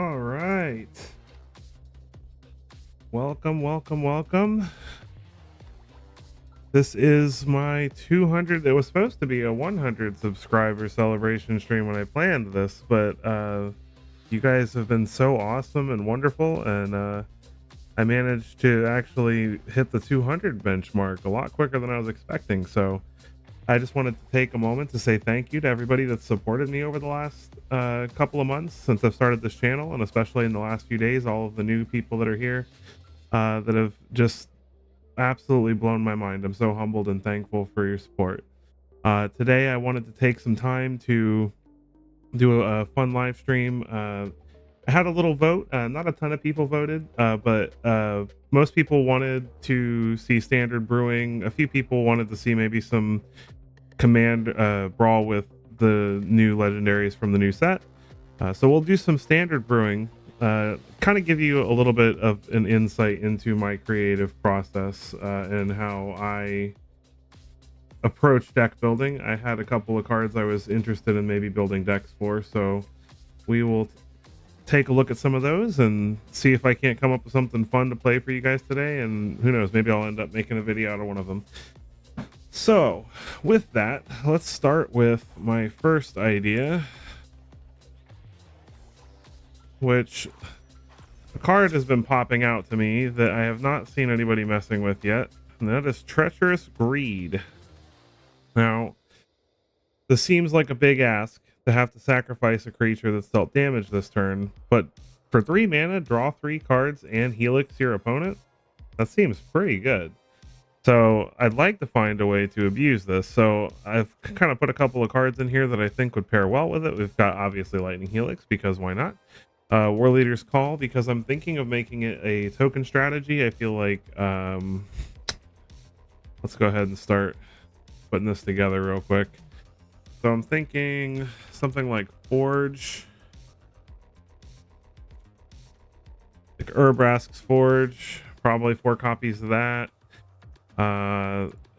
All right. Welcome. This is my 200. It was supposed to be a 100 subscriber celebration stream when I planned this, but you guys have been so awesome and wonderful, and I managed to actually hit the 200 benchmark a lot quicker than I was expecting. So I just wanted to take a moment to say thank you to everybody that's supported me over the last couple of months since I've started this channel, and especially in the last few days, all of the new people that are here that have just absolutely blown my mind. I'm so humbled and thankful for your support. Today, I wanted to take some time to do a fun live stream. I had a little vote. Not a ton of people voted, but most people wanted to see standard brewing. A few people wanted to see maybe some command brawl with the new legendaries from the new set. So we'll do some standard brewing, kind of give you a little bit of an insight into my creative process and how I approach deck building. I had a couple of cards I was interested in maybe building decks for, so we will take a look at some of those and see if I can't come up with something fun to play for you guys today. And who knows, maybe I'll end up making a video out of one of them. So with that, let's start with my first idea, which a card has been popping out to me that I have not seen anybody messing with yet, and that is Treacherous Greed. Now, this seems like a big ask to have to sacrifice a creature that's dealt damage this turn, but for 3 mana, draw 3 cards and helix your opponent? That seems pretty good. So I'd like to find a way to abuse this. So I've kind of put a couple of cards in here that I think would pair well with it. We've got obviously Lightning Helix, because why not? War Leader's Call, because I'm thinking of making it a token strategy. I feel like let's go ahead and start putting this together real quick. So I'm thinking something like Forge, like Urbrask's Forge, probably 4 copies of that.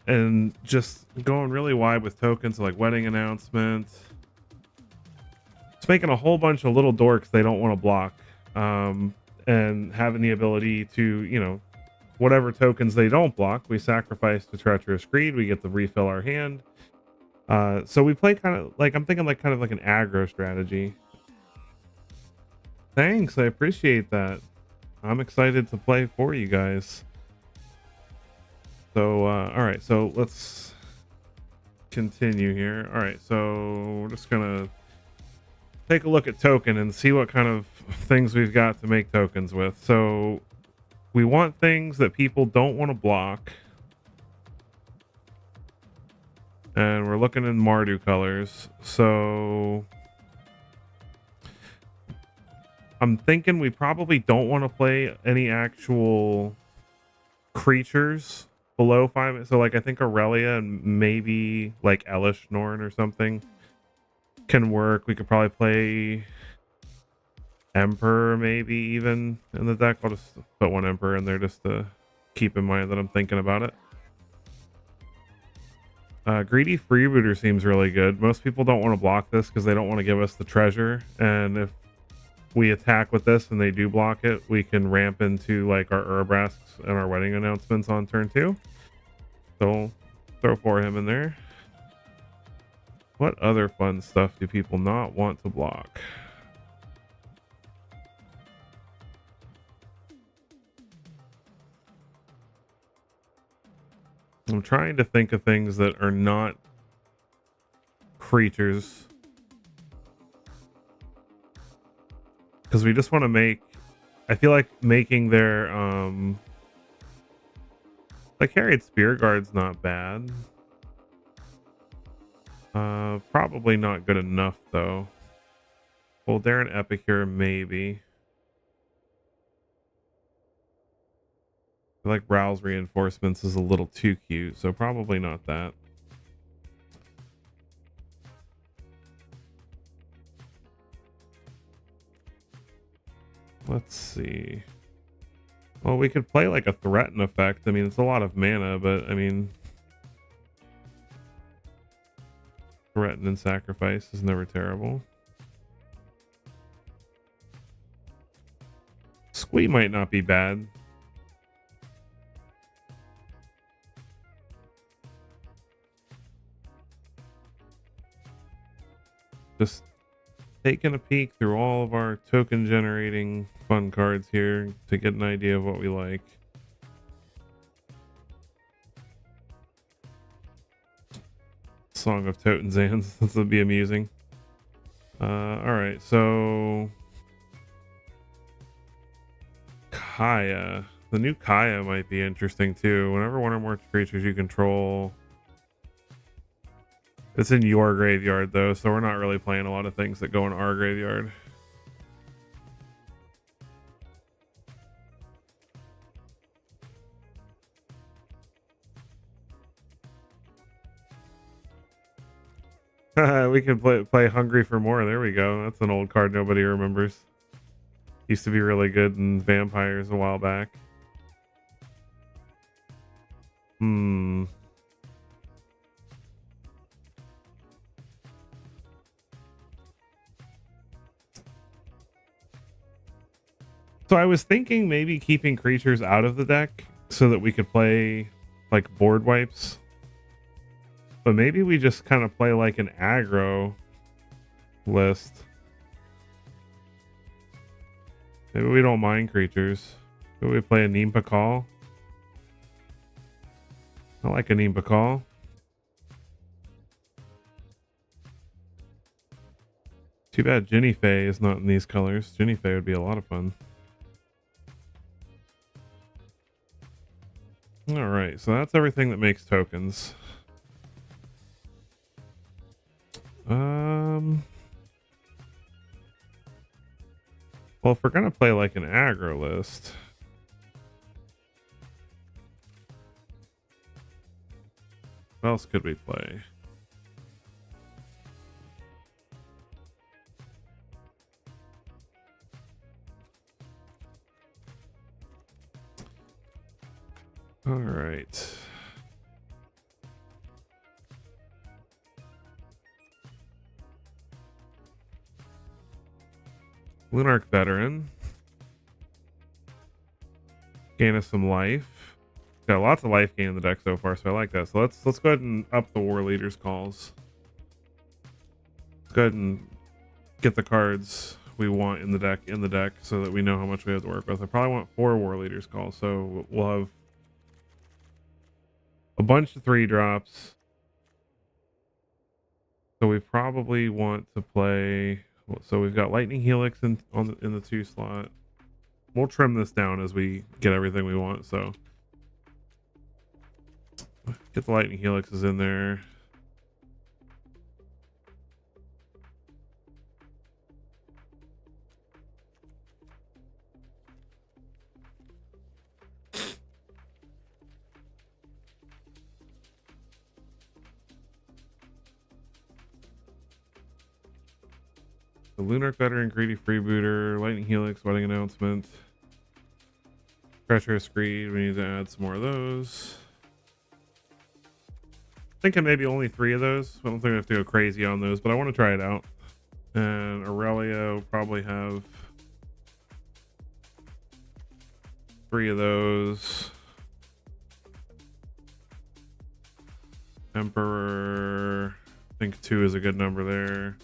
And just going really wide with tokens like Wedding Announcement. It's making a whole bunch of little dorks they don't want to block, and having the ability to, you know, whatever tokens they don't block, we sacrifice to Treacherous Greed. We get to refill our hand. So we play kind of like, I'm thinking like kind of like an aggro strategy. Thanks, I appreciate that. I'm excited to play for you guys. So all right, so let's continue here. All right, so we're just gonna take a look at token and see what kind of things we've got to make tokens with. So we want things that people don't want to block, and we're looking in Mardu colors. So I'm thinking we probably don't want to play any actual creatures below 5. So like I think Aurelia and maybe like Elish Norn or something can work. We could probably play Emperor maybe even in the deck. I'll just put 1 Emperor in there just to keep in mind that I'm thinking about it. Greedy Freebooter seems really good. Most people don't want to block this because they don't want to give us the treasure, and if we attack with this and they do block it, we can ramp into like our Urbrasks and our Wedding Announcements on turn 2. So throw 4 him in there. What other fun stuff do people not want to block? I'm trying to think of things that are not creatures, because we just want to make, I feel like making their like Harriet Spearguard's not bad. Probably not good enough though. Well, Darren Epicure maybe. I feel like Browse Reinforcements is a little too cute, so probably not that. Let's see. Well, we could play like a Threaten effect. I mean, it's a lot of mana, but I mean, Threaten and Sacrifice is never terrible. We might not be bad. Just taking a peek through all of our token generating fun cards here to get an idea of what we like. Song of Totensands. This would be amusing. Alright, so Kaya. The new Kaya might be interesting too. Whenever one or more creatures you control. It's in your graveyard though, so we're not really playing a lot of things that go in our graveyard. We can play Hungry for More. There we go. That's an old card nobody remembers. Used to be really good in Vampires a while back. So I was thinking maybe keeping creatures out of the deck so that we could play like board wipes. But maybe we just kind of play like an aggro list. Maybe we don't mind creatures. Maybe we play a Nimpa Call. I like a Nimpa Call. Too bad Jenny Faye is not in these colors. Jenny Faye would be a lot of fun. All right, so that's everything that makes tokens. Well, if we're gonna play like an aggro list, what else could we play? All right. Lunarch Veteran. Gain us some life. Got lots of life gain in the deck so far, so I like that. So let's go ahead and up the War Leader's calls. Let's go ahead and get the cards we want in the deck so that we know how much we have to work with. I probably want 4 War Leader's calls, so we'll have a bunch of 3-drops. So we probably want to play. So we've got Lightning Helix in the 2 slot. We'll trim this down as we get everything we want. So get the Lightning Helixes in there. The Lunarch Veteran, Greedy Freebooter, Lightning Helix, Wedding Announcement, Treacherous Greed. We need to add some more of those. Thinking maybe only 3 of those. I don't think we have to go crazy on those, but I want to try it out. And Aurelia will probably have 3 of those. Emperor, I think 2 is a good number there.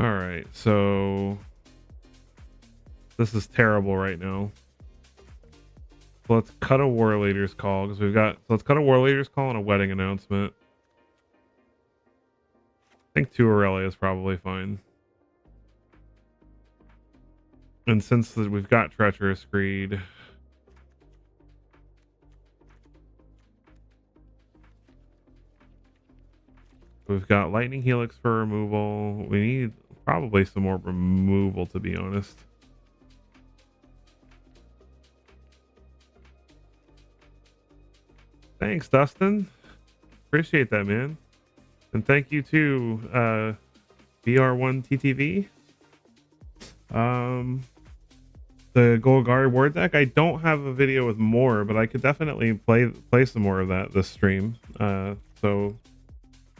All right, so this is terrible right now. So let's cut a War Leader's call because we've got. So let's cut a War Leader's call and a Wedding Announcement. I think 2 Aurelia is probably fine. And since we've got Treacherous Greed, we've got Lightning Helix for removal. We need probably some more removal, to be honest. Thanks, Dustin. Appreciate that, man. And thank you to BR1TTV. The Golgari War deck. I don't have a video with more, but I could definitely play some more of that this stream. So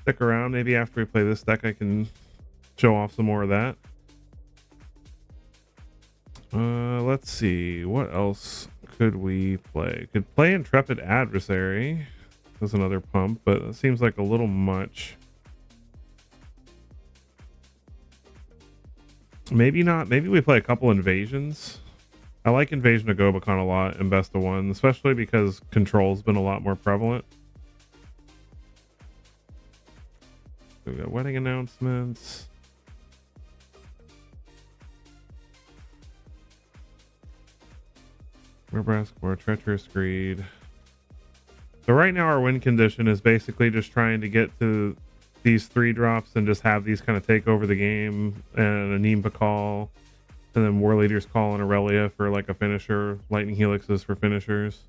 stick around. Maybe after we play this deck, I can show off some more of that. Let's see. What else could we play? Could play Intrepid Adversary. There's another pump, but it seems like a little much. Maybe not. Maybe we play a couple Invasions. I like Invasion of Gobakon a lot in Best of One, especially because Control's been a lot more prevalent. We got wedding announcements. Nebraska more Treacherous Greed. So right now our win condition is basically just trying to get to these 3 drops and just have these kind of take over the game, and a Nimba call, and then War Leader's Call and Aurelia for like a finisher, Lightning Helixes for finishers.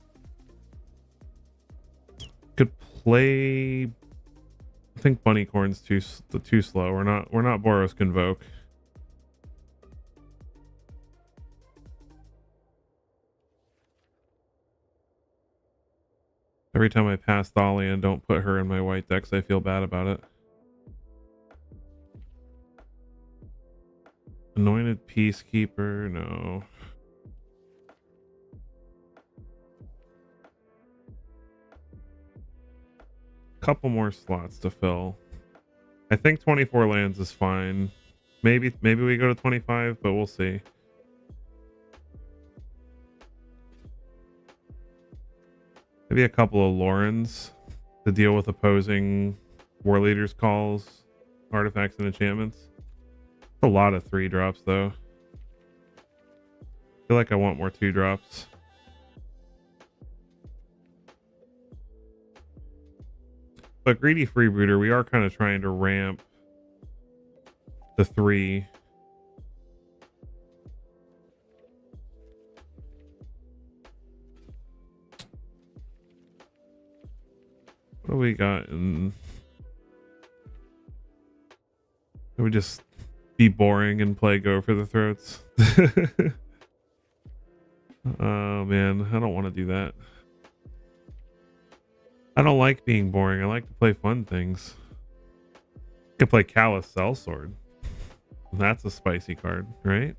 Could play, I think Bunnycorn's too slow. We're not Boros Convoke. Every time I pass Thalia and don't put her in my white decks, I feel bad about it. Anointed Peacekeeper, no. Couple more slots to fill. I think 24 lands is fine. Maybe we go to 25, but we'll see. Maybe a couple of Laurens to deal with opposing War Leaders calls, artifacts, and enchantments. A lot of 3 drops though. I feel like I want more 2 drops. But Greedy Freebooter, we are kind of trying to ramp the 3. What do we got in? Can we just be boring and play Go for the Throats? Oh man, I don't want to do that. I don't like being boring. I like to play fun things. I could play Callous Sellsword. That's a spicy card, right?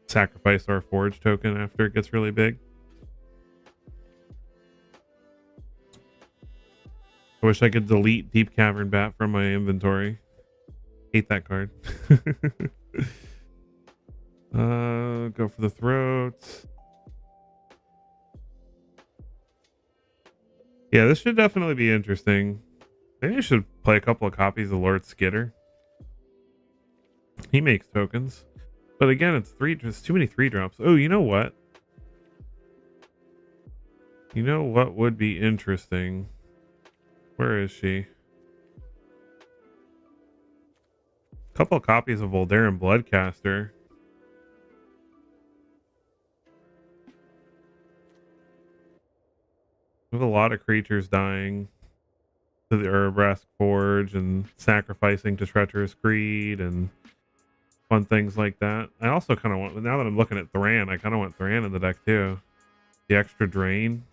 Sacrifice our Forge token after it gets really big. I wish I could delete Deep Cavern Bat from my inventory. Hate that card. Go for the Throat. Yeah, this should definitely be interesting. Maybe I should play a couple of copies of Lord Skitter. He makes tokens. But again, it's too many 3 drops. Oh, you know what? You know what would be interesting? Where is she? A couple of copies of Voldaren Bloodcaster. With a lot of creatures dying to the Urabrask Forge and sacrificing to Treacherous Greed and fun things like that. I also kind of want, now that I'm looking at Thran, I kind of want Thran in the deck too. The extra drain.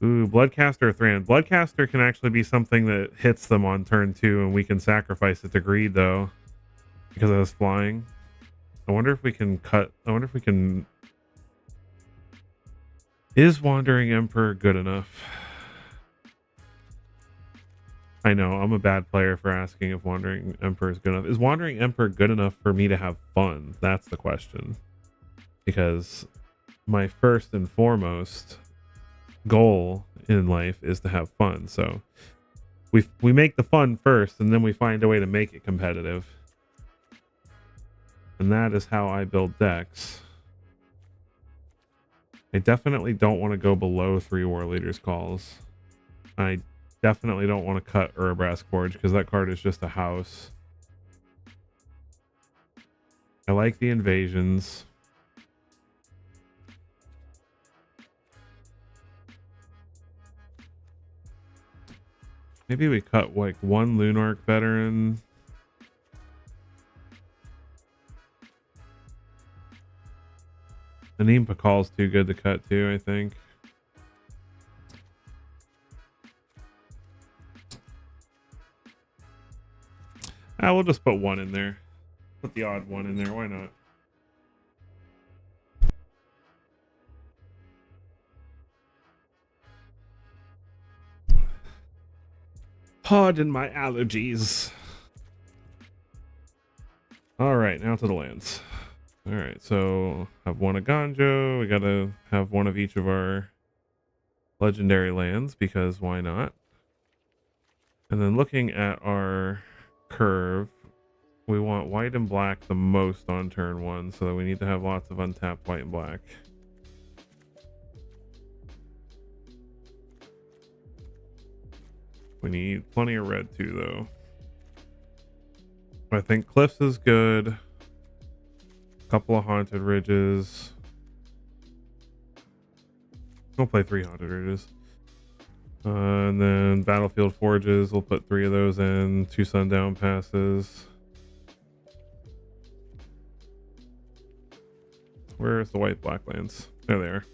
Ooh, Bloodcaster or Thran. Bloodcaster can actually be something that hits them on turn 2, and we can sacrifice it to Greed though, because it has flying. I wonder if we can cut. I wonder if we can. Is Wandering Emperor good enough? I know I'm a bad player for asking if Wandering Emperor is good enough. Is Wandering Emperor good enough for me to have fun? That's the question. Because my first and foremost goal in life is to have fun. So we make the fun first, and then we find a way to make it competitive. And that is how I build decks. I definitely don't want to go below 3 War Leaders calls. I definitely don't want to cut Urabrask Forge because that card is just a house. I like the invasions. Maybe we cut like 1 Lunarch veteran. Anim Pakal's too good to cut too, I think. We'll just put 1 in there. Put the odd 1 in there. Why not? Pardon my allergies. All right, now to the lands. All right, so have one of Ganjo. We gotta have one of each of our legendary lands because why not? And then looking at our curve, we want white and black the most on turn one, so we need to have lots of untapped white and black. We need plenty of red too, though. I think Cliffs is good. A couple of Haunted Ridges. We'll play 3 Haunted Ridges. And then Battlefield Forges, we'll put 3 of those in. 2 Sundown Passes. Where's the white black lands? There they are.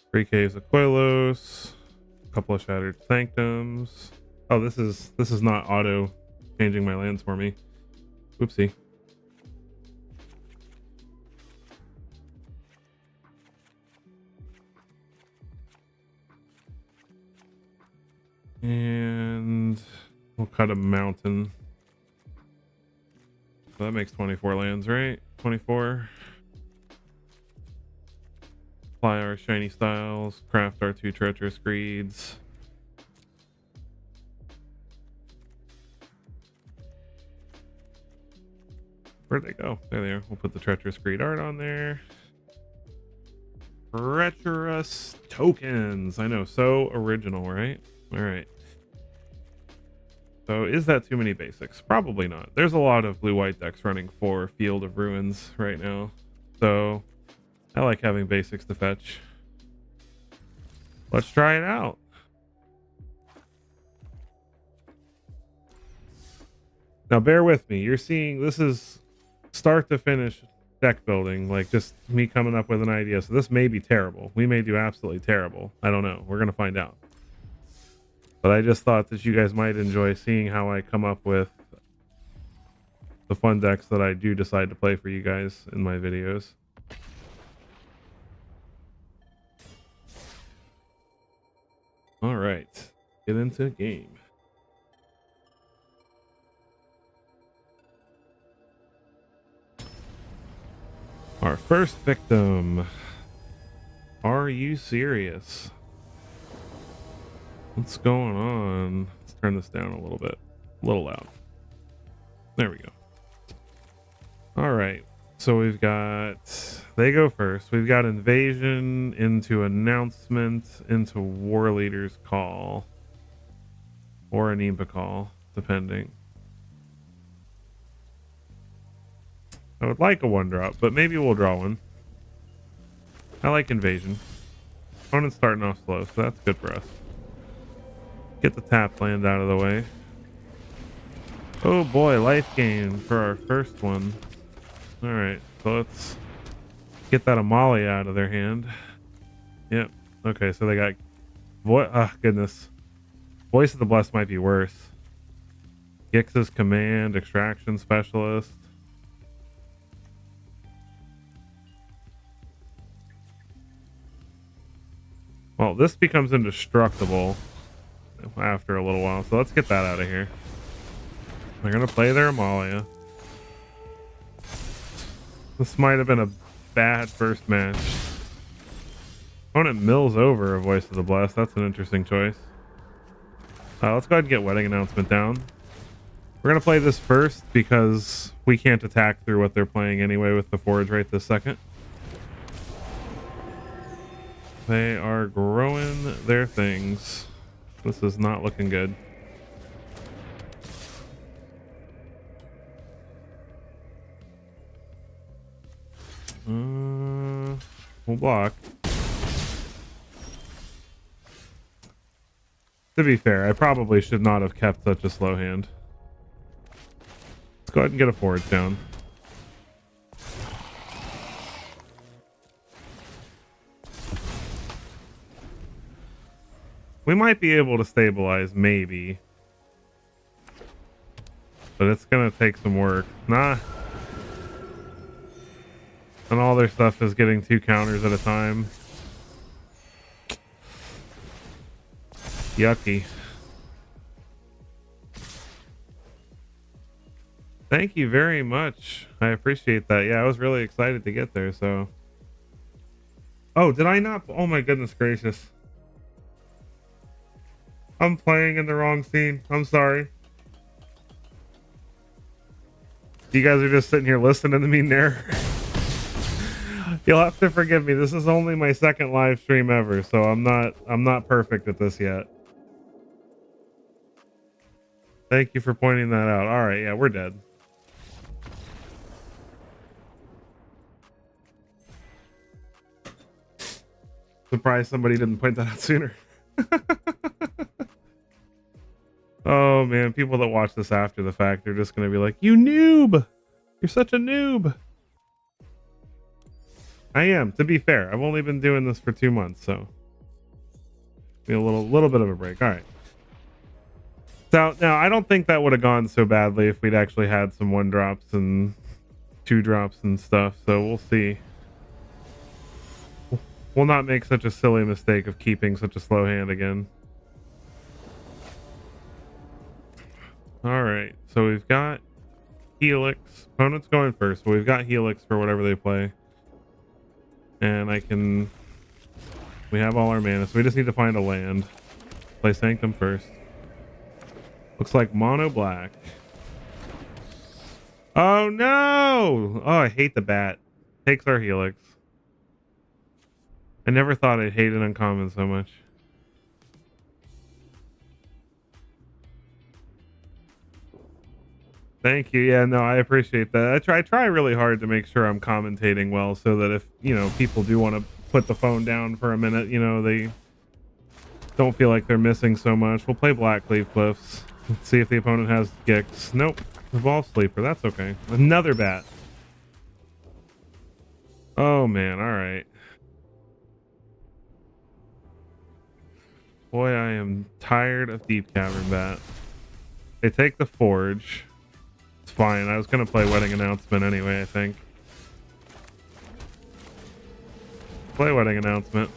3 Caves of Quelos. A couple of Shattered Sanctums. Oh, this is not auto changing my lands for me. Oopsie. And we'll cut a mountain. So that makes 24 lands, right? 24. Apply our shiny styles. Craft our 2 treacherous greeds. Where'd they go? There they are. We'll put the treacherous greed art on there. Treacherous tokens. I know, so original, right? All right. So is that too many basics? Probably not. There's a lot of blue-white decks running for Field of Ruins right now. So I like having basics to fetch. Let's try it out. Now bear with me. You're seeing this is start to finish deck building, like just me coming up with an idea. So this may be terrible. We may do absolutely terrible. I don't know. We're going to find out. But I just thought that you guys might enjoy seeing how I come up with the fun decks that I do decide to play for you guys in my videos. All right, get into the game. Our first victim. Are you serious? What's going on? Let's turn this down a little bit. A little loud. There we go. All right. So we've got... They go first. We've got Invasion into Announcement into War Leader's Call. Or Anima Call, depending. I would like a 1-drop, but maybe we'll draw one. I like Invasion. Opponent's starting off slow, so that's good for us. Get the tap land out of the way. Oh boy, life gain for our first one. Alright, so let's get that Amalia out of their hand. Yep. Okay, so they got... goodness. Voice of the Blessed might be worse. Gix's Command, Extraction Specialist. Well, this becomes indestructible after a little while, so let's get that out of here. They're gonna play their Amalia. This might have been a bad first match. Opponent mills over a Voice of the Blessed. That's an interesting choice. Let's go ahead and get Wedding Announcement down. We're gonna play this first because we can't attack through what they're playing anyway with the Forge right this second. They are growing their things. This is not looking good. We'll block. To be fair, I probably should not have kept such a slow hand. Let's go ahead and get a Forge down. We might be able to stabilize, maybe. But it's gonna take some work. Nah. And all their stuff is getting 2 counters at a time. Yucky. Thank you very much. I appreciate that. Yeah, I was really excited to get there. So, oh, did I not? Oh my goodness gracious! I'm playing in the wrong scene. I'm sorry. You guys are just sitting here listening to me narrate. You'll have to forgive me. This is only my second live stream ever, so I'm not perfect at this yet. Thank you for pointing that out. All right, yeah, we're dead. Surprised somebody didn't point that out sooner. Oh man, people that watch this after the fact are just gonna be like, "You noob! You're such a noob." I am. To be fair, I've only been doing this for 2 months, so be a little bit of a break. All right. So now I don't think that would have gone so badly if we'd actually had some 1-drops and 2-drops and stuff. So we'll see. We'll not make such a silly mistake of keeping such a slow hand again. All right. So we've got Helix. Opponent's going first. So we've got Helix for whatever they play. And we have all our mana. So we just need to find a land. Play Sanctum first. Looks like mono black. Oh no! Oh, I hate the bat. Takes our Helix. I never thought I'd hate an uncommon so much. Thank you. Yeah, no, I appreciate that. I try really hard to make sure I'm commentating well so that if, people do want to put the phone down for a minute, they don't feel like they're missing so much. We'll play Black Cleave Cliffs. Let's see if the opponent has Gix. Nope. Evolve Sleeper. That's okay. Another bat. Oh, man. All right. Boy, I am tired of Deep Cavern Bat. They take the Forge. It's fine. I was going to play Wedding Announcement anyway, I think. Play Wedding Announcement.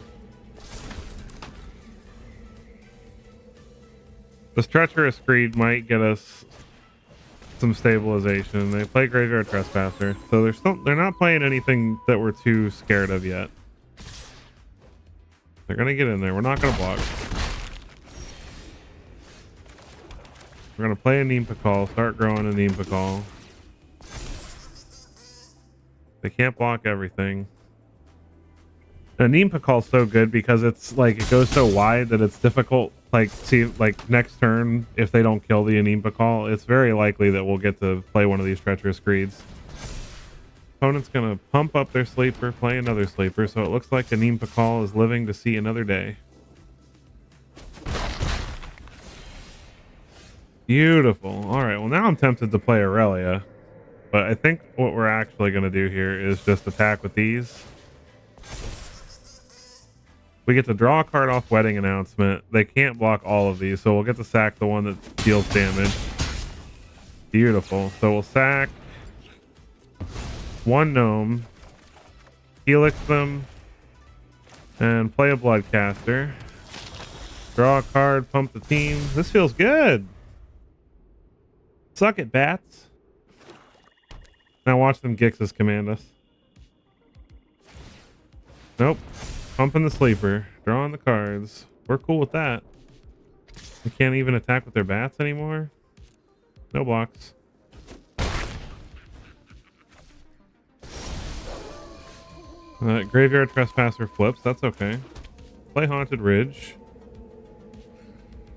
This Treacherous Creed might get us some stabilization. They play Graveyard Trespasser, so they're not playing anything that we're too scared of yet. They're gonna get in there. We're not gonna block. We're gonna play a Neempakal, start growing a Neempakal. They can't block everything. A Neempakal's so good because it's like it goes so wide that it's difficult. Like, see, like next turn, if they don't kill the Neempakal, it's very likely that we'll get to play one of these Treacherous Creeds. Opponent's gonna pump up their sleeper, play another sleeper, so it looks like a Neempakal is living to see another day. Beautiful. All right, well now I'm tempted to play Aurelia, but I think what we're actually gonna do here is just attack with these. We get to draw a card off Wedding Announcement. They can't block all of these, so we'll get to sack the one that deals damage. Beautiful. So we'll sack one gnome, Helix them, and play a Bloodcaster. Draw a card, pump the team. This feels good. Suck it, bats. Now watch them Gixes command us. Nope. Pumping the sleeper, drawing the cards. We're cool with that. We can't even attack with their bats anymore. No blocks. Graveyard Trespasser flips. That's okay. Play Haunted Ridge.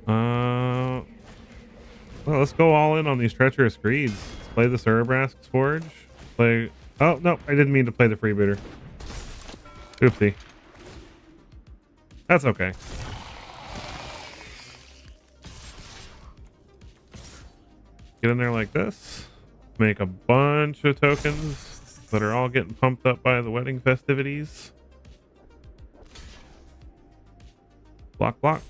Well, let's go all in on these Treacherous Creeds. Let's play the Cerebrask's Forge. Play. Oh no, I didn't mean to play the Freebooter. Oopsie. That's okay. Get in there like this. Make a bunch of tokens that are all getting pumped up by the wedding festivities. Block, block.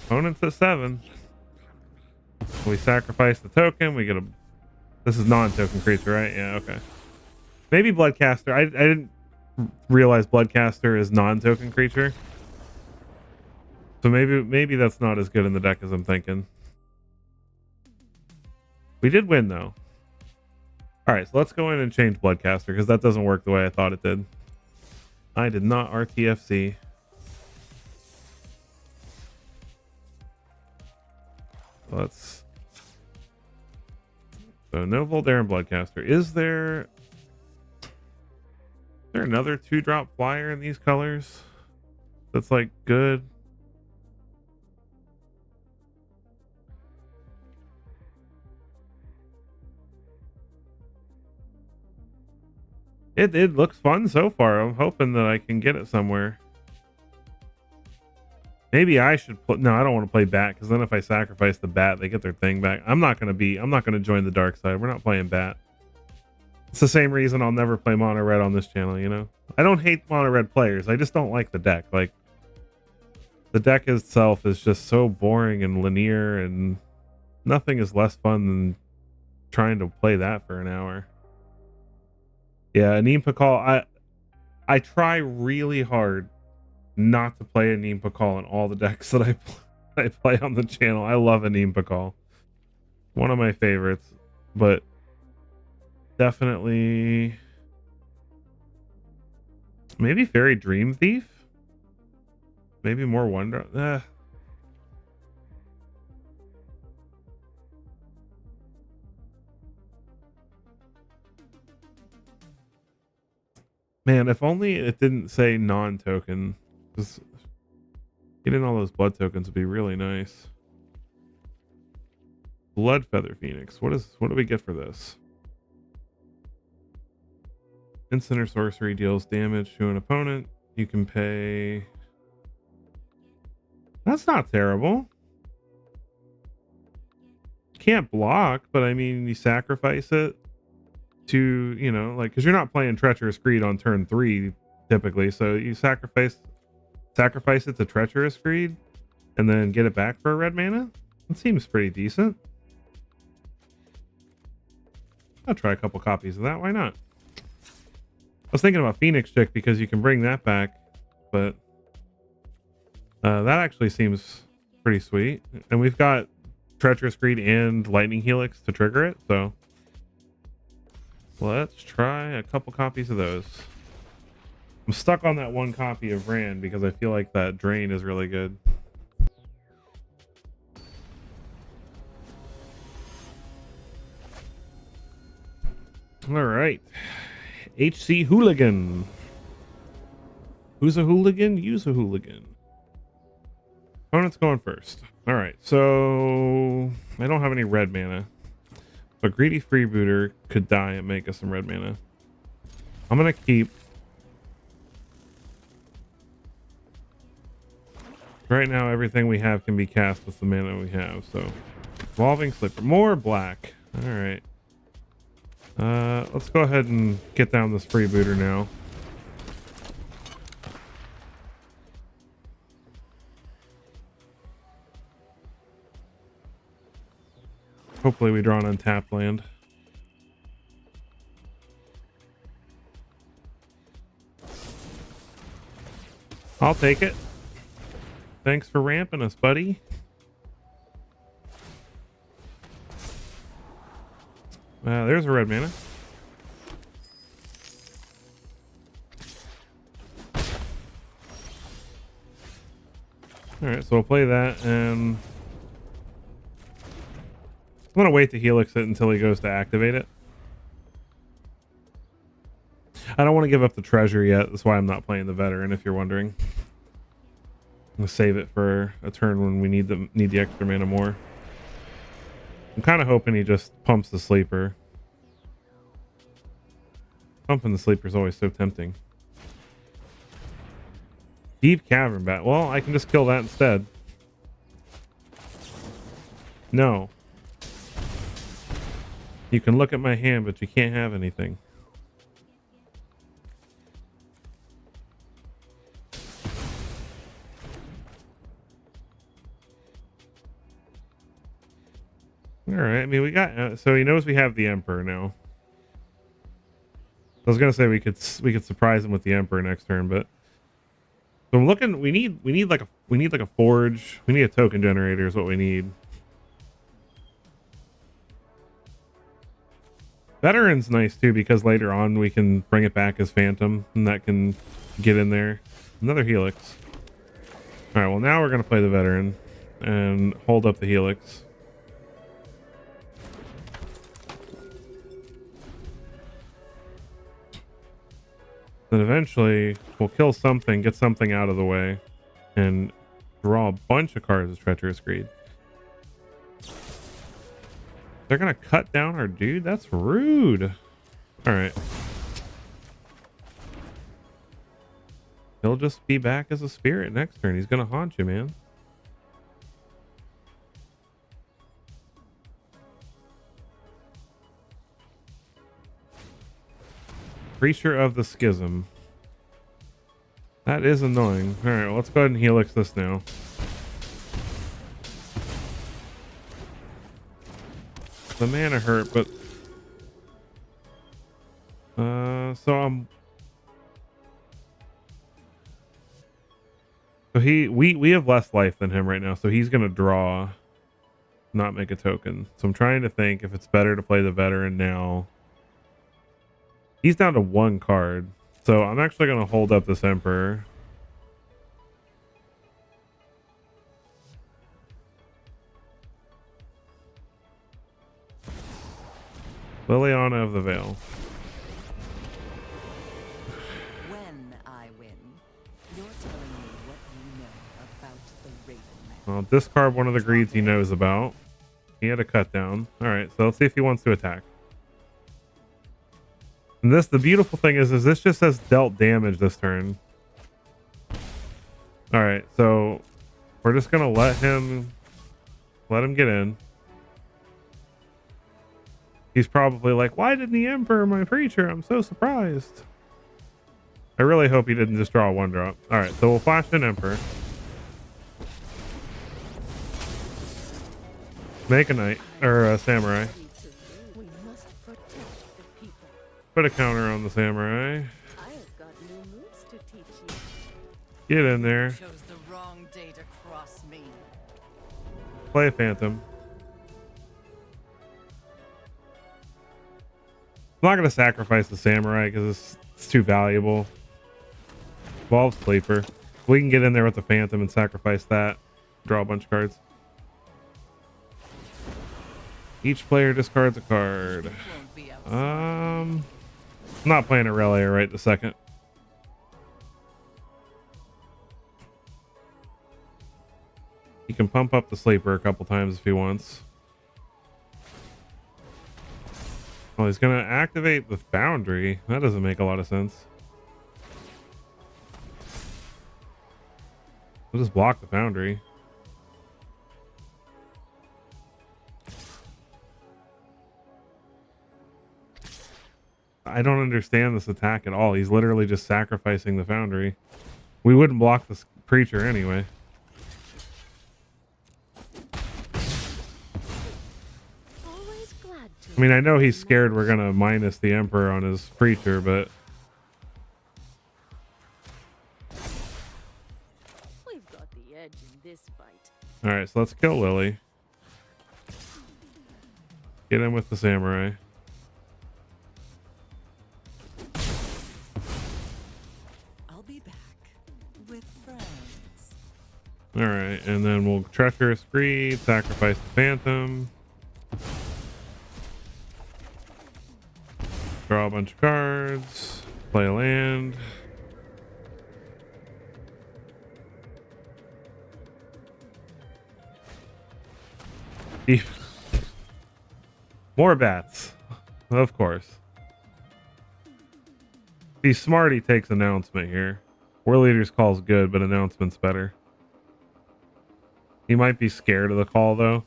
Opponent's at 7. We sacrifice the token. We get a... This is non-token creature, right? Yeah, okay. Maybe Bloodcaster. I didn't realize Bloodcaster is non-token creature. So maybe that's not as good in the deck as I'm thinking. We did win though. All right, so let's go in and change Bloodcaster because that doesn't work the way I thought it did. I did not RTFC. Let's. So no Voldaren Bloodcaster. Is there another 2-drop flyer in these colors that's like good? It looks fun so far. I'm hoping that I can get it somewhere. Maybe I should play. No, I don't want to play bat because then if I sacrifice the bat, they get their thing back. I'm not gonna join the dark side. We're not playing bat. It's the same reason I'll never play mono red on this channel, you know? I don't hate mono red players. I just don't like the deck. Like, the deck itself is just so boring and linear, and nothing is less fun than trying to play that for an hour. Yeah, Anim Pakal, I try really hard not to play Anim Pakal in all the decks that I play on the channel. I love Anim Pakal. One of my favorites, but definitely maybe Fairy Dream Thief. Maybe more Wonder. Man, if only it didn't say non-token. Just getting all those blood tokens would be really nice. Blood Feather Phoenix. What do we get for this? Instant or sorcery deals damage to an opponent. You can pay. That's not terrible. Can't block, but I mean, you sacrifice it to, you know, like, because you're not playing Treacherous Greed on turn 3 typically, so you sacrifice it to Treacherous Greed and then get it back for a red mana. That seems pretty decent. I'll try a couple copies of that. Why not? I was thinking about Phoenix Chick because you can bring that back, but that actually seems pretty sweet. And we've got Treacherous Greed and Lightning Helix to trigger it, so let's try a couple copies of those. I'm stuck on that one copy of Rand because I feel like that Drain is really good. All right. HC Hooligan. Who's a hooligan? Use a hooligan. Opponent's going first. All right, so I don't have any red mana. So Greedy Freebooter could die and make us some red mana. I'm going to keep. Right now, everything we have can be cast with the mana we have. So Evolving Slipper. More black. All right. Let's go ahead and get down this Freebooter now. Hopefully we draw an untapped land. I'll take it. Thanks for ramping us, buddy. There's a red mana. Alright, so we'll play that, and I'm gonna wait to Helix it until he goes to activate it. I don't want to give up the treasure yet. That's why I'm not playing the veteran, if you're wondering. I'm gonna save it for a turn when we need the extra mana more. I'm kind of hoping he just pumps the sleeper. Pumping the sleeper is always so tempting. Deep Cavern Bat. Well, I can just kill that instead. No. You can look at my hand, but you can't have anything. All right. I mean, we got so he knows we have the Emperor now. I was gonna say we could surprise him with the Emperor next turn, but so I'm looking. We need like a forge. We need a token generator is what we need. Veteran's nice too because later on we can bring it back as Phantom and that can get in there. Another Helix. All right, well now we're gonna play the Veteran and hold up the Helix. Then eventually we'll kill something, get something out of the way, and draw a bunch of cards of Treacherous Greed. They're gonna cut down our dude? That's rude. Alright. He'll just be back as a spirit next turn. He's gonna haunt you, man. Creature of the Schism. That is annoying. Alright, well, let's go ahead and Helix this now. The mana hurt, but so we have less life than him right now, so he's gonna draw, not make a token. So I'm trying to think if it's better to play the Veteran now. He's down to 1 card, so I'm actually gonna hold up this Emperor. Liliana of the Veil. When I win, you're telling me what you know about the Raven Man. I'll discard one of the greeds he knows about. He had a cut down. Alright, so let's see if he wants to attack. And this, the beautiful thing is this just says dealt damage this turn. Alright, so we're just gonna let him get in. He's probably like, why didn't the Emperor my preacher? I'm so surprised. I really hope he didn't just draw a 1-drop. Alright, so we'll flash an Emperor. Make a knight, or a samurai. We must protect the people. Put a counter on the samurai. I have got new moves to teach you. Get in there. Chose the wrong day to cross me. Play a Phantom. I'm not going to sacrifice the samurai because it's too valuable. Evolve Sleeper. We can get in there with the Phantom and sacrifice that. Draw a bunch of cards. Each player discards a card. Won't be outside. I'm not playing Aurelia right this second. He can pump up the Sleeper a couple times if he wants. Oh, he's gonna activate the Foundry. That doesn't make a lot of sense. We'll just block the Foundry. I don't understand this attack at all. He's literally just sacrificing the Foundry. We wouldn't block this creature anyway. Always glad to. I mean, I know he's scared we're gonna minus the Emperor on his creature, but We've got the edge in this fight. alright, so let's kill Lily. Get him with the samurai. I'll be back with friends. Alright, and then we'll Treacherous Greed, sacrifice the Phantom. Draw a bunch of cards. Play a land. More bats. Of course. If he's smart, he takes announcement here. War Leader's call's good, but announcement's better. He might be scared of the call though.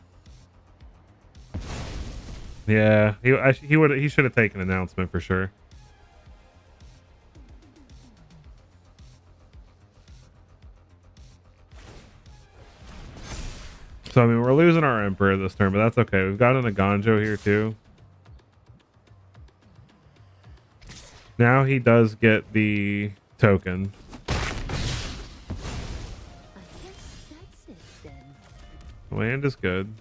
Yeah, he should have taken announcement for sure. So I mean, we're losing our Emperor this turn, but that's okay. We've got an Aganjo here too. Now he does get the token. I guess that's it then. Land is good.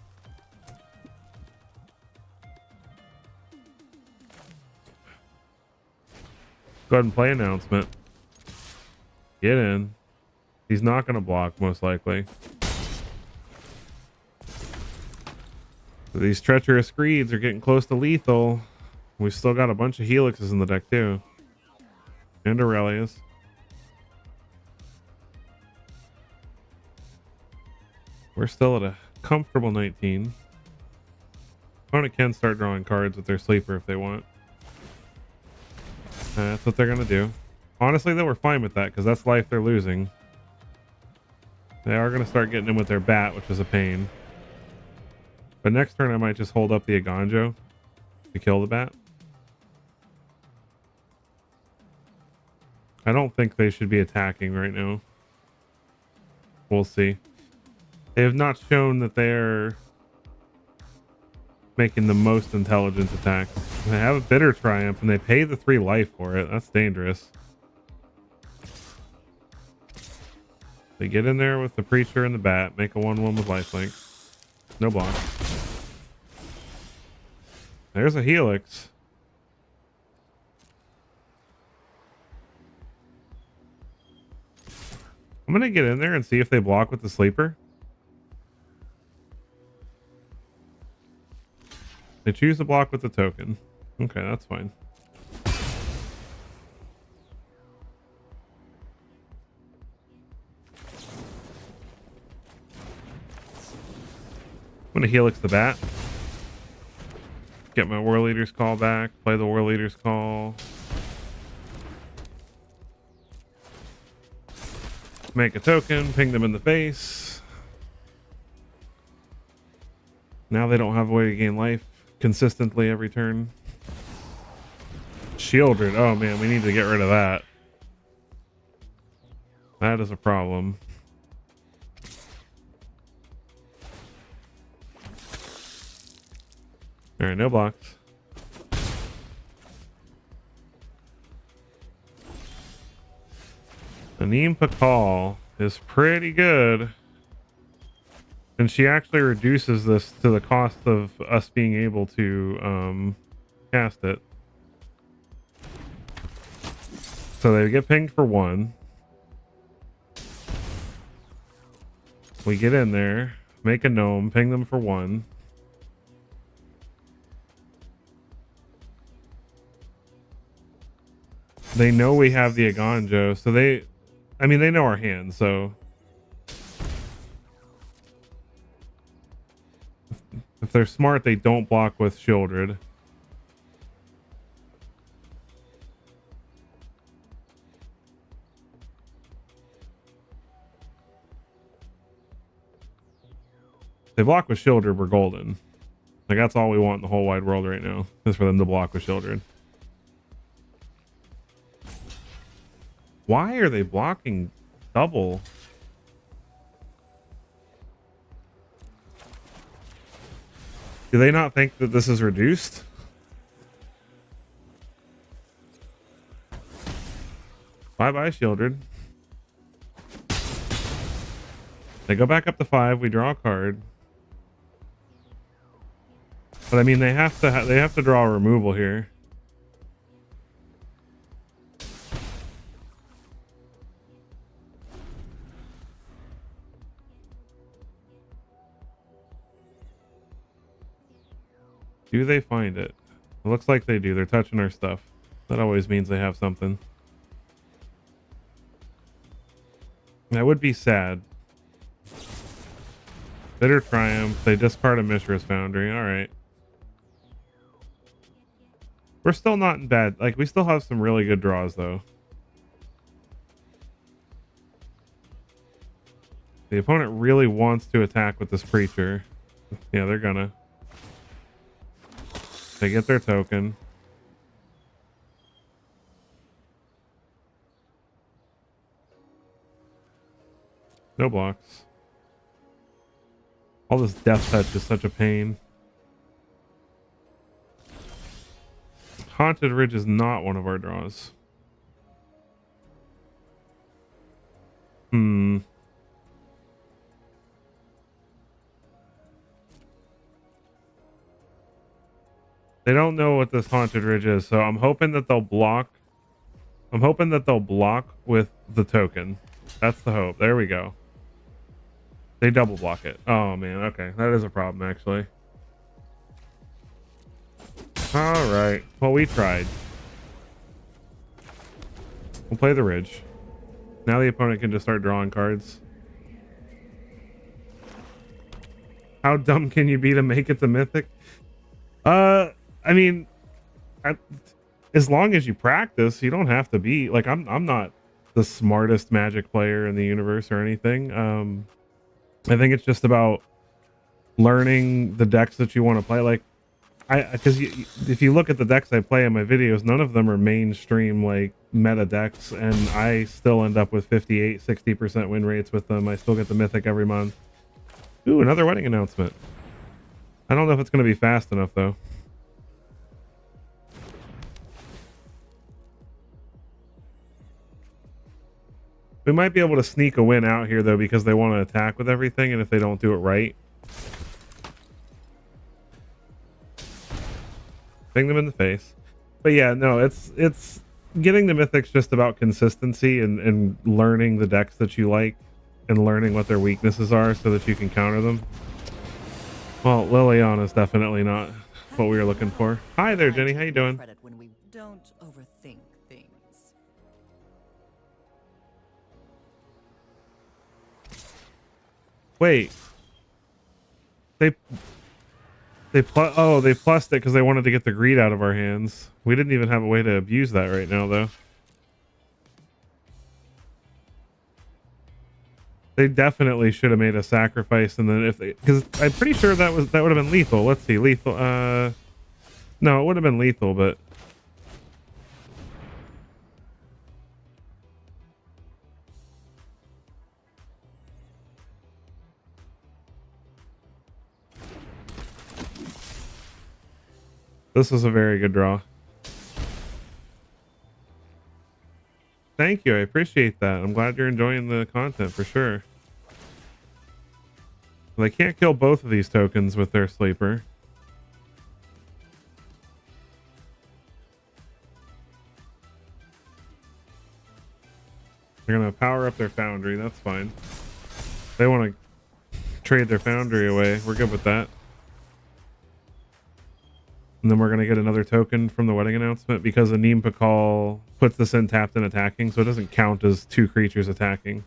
Go ahead and play announcement. Get in. He's not going to block, most likely. These treacherous greeds are getting close to lethal. We've still got a bunch of helixes in the deck, too. And Aurelius. We're still at a comfortable 19. Opponent can start drawing cards with their sleeper if they want. That's what they're going to do. Honestly, though, we're fine with that because that's life they're losing. They are going to start getting in with their bat, which is a pain. But next turn, I might just hold up the Aganjo to kill the bat. I don't think they should be attacking right now. We'll see. They have not shown that they're making the most intelligent attack. They have a bitter triumph and they pay the 3 life for it. That's dangerous. They get in there with the preacher and the bat, make a 1/1 with lifelink. No block. There's a helix. I'm gonna get in there and see if they block with the sleeper. They choose to block with the token. Okay, that's fine. I'm gonna helix the bat. Get my War Leader's Call back. Play the War Leader's Call. Make a token. Ping them in the face. Now they don't have a way to gain life consistently every turn. Shieldred. Oh man, we need to get rid of that. That is a problem. All right, no blocks. Anim Pakal is pretty good. And she actually reduces this to the cost of us being able to cast it. So they get pinged for 1. We get in there, make a gnome, ping them for 1. They know we have the Aganjo, so they know our hand, so if they're smart, they don't block with Shieldred. If they block with Shieldred, we're golden. Like, that's all we want in the whole wide world right now, is for them to block with Shieldred. Why are they blocking double? Do they not think that this is reduced? Bye-bye, Shieldred. They go back up to 5. We draw a card. But I mean, they have to draw a removal here. Do they find it? It looks like they do. They're touching our stuff. That always means they have something. That would be sad. Bitter Triumph. They discard a Mishra's Foundry. Alright. We're still not in bad. Like, we still have some really good draws, though. The opponent really wants to attack with this Preacher. Yeah, they're gonna. They get their token. No blocks. All this death touch is such a pain. Haunted Ridge is not one of our draws. They don't know what this Haunted Ridge is, so I'm hoping that they'll block I'm hoping that they'll block with the token. That's the hope. There we go. They double block it. Oh man, okay. That is a problem actually. Alright. Well, we tried. We'll play the Ridge. Now the opponent can just start drawing cards. How dumb can you be to make it to Mythic? I mean, as long as you practice, you don't have to be like I'm not the smartest Magic player in the universe or anything. I think it's just about learning the decks that you want to play. Like because if you look at the decks I play in my videos, none of them are mainstream like meta decks, and I still end up with 58-60% win rates with them. I still get the Mythic every month. Ooh, another wedding announcement. I don't know if it's going to be fast enough though. We might be able to sneak a win out here though, because they want to attack with everything, and if they don't do it right, bang them in the face. But yeah, no, it's getting the Mythics just about consistency and learning the decks that you like and learning what their weaknesses are so that you can counter them. Well, Liliana is definitely not what we were looking for. Hi there, Jenny. How you doing? Credit when we don't overthink things. Wait. They plussed it because they wanted to get the greed out of our hands. We didn't even have a way to abuse that right now, though. They definitely should have made a sacrifice, and then because I'm pretty sure that would have been lethal. Let's see, lethal. No, it would have been lethal, but this was a very good draw. Thank you, I appreciate that. I'm glad you're enjoying the content for sure. They can't kill both of these tokens with their sleeper. They're gonna power up their foundry, that's fine. They want to trade their foundry away. We're good with that. And then we're going to get another token from the wedding announcement because Anim Pakal puts this in tapped and attacking, so it doesn't count as two creatures attacking.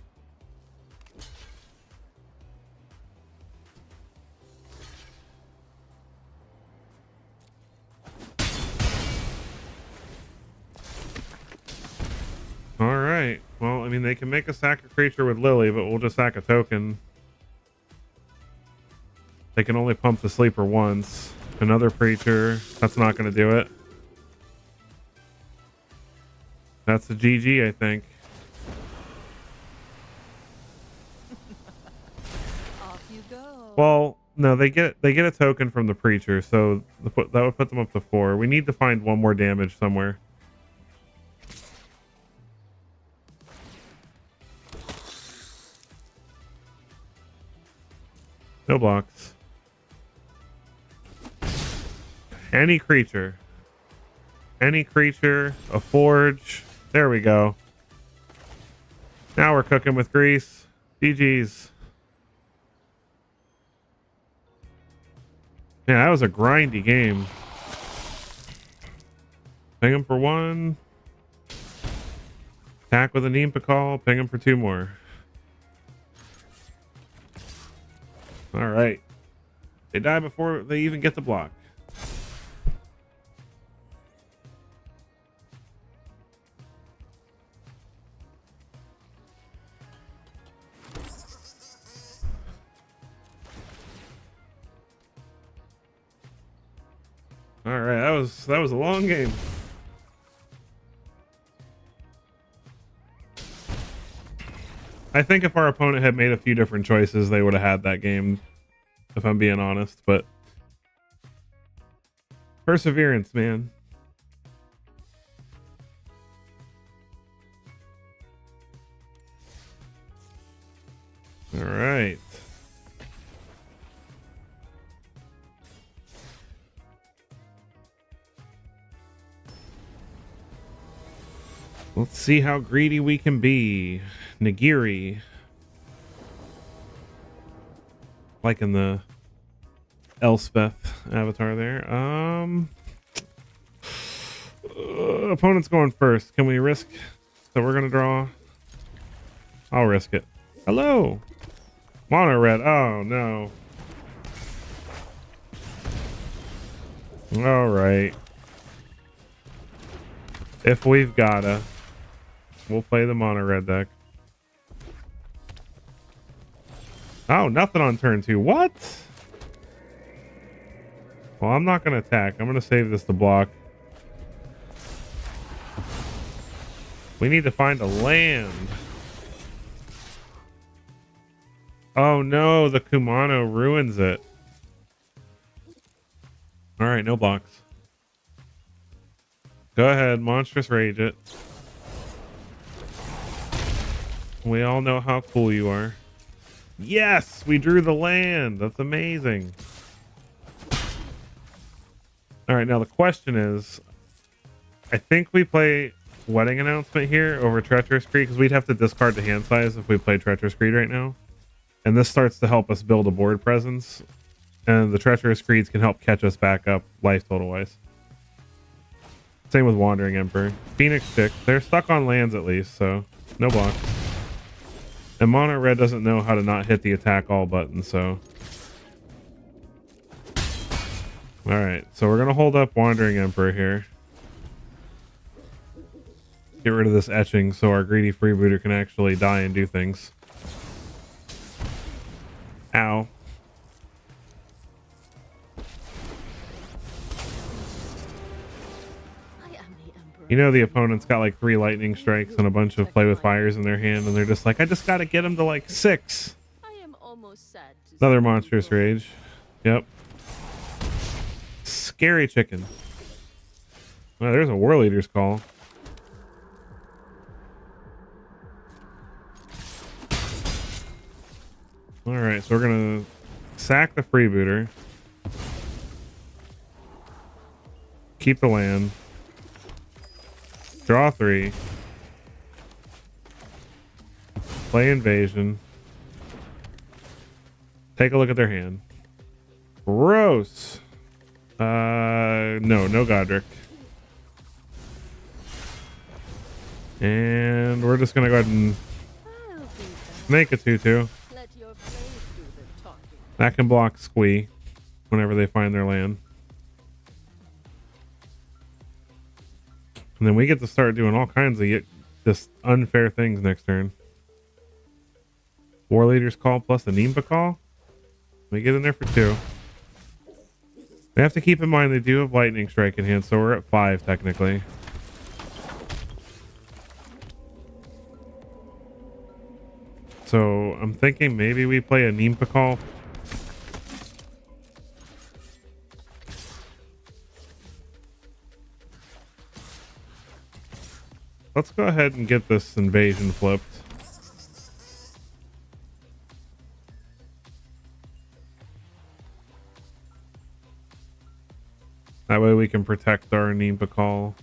Alright. Well, I mean, they can make a sack a creature with Lily, but we'll just sack a token. They can only pump the sleeper once. Another creature. That's not going to do it. That's the GG, I think. Off you go. Well, no, they get a token from the preacher, so that would put them up to 4. We need to find one more damage somewhere. No blocks. Any creature. Any creature. A forge. There we go. Now we're cooking with grease. GG's. Yeah, that was a grindy game. Ping him for 1. Attack with a Neem Pakal. Ping him for 2 more. Alright. They die before they even get the block. Alright, that was a long game. I think if our opponent had made a few different choices, they would have had that game, if I'm being honest, but perseverance, man. All right. Let's see how greedy we can be. Nagiri. Like in the Elspeth avatar there. Opponent's going first. Can we risk that we're gonna draw? I'll risk it. Hello. Mono red. Oh no. All right. If we've gotta, we'll play the mono red deck. Oh, nothing on turn 2. What? Well, I'm not gonna attack. I'm gonna save this to block. We need to find a land. Oh no, the Kumano ruins it. All right, no blocks. Go ahead, monstrous rage it. We all know how cool you are. Yes, we drew the land. That's amazing. All right, now the question is, I think we play Wedding Announcement here over Treacherous Creed because we'd have to discard the hand size if we play Treacherous Creed right now. And this starts to help us build a board presence. And the Treacherous Creeds can help catch us back up life total wise. Same with Wandering Emperor. Phoenix Chick, they're stuck on lands at least, so no block. And Mono Red doesn't know how to not hit the attack all button, so. Alright, so we're gonna hold up Wandering Emperor here. Get rid of this etching so our greedy freebooter can actually die and do things. Ow. You know the opponent's got like 3 lightning strikes and a bunch of play with fires in their hand, and they're just like, I just gotta get him to like 6. I am almost sad to Another see monstrous you go. rage. Yep. Scary chicken. Well, there's a War Leader's Call. Alright, so we're gonna sack the freebooter. Keep the land. Draw 3. Play invasion. Take a look at their hand. Gross. No Godric. And we're just gonna go ahead and I'll be back. make a 2/2. Let your blade do the talking. That can block Squee whenever they find their land. And then we get to start doing all kinds of just unfair things next turn. War Leader's Call plus a Nimba Call. We get in there for 2. We have to keep in mind they do have Lightning Strike in hand, so we're at 5 technically. So I'm thinking maybe we play a Nimba Call. Let's go ahead and get this invasion flipped. That way we can protect our Nimba Call.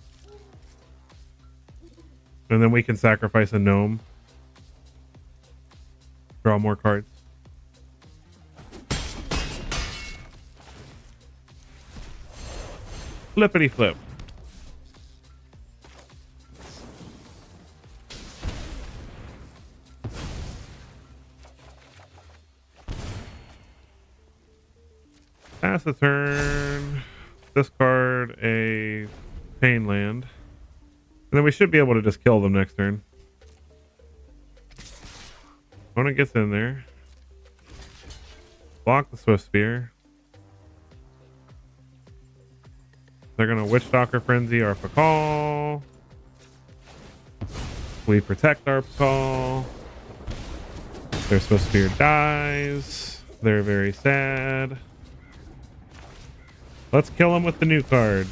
And then we can sacrifice a gnome. Draw more cards. Flippity flip. Pass the turn. Discard a pain land. And then we should be able to just kill them next turn. Opponent gets in there. Block the Swift Spear. They're going to Witchstalker Frenzy our Call. We protect our Call. Their Swift Spear dies. They're very sad. Let's kill him with the new card.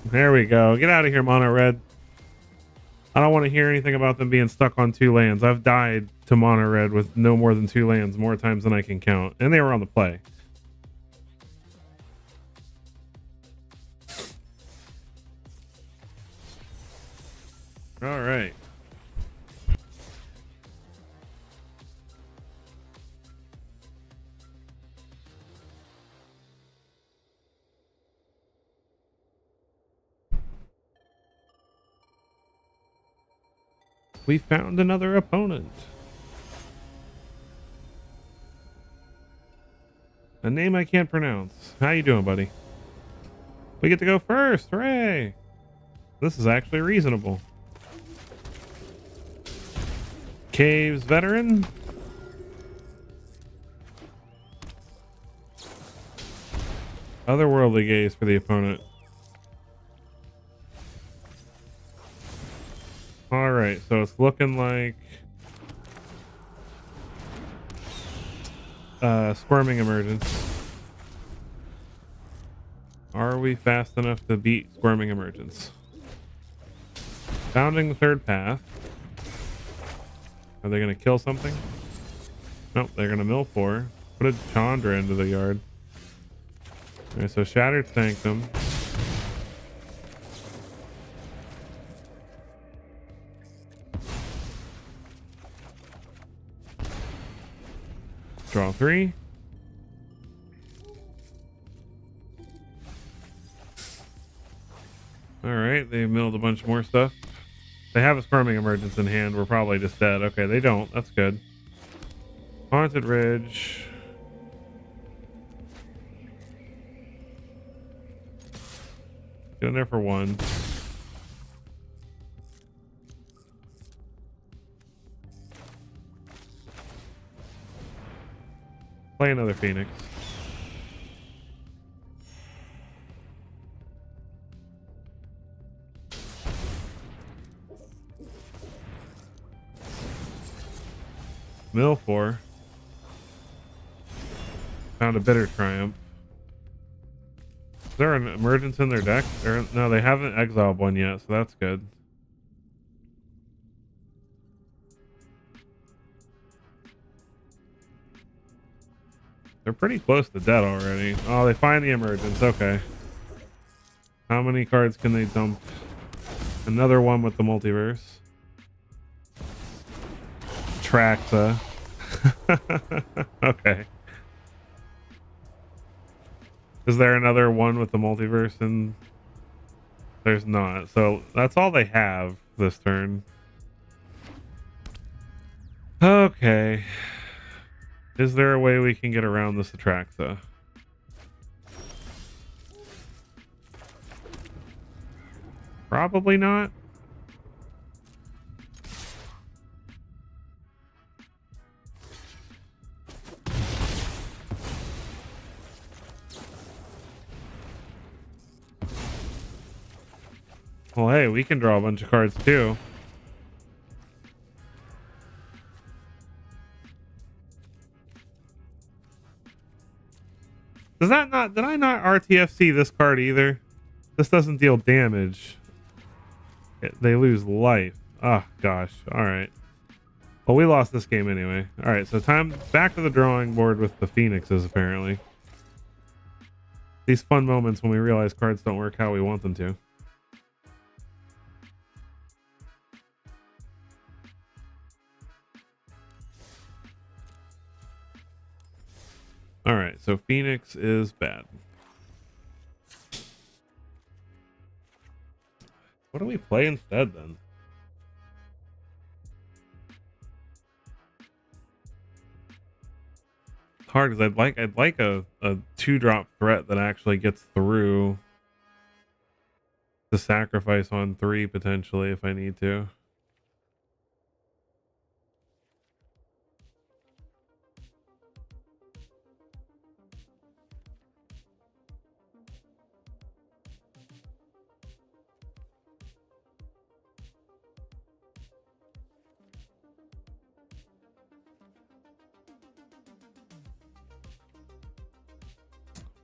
There we go. Get out of here, Mono Red. I don't want to hear anything about them being stuck on 2 lands. I've died to Mono Red with no more than 2 lands more times than I can count. And they were on the play. We found another opponent. A name I can't pronounce. How you doing, buddy? We get to go first. Hooray! This is actually reasonable. Caves veteran. Otherworldly gaze for the opponent. All right, so it's looking like squirming emergence. Are we fast enough to beat squirming emergence? Founding the third path. Are they going to kill something? Nope, they're going to mill 4. Put a Chandra into the yard. Alright, so Shattered Sanctum. Draw 3. Alright, they milled a bunch more stuff. They have a Squirming Emergence in hand. We're probably just dead. Okay, they don't. That's good. Haunted Ridge. Get in there for 1. Play another Phoenix. Mill 4. Found a Bitter Triumph. Is there an emergence in their deck? No, they haven't exiled one yet, so that's good. They're pretty close to dead already. Oh, they find the emergence. Okay. How many cards can they dump? Another one with the multiverse. Traxa. Okay. Is there another one with the multiverse? And there's not. So that's all they have this turn. Okay. Is there a way we can get around this Atraxa? Probably not. Well, hey, we can draw a bunch of cards too. Does that not, did I not RTFC this card either? This doesn't deal damage. They lose life. Oh, gosh. All right. Well, we lost this game anyway. All right, so time back to the drawing board with the Phoenixes, apparently. These fun moments when we realize cards don't work how we want them to. All right, so Phoenix is bad. What do we play instead then? It's hard because I'd like a 2-drop threat that actually gets through to sacrifice on 3 potentially if I need to.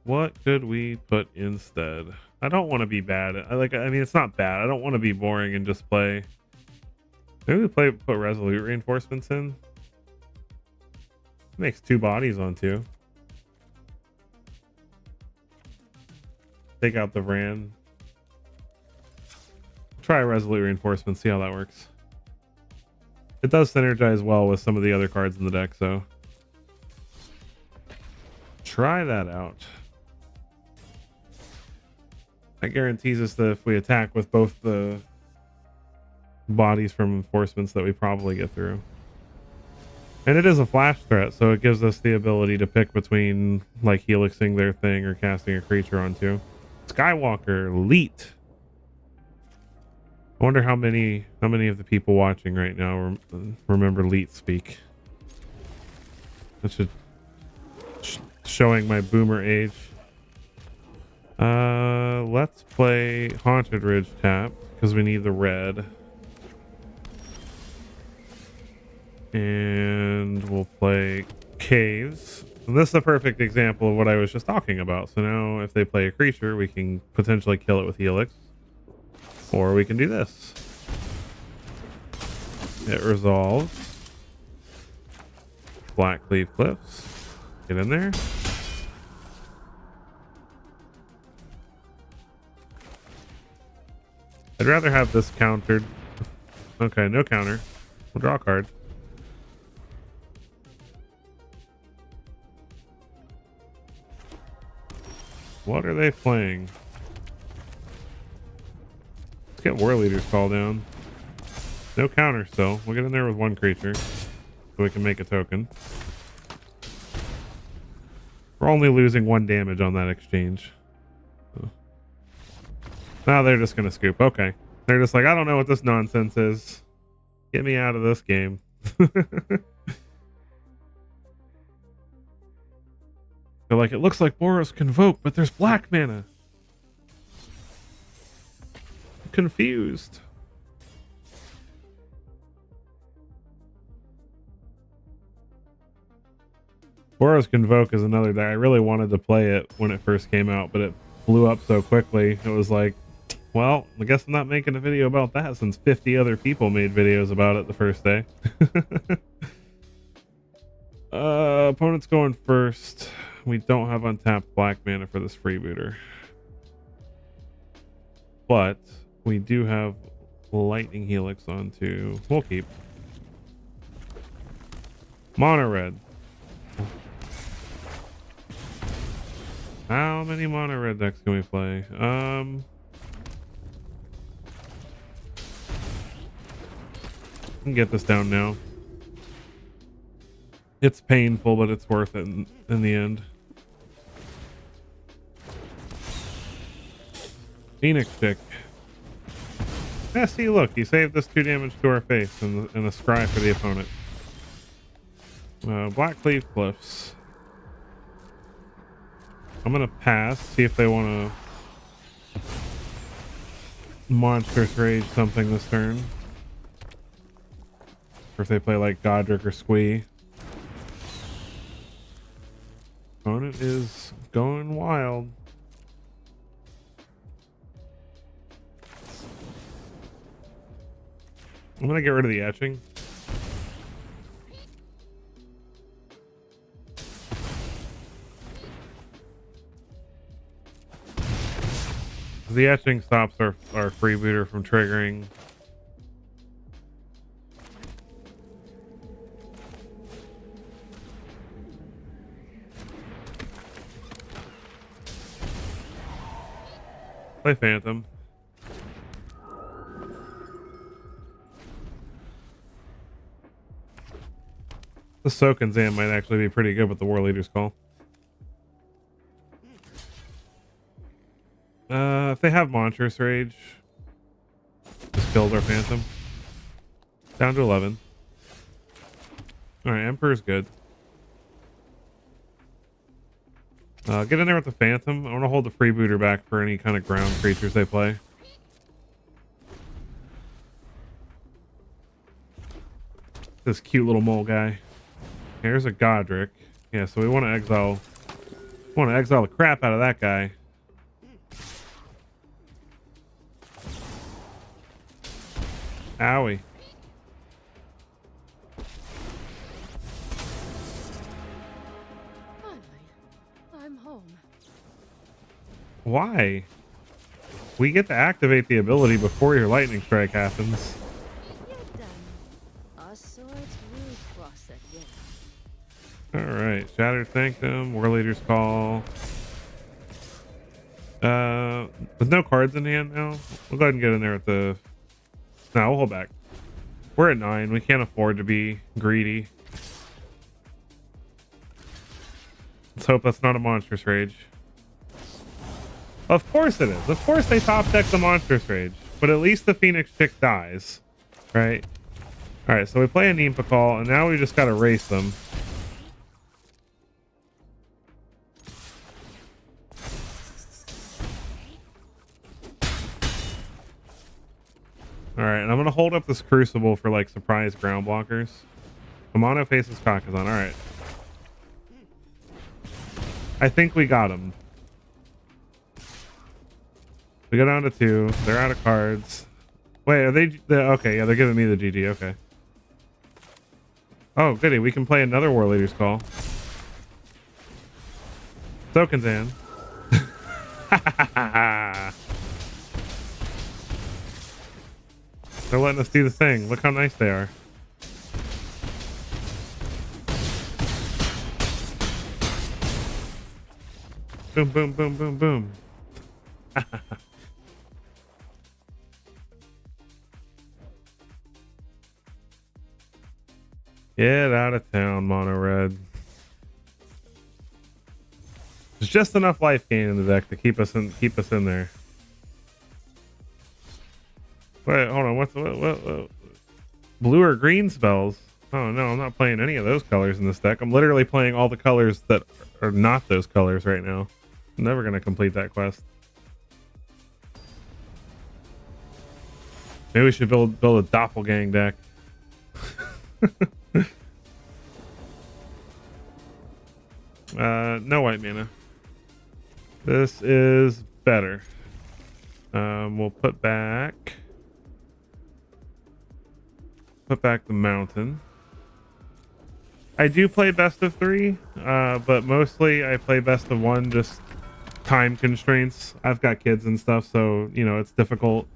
What could we put instead? I don't want to be bad. I mean, it's not bad. I don't want to be boring and just play. Maybe we put Resolute Reinforcements in. Makes 2 bodies on 2. Take out the Vran. Try Resolute Reinforcement, see how that works. It does synergize well with some of the other cards in the deck, so try that out. That guarantees us that if we attack with both the bodies from enforcements that we probably get through. And it is a flash threat, so it gives us the ability to pick between like helixing their thing or casting a creature onto. Skywalker, Leet. I wonder how many of the people watching right now remember Leet speak. That's just showing my boomer age. Let's play Haunted Ridge tap because we need the red. And we'll play Caves. And this is a perfect example of what I was just talking about. So now if they play a creature, we can potentially kill it with Helix. Or we can do this. It resolves. Blackleaf Cliffs. Get in there. I'd rather have this countered. Okay, no counter. We'll draw a card. What are they playing? Let's get War Leader's Call down. No counter still. We'll get in there with one creature so we can make a token. We're only losing 1 damage on that exchange. So. Now they're just going to scoop. Okay. They're just like, I don't know what this nonsense is. Get me out of this game. They're like, it looks like Boros Convoke, but there's black mana. I'm confused. Boros Convoke is another deck. I really wanted to play it when it first came out, but it blew up so quickly. It was like, well, I guess I'm not making a video about that since 50 other people made videos about it the first day. Opponent's going first. We don't have untapped black mana for this freebooter. But we do have Lightning Helix onto... We'll keep. Mono red. How many mono red decks can we play? I can get this down now. It's painful, but it's worth it in the end. Phoenix Stick. Yeah, see, look, he saved us 2 damage to our face and a scry for the opponent. Blackleaf Cliffs. I'm gonna pass, see if they want to Monstrous Rage something this turn. Or if they play like Godric or Squee. Opponent is going wild. I'm gonna get rid of the etching. The etching stops our freebooter from triggering. Play Phantom. The Soak and Zam might actually be pretty good with the War Leader's Call. If they have Monstrous Rage, just killed our Phantom. Down to 11. Alright, Emperor's good. Get in there with the Phantom. I want to hold the freebooter back for any kind of ground creatures they play. This cute little mole guy. Here's a Godric. Yeah, so we want to exile. Want to exile the crap out of that guy. Owie. Finally, I'm home. Why? We get to activate the ability before your lightning strike happens. You're done. Our swords will cross again. Alright, Shattered Sanctum, War Leader's Call. With no cards in hand now, we'll go ahead and get in there with the... No, we'll hold back. We're at 9. We can't afford to be greedy. Let's hope that's not a monstrous rage. Of course it is. Of course they top deck the monstrous rage, but at least the Phoenix chick dies, right? All right, so we play a Nimpa call, and now we just got to race them. All right, and I'm gonna hold up this Crucible for like surprise ground blockers. Kamano faces Kakazan. All right, I think we got him. We go down to 2. They're out of cards. Wait, are they okay? Yeah, they're giving me the GG. Okay. Oh, goody. We can play another War Leader's Call. So Kanzan. They're letting us do the thing. Look how nice they are. Boom, boom, boom, boom, boom. Get out of town, Mono Red. There's just enough life gain in the deck to keep us in there. Wait, hold on. What? Blue or green spells? Oh no, I'm not playing any of those colors in this deck. I'm literally playing all the colors that are not those colors right now. I'm never gonna complete that quest. Maybe we should build a doppelgang deck. No white mana. This is better. We'll put back the mountain. I do play best of 3, but mostly I play best of 1, just time constraints. I've got kids and stuff, so you know it's difficult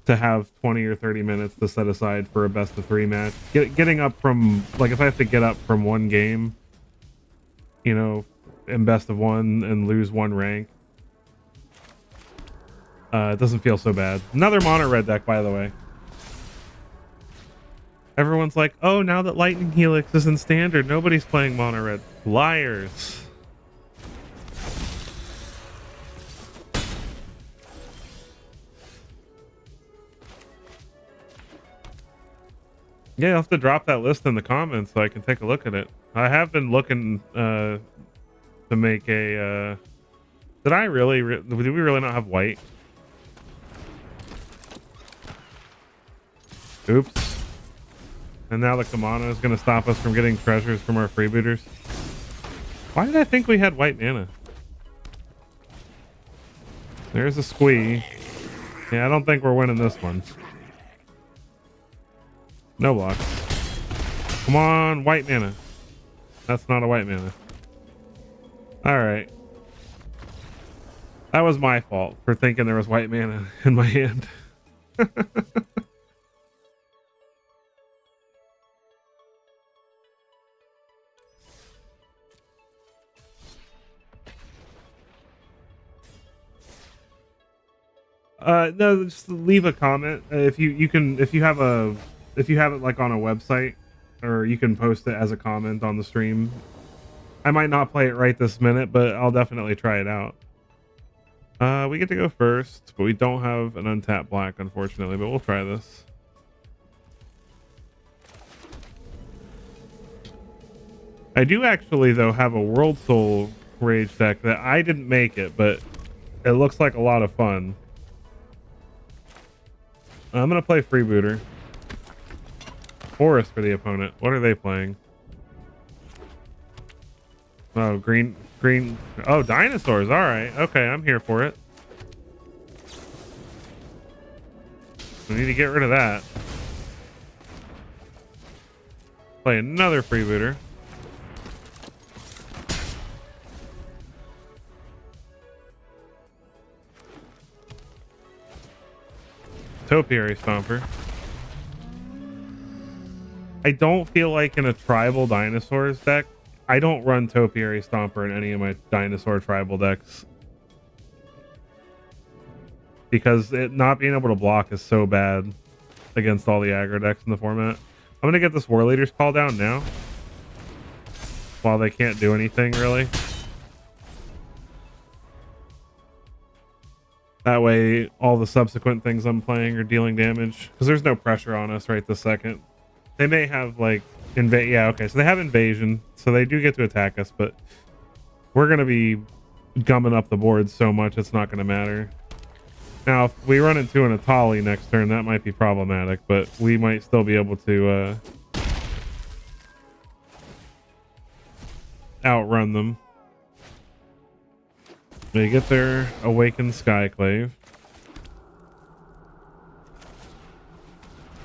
to have 20 or 30 minutes to set aside for a best of 3 match. Getting up from, like, if I have to get up from one game, you know, in best of 1 and lose 1 rank, it doesn't feel so bad. Another mono red deck, by the way. Everyone's like, oh, now that Lightning Helix is in standard, nobody's playing mono red. Liars. Yeah, you'll have to drop that list in the comments so I can take a look at it. I have been looking to make a... Did we really not have white? Oops. And now the Kamano is going to stop us from getting treasures from our freebooters. Why did I think we had white mana? There's a squee. Yeah, I don't think we're winning this one. No blocks. Come on, white mana. That's not a white mana. Alright. That was my fault for thinking there was white mana in my hand. No, just leave a comment if you have it like on a website, or you can post it as a comment on the stream. I might not play it right this minute, but I'll definitely try it out. We get to go first, but we don't have an untapped black, unfortunately, but we'll try this. I do actually, though, have a World Soul Rage deck that I didn't make it, but it looks like a lot of fun. I'm going to play Freebooter. Forest for the opponent. What are they playing? Oh, green. Oh, dinosaurs. All right. Okay, I'm here for it. We need to get rid of that. Play another Freebooter. Topiary Stomper. I don't feel like in a tribal dinosaurs deck, I don't run Topiary Stomper in any of my dinosaur tribal decks. Because it not being able to block is so bad. against all the aggro decks in the format. I'm gonna get this War Leader's Call down now, while they can't do anything really. That way, all the subsequent things I'm playing are dealing damage because there's no pressure on us right this second. They may have like yeah, okay, so they have invasion, so they do get to attack us, but we're gonna be gumming up the board so much it's not gonna matter. Now, if we run into an Atali next turn, that might be problematic, but we might still be able to outrun them. They get their Awakened Skyclave.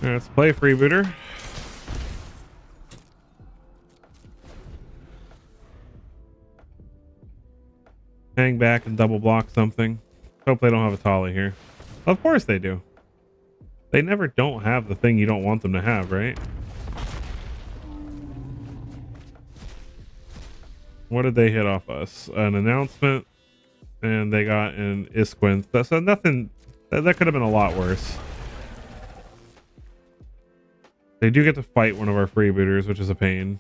Alright, let's play Freebooter. Hang back and double block something. Hope they don't have a Tali here. Of course they do. They never don't have the thing you don't want them to have, right? What did they hit off us? An announcement, and they got an Isquinth. So nothing. That could have been a lot worse. They do get to fight one of our freebooters, which is a pain.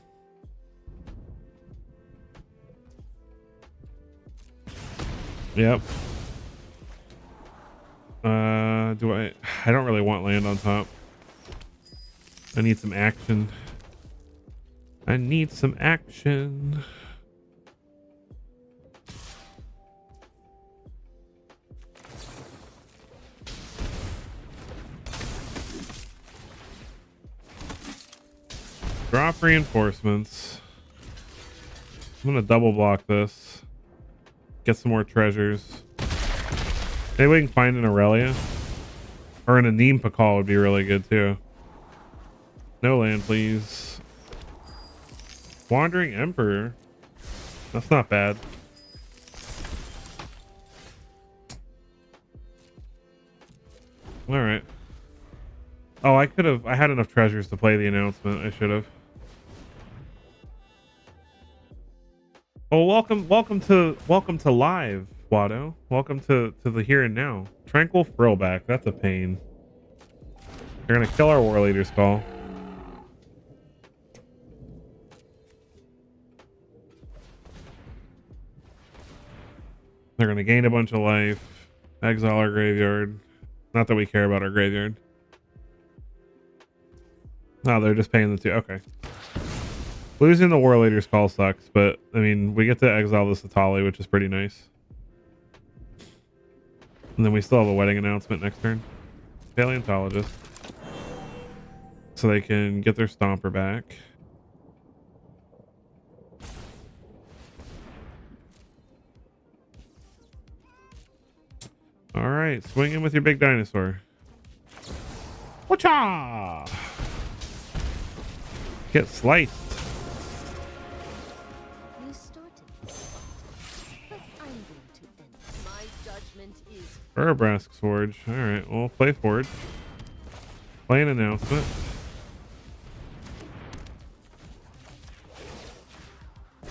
Yep. I don't really want land on top. I need some action. I need some action. Drop reinforcements. I'm gonna double block this. Get some more treasures. Maybe we can find an Aurelia. Or an Aneem Pakal would be really good too. No land, please. Wandering Emperor. That's not bad. Alright. Oh, I had enough treasures to play the announcement. I should have. Oh, welcome to live, Watto. Welcome to the here and now. Tranquil Frillback. That's a pain. They're gonna kill our War Leader's Call. They're gonna gain a bunch of life. Exile our graveyard. Not that we care about our graveyard. No, they're just paying the two. Okay. Losing the War Leader's Call sucks, but I mean, we get to exile this Atali, which is pretty nice. And then we still have a wedding announcement next turn. Paleontologist. So they can get their Stomper back. All right, swing in with your big dinosaur. Whatcha? Get sliced. You started, but I'm going to end. My judgment is Urabrask Forge. All right, we'll play Forge. Play an announcement.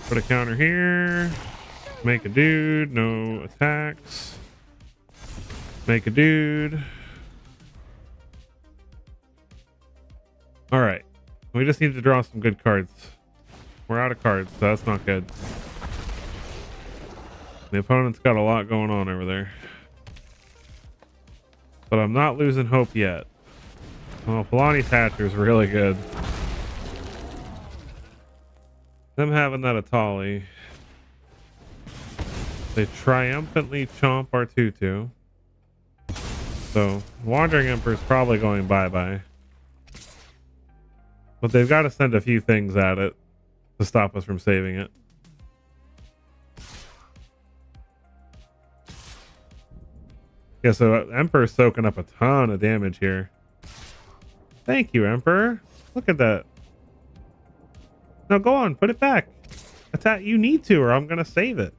Put a counter here. Make a dude. No attacks. Make a dude. All right. We just need to draw some good cards. We're out of cards, so that's not good. The opponent's got a lot going on over there. But I'm not losing hope yet. Oh, Polani's Hatcher is really good. Them having that Atali. They triumphantly chomp our 2/2. So, Wandering Emperor is probably going bye-bye. But they've got to send a few things at it to stop us from saving it. Yeah, so Emperor's soaking up a ton of damage here. Thank you, Emperor. Look at that. No, go on, put it back. Attack. You need to, or I'm gonna save it.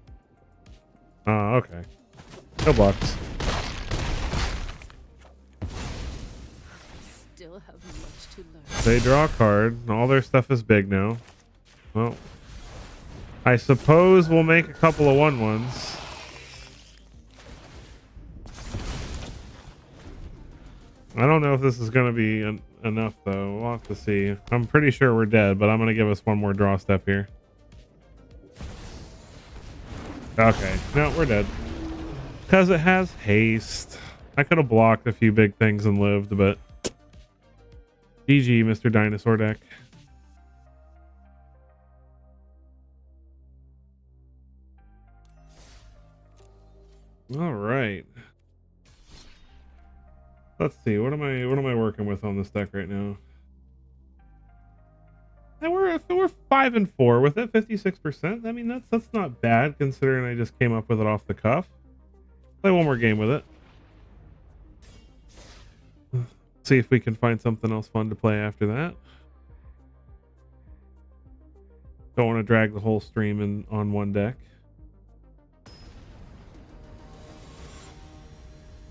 Oh, okay. No blocks. still have much to learn. They draw a card. All their stuff is big now. Well, I suppose we'll make a couple of 1/1s. I don't know if this is going to be enough, though. We'll have to see. I'm pretty sure we're dead, but I'm going to give us one more draw step here. Okay. No, we're dead. Because it has haste. I could have blocked a few big things and lived, but... GG, Mr. Dinosaur deck. All right. Let's see. What am I working with on this deck right now? And we're 5 and 4 with it, 56%. I mean, that's not bad considering I just came up with it off the cuff. Play one more game with it. See if we can find something else fun to play after that. Don't want to drag the whole stream on one deck.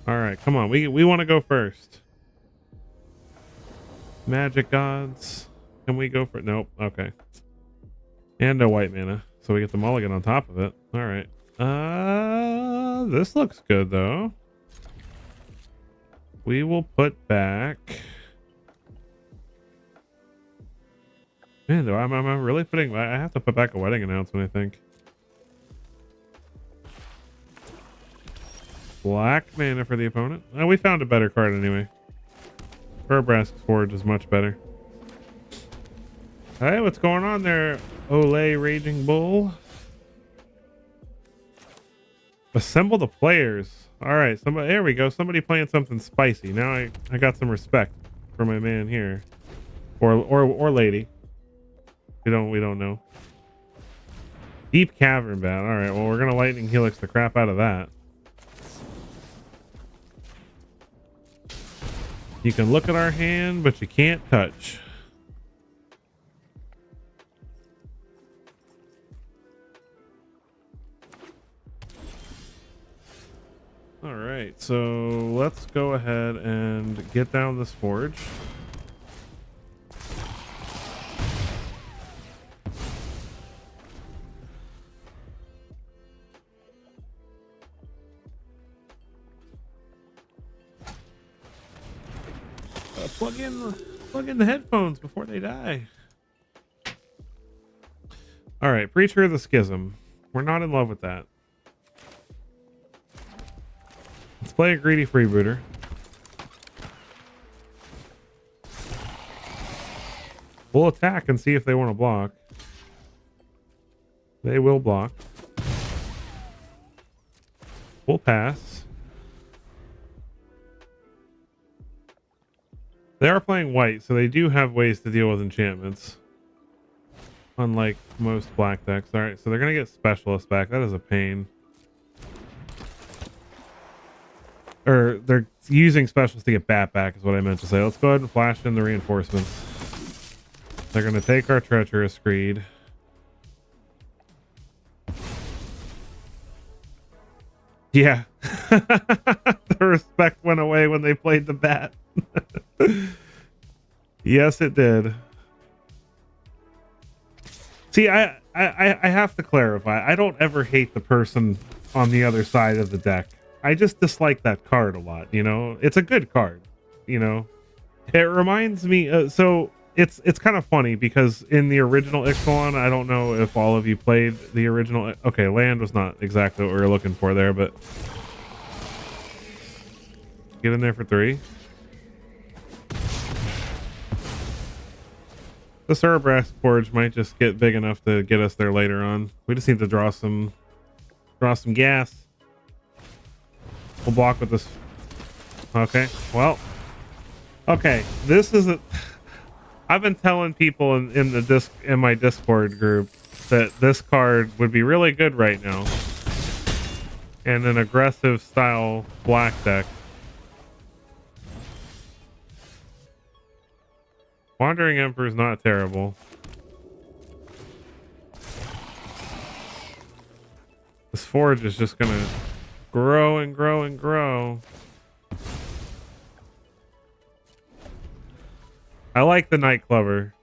All right, come on. We want to go first. Magic gods. Can we go for it? Nope. Okay. And no white mana. So we get the mulligan on top of it. All right. This looks good though. We will put back. Man, though, I'm really putting. I have to put back a wedding announcement, I think. Black mana for the opponent. Oh, we found a better card anyway. Burbrask's Forge is much better. Hey, what's going on there, Olay Raging Bull? Assemble the players. All right, somebody. There we go. Somebody playing something spicy. Now I got some respect for my man here, or lady. We don't know. Deep Cavern Bat. All right. Well, we're gonna Lightning Helix the crap out of that. You can look at our hand, but you can't touch. All right, so let's go ahead and get down this forge. Plug in the headphones before they die. All right, Preacher of the Schism. We're not in love with that. Let's play a greedy freebooter. We'll attack and see if they want to block. They will block. We'll pass. They are playing white, so they do have ways to deal with enchantments. Unlike most black decks. Alright, so they're going to get Specialist back. That is a pain. Or they're using Specialist to get Bat back is what I meant to say. Let's go ahead and flash in the reinforcements. They're going to take our Treacherous Screed. Yeah. The respect went away when they played the Bat. Yes, it did. See, I have to clarify. I don't ever hate the person on the other side of the deck. I just dislike that card a lot, you know? It's a good card, you know? It reminds me... so, it's kind of funny because in the original Ixalan, I don't know if all of you played the original... Okay, land was not exactly what we were looking for there, but... Get in there for 3. The Cerebrask Forge might just get big enough to get us there later on. We just need to draw some gas. We'll block with this. Okay, well. Okay, this is a... I've been telling people in my Discord group that this card would be really good right now. And an aggressive style black deck. Wandering Emperor is not terrible. This forge is just gonna grow and grow and grow. I like the Night Clubber.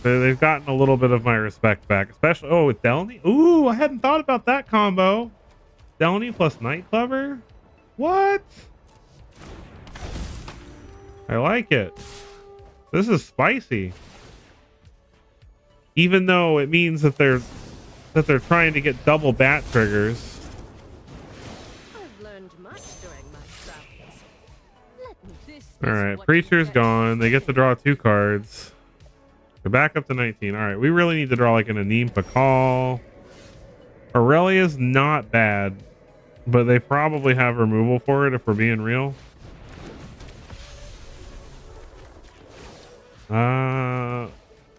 They've gotten a little bit of my respect back, especially with Delny. Ooh, I hadn't thought about that combo. Delny plus Night Clubber. What? I like it. This is spicy. Even though it means that they're trying to get double bat triggers. I've learned much during my travels. Let me this. All right, Preacher's gone. They get to draw 2 cards. They're back up to 19. All right, we really need to draw like an Anim Pakal. Aurelia's not bad, but they probably have removal for it if we're being real.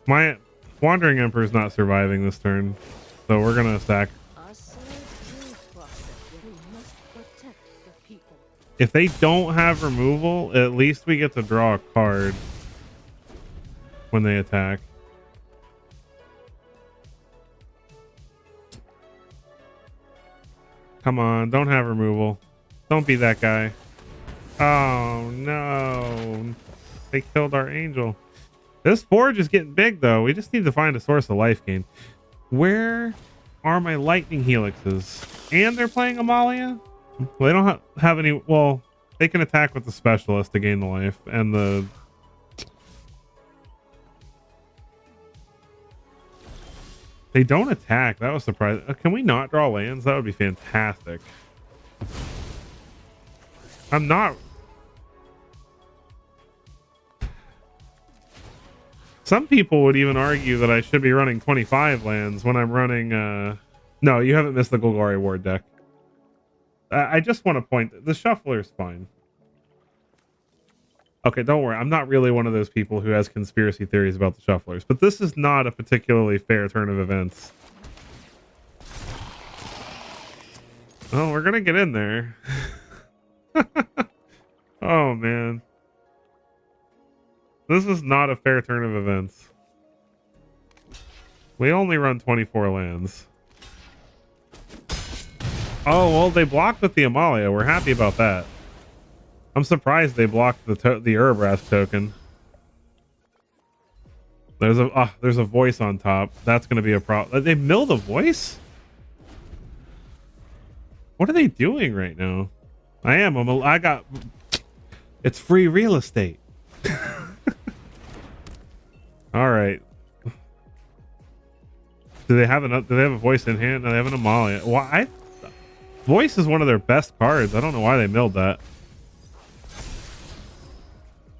My Wandering Emperor's not surviving this turn, so we're gonna sack. If they don't have removal, at least we get to draw a card when they attack. Come on, don't have removal. Don't be that guy. Oh no. They killed our angel. This forge is getting big though. We just need to find a source of life gain. Where are my lightning helixes? And they're playing Amalia? Well, they don't have any. Well, they can attack with the specialist to gain the life and the. They don't attack. That was surprising. Can we not draw lands? That would be fantastic. I'm not. Some people would even argue that I should be running 25 lands when I'm running. No, you haven't missed the Golgari Ward deck. I just want to point that the shuffler is fine. Okay, don't worry. I'm not really one of those people who has conspiracy theories about the shufflers, but this is not a particularly fair turn of events. Oh, we're gonna get in there. Oh man, this is not a fair turn of events. We only run 24 lands. Oh well, they blocked with the Amalia. We're happy about that. I'm surprised they blocked the Urabrask token. There's a voice on top. That's going to be a problem. They milled a voice? What are they doing right now? I got. It's free real estate. All right. Do they have a voice in hand? No, they have an Amalia. Why? Voice is one of their best cards. I don't know why they milled that.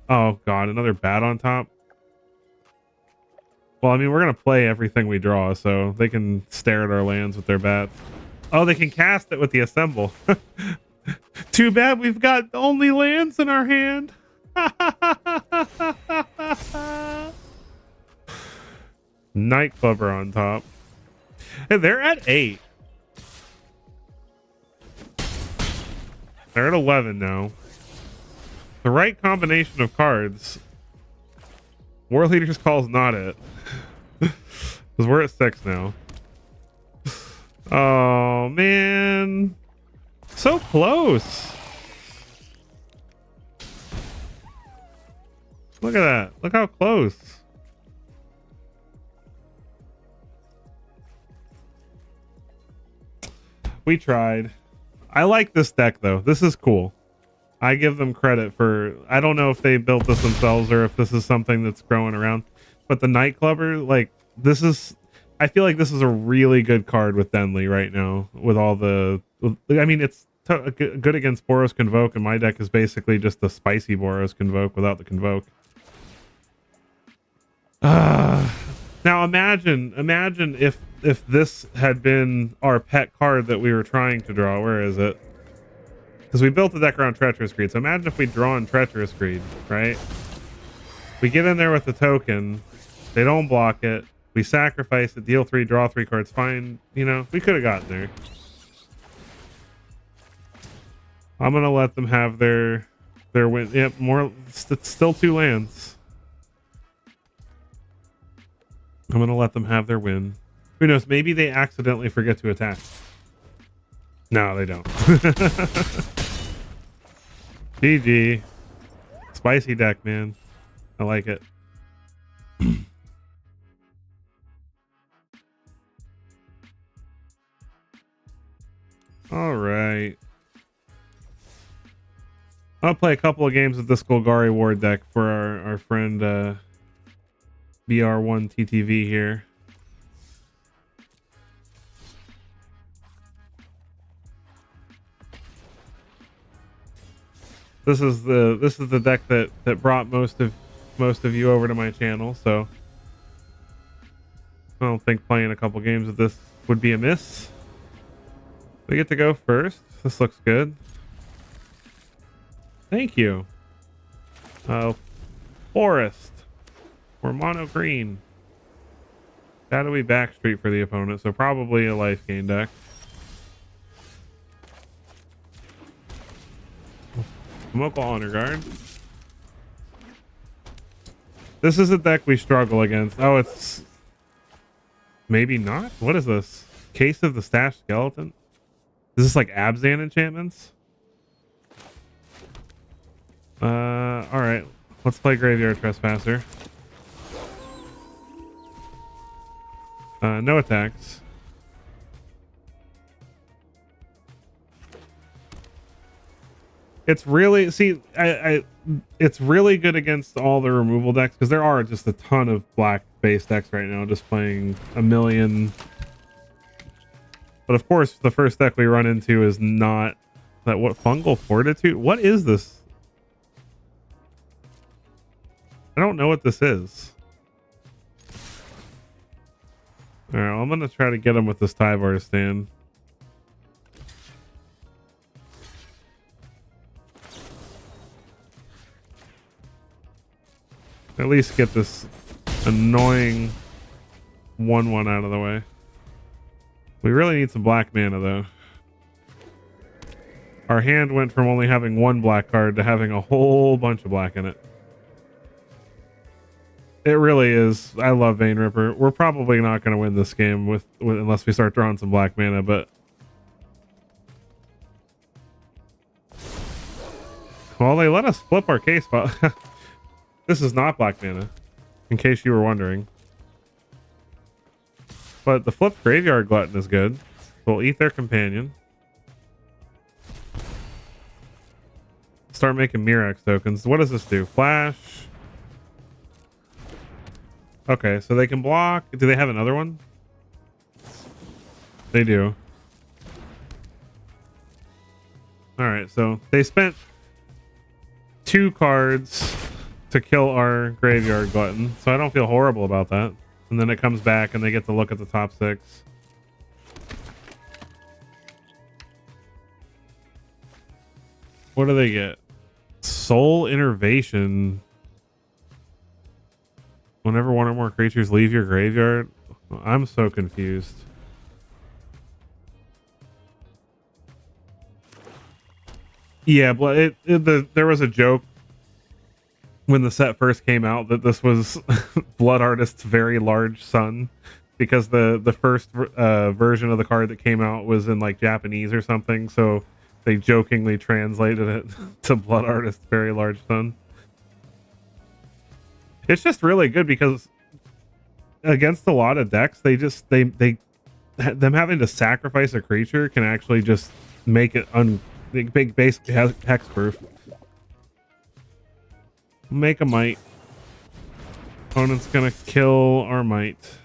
Oh god, another bat on top. Well, I mean, we're gonna play everything we draw, so they can stare at our lands with their bat. Oh, they can cast it with the assemble. Too bad we've got only lands in our hand. Nightclubber on top. Hey, they're at 8. They're at 11 now. The right combination of cards. War Leaders Call's not it. Because we're at 6 now. Oh, man. So close. Look at that. Look how close. We tried. I like this deck, though. This is cool. I give them credit for. I don't know if they built this themselves or if this is something that's growing around. But the Nightclubber, like, this is. I feel like this is a really good card with Denley right now. With all the. I mean, it's good against Boros Convoke, and my deck is basically just a spicy Boros Convoke without the Convoke. Now imagine if this had been our pet card that we were trying to draw. Where is it? Because we built the deck around Treacherous Greed. So imagine if we'd drawn Treacherous Greed, right? We get in there with the token. They don't block it. We sacrifice it, deal 3, draw 3 cards. Fine. You know, we could have gotten there. I'm going to let them have their win. Yep, more. It's still 2 lands. I'm going to let them have their win. Who knows? Maybe they accidentally forget to attack. No, they don't. GG. Spicy deck, man. I like it. All right. I'll play a couple of games with this Golgari Ward deck for our friend BR1TTV here. This is the deck that brought most of you over to my channel, so I don't think playing a couple games of this would be amiss. We get to go first. This looks good. Thank you. Forest. We're mono green. Shadowy Backstreet for the opponent, so probably a life gain deck. Local Honor Guard. This is a deck we struggle against. Oh, it's maybe not. What is this? Case of the Stashed Skeleton? Is this like Abzan enchantments? All right. Let's play Graveyard Trespasser. No attacks. It's really it's really good against all the removal decks because there are just a ton of black base decks right now just playing a million. But of course, the first deck we run into is not that. What, Fungal Fortitude? What is this? I don't know what this is. All right, well, I'm gonna try to get him with this Tyvar stand. At least get this annoying 1/1 out of the way. We really need some black mana though. Our hand went from only having one black card to having a whole bunch of black in it. It really is. I love Vein Ripper. We're probably not going to win this game with unless we start drawing some black mana, but well, they let us flip our case file. This is not black mana, in case you were wondering. But the flipped Graveyard Glutton is good. We'll eat their companion. Start making Mirax tokens. What does this do? Flash. Okay, so they can block. Do they have another one? They do. Alright, so they spent 2 cards to kill our Graveyard Glutton, so I don't feel horrible about that. And then it comes back and they get to look at the top 6. What do they get? Soul Innervation. Whenever one or more creatures leave your graveyard. I'm so confused. Yeah, but there was a joke when the set first came out that this was Blood Artist's very large son, because the first version of the card that came out was in like Japanese or something, so they jokingly translated it to Blood Artist's very large son. It's just really good because against a lot of decks, them having to sacrifice a creature can actually just make it basically hexproof. Make a might. Opponent's gonna kill our might.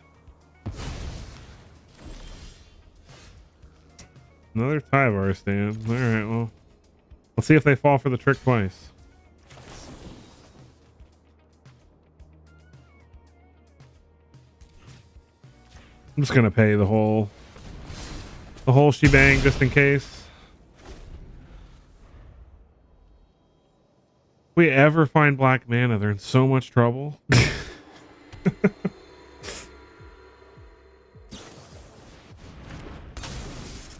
Another Tyvar stand. Alright, well, let's see if they fall for the trick twice. I'm just gonna pay the whole shebang just in case. If we ever find black mana, they're in so much trouble.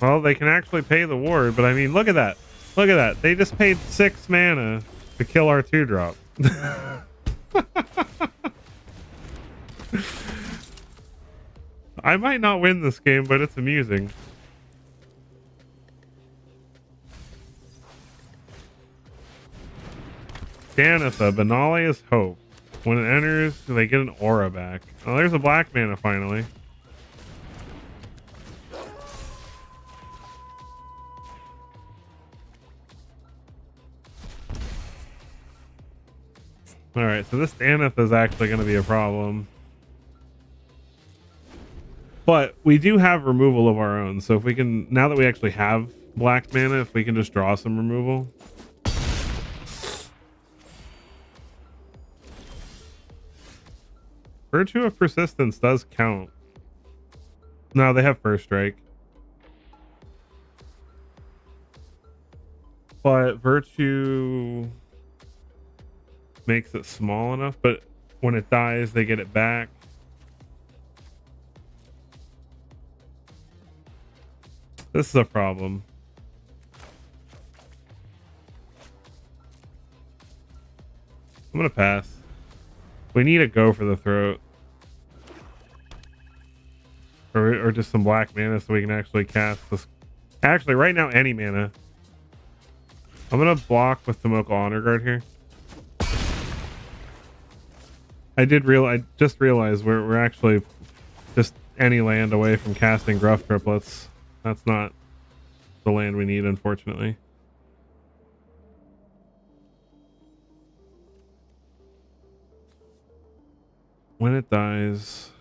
Well, they can actually pay the ward, but I mean, look at that. Look at that. They just paid 6 mana to kill our 2-drop. I might not win this game, but it's amusing. Ganitha, Benalia's Hope. When it enters, they get an aura back. Oh, there's a black mana finally. All right, so this Daneth is actually going to be a problem. But we do have removal of our own. So if we can, now that we actually have black mana, if we can just draw some removal. Virtue of Persistence does count. No, they have First Strike. But Virtue makes it small enough, but when it dies, they get it back. This is a problem. I'm gonna pass. We need to go for the throat. Or just some black mana so we can actually cast this. Actually, right now, any mana. I'm gonna block with Tomoko Honor Guard here. I just realized we're actually just any land away from casting Gruff Triplets. That's not the land we need, unfortunately. When it dies,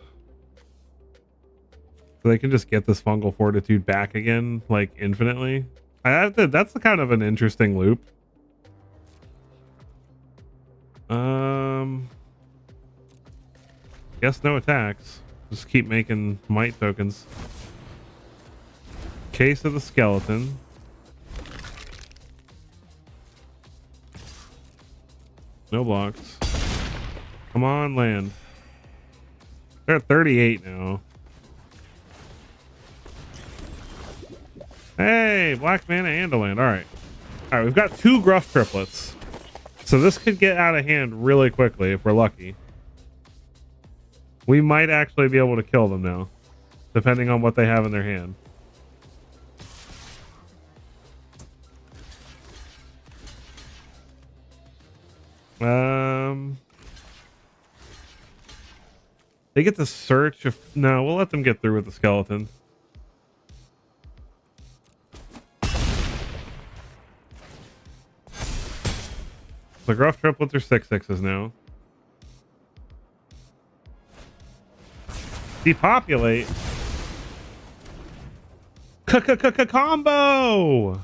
so they can just get this Fungal Fortitude back again, like infinitely. That's kind of an interesting loop. Guess no attacks. Just keep making might tokens. Case of the Skeleton. No blocks. Come on, land. They're at 38 now. Hey, black mana and a land. All right. All right, we've got 2 Gruff Triplets. So this could get out of hand really quickly if we're lucky. We might actually be able to kill them now, depending on what they have in their hand. They get to search if no, we'll let them get through with the skeleton. The Gruff Triplets are 6/6s now. Depopulate. Combo.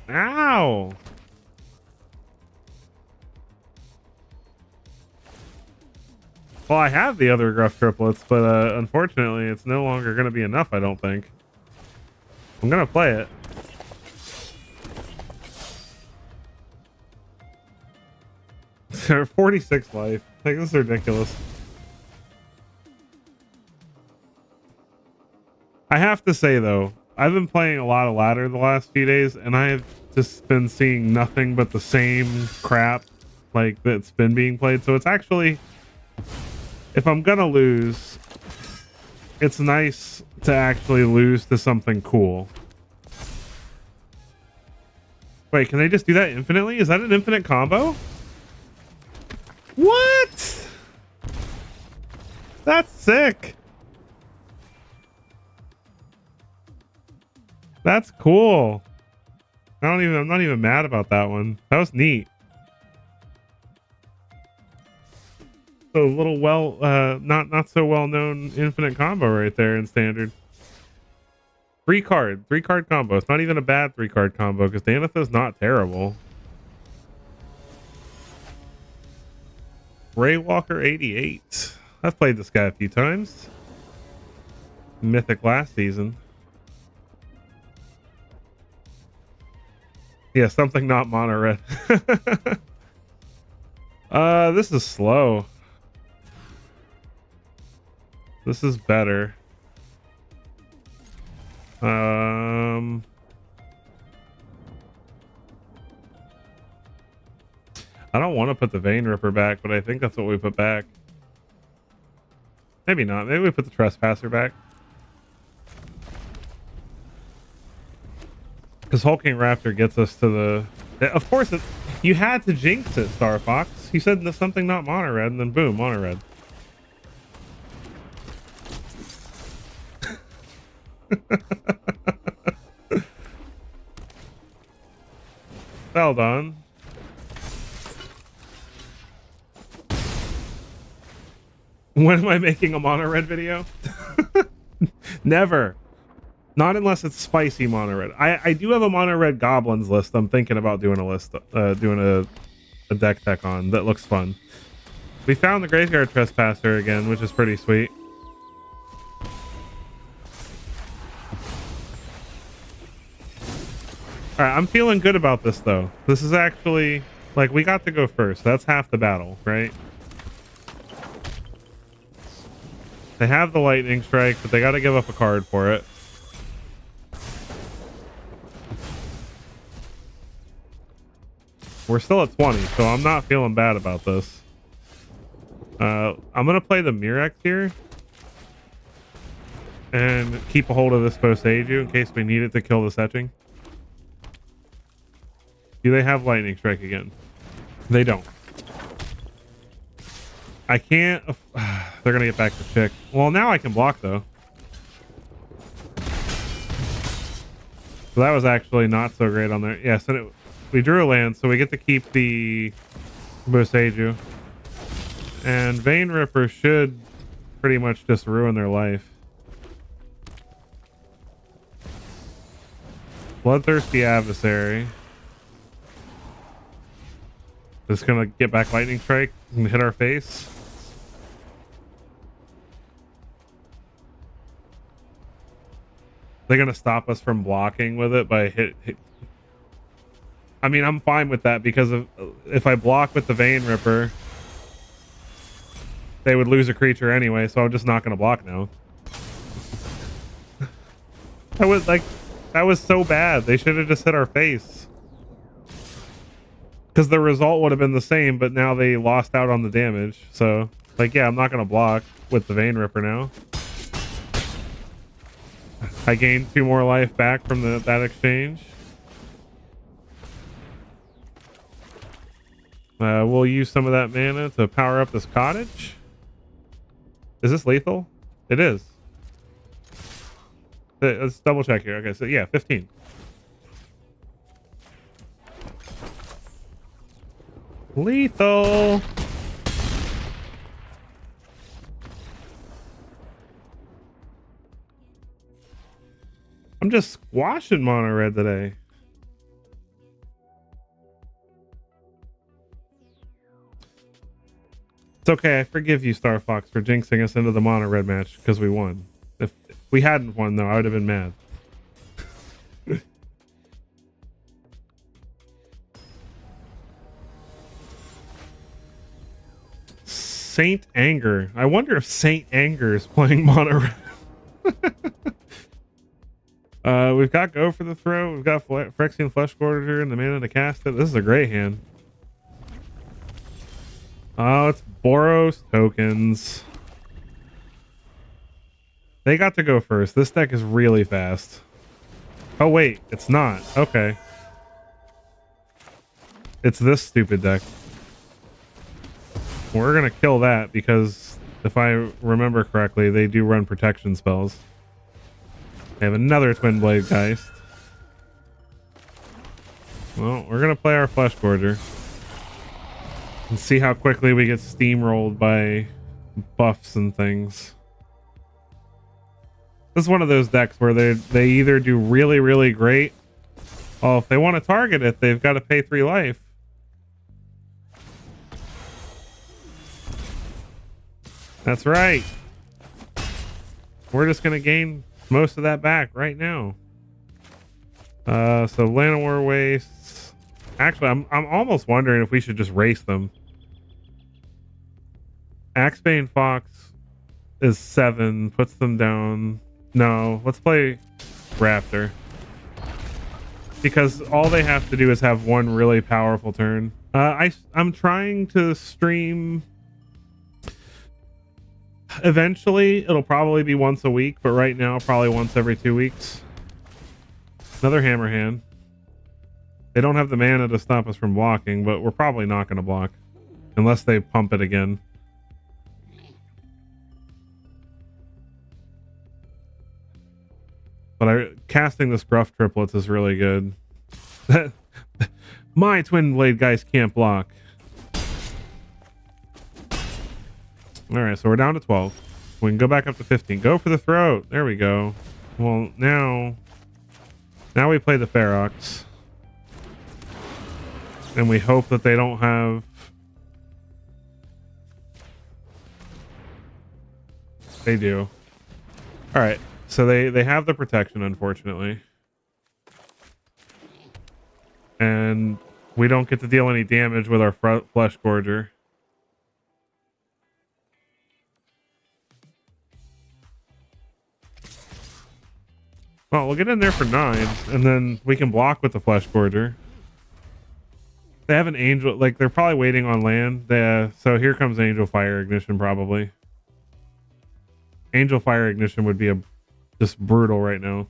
Ow. Well, I have the other Gruff Triplets, but unfortunately, it's no longer going to be enough, I don't think. I'm going to play it. They're 46 life. Like, this is ridiculous. I have to say, though, I've been playing a lot of ladder the last few days, and I have just been seeing nothing but the same crap, like, that's been being played. So it's actually, if I'm gonna lose, it's nice to actually lose to something cool. Wait, can they just do that infinitely? Is that an infinite combo? What? That's sick. That's cool. I'm not even mad about that one. That was neat. So a little not so well known infinite combo right there in standard. 3-card combo. It's not even a bad 3-card combo because Daneth is not terrible. Raywalker 88. I've played this guy a few times. Mythic last season. Yeah, something not mono red. This is slow. This is better. I don't want to put the Vein Ripper back, but I think that's what we put back. Maybe not. Maybe we put the Trespasser back. Because Hulking Raptor gets us to the... Of course, you had to jinx it, Star Fox. You said something not mono red, and then boom, mono red. Well done. When am I making a mono red video? Never. Not unless it's spicy mono red. I do have a mono red goblins list. I'm thinking about doing a list, doing a deck tech on that looks fun. We found the graveyard trespasser again, which is pretty sweet. All right, I'm feeling good about this though. This is actually like we got to go first. That's half the battle, right? They have the lightning strike, but they got to give up a card for it. We're still at 20, so I'm not feeling bad about this. I'm gonna play the Murex here and keep a hold of this Boseiju in case we need it to kill the Setching. Do they have lightning strike again? They don't. I can't. They're gonna get back to chick. Well, now I can block though. So that was actually not so great on there. Yeah, so we drew a land, so we get to keep the Boseiju. And Vein Ripper should pretty much just ruin their life. Bloodthirsty Adversary. Just gonna get back Lightning Strike and hit our face. They're gonna stop us from blocking with it by hit. I mean, I'm fine with that because if I block with the Vein Ripper, they would lose a creature anyway, so I'm just not gonna block now. That was so bad. They should have just hit our face. Because the result would have been the same, but now they lost out on the damage. So, like, yeah, I'm not gonna block with the Vein Ripper now. I gained 2 more life back from that exchange. We'll use some of that mana to power up this cottage. Is this lethal? It is. Let's double check here. Okay, so yeah, 15. Lethal. I'm just squashing mono red today. It's okay. I forgive you, Star Fox, for jinxing us into the mono red match because we won. If we hadn't won, though, I would have been mad. Saint Anger. I wonder if Saint Anger is playing mono red. We've got Go for the Throw. We've got Phyrexian Flesh Gorger and the mana to cast it. This is a great hand. Oh, it's Boros tokens. They got to go first. This deck is really fast. Oh, wait. It's not. Okay. It's this stupid deck. We're going to kill that because if I remember correctly, they do run protection spells. They have another Twin Blade Geist. Well, we're going to play our Flesh Gorger. And see how quickly we get steamrolled by buffs and things. This is one of those decks where they either do really, really great. Oh, if they want to target it, they've got to pay 3 life. That's right. We're just going to gain most of that back right now. So Llanowar Wastes. Actually, I'm almost wondering if we should just race them. Axebane Fox is 7, puts them down. No, let's play Raptor. Because all they have to do is have one really powerful turn. I'm trying to stream. Eventually, it'll probably be once a week, but right now, probably once every 2 weeks. Another Hammer Hand. They don't have the mana to stop us from blocking, but we're probably not going to block. Unless they pump it again. But casting this Gruff Triplets is really good. My twin blade guys can't block. All right, so we're down to 12. We can go back up to 15. Go for the throat. There we go. Well, now we play the Ferox. And we hope that they don't have... They do. All right, so they have the protection, unfortunately. And we don't get to deal any damage with our Flesh Gorger. Well, we'll get in there for 9, and then we can block with the Flesh Gorger. They have an Angel, like they're probably waiting on land. So here comes Angel Fire Ignition probably. Angel Fire Ignition would be just brutal right now.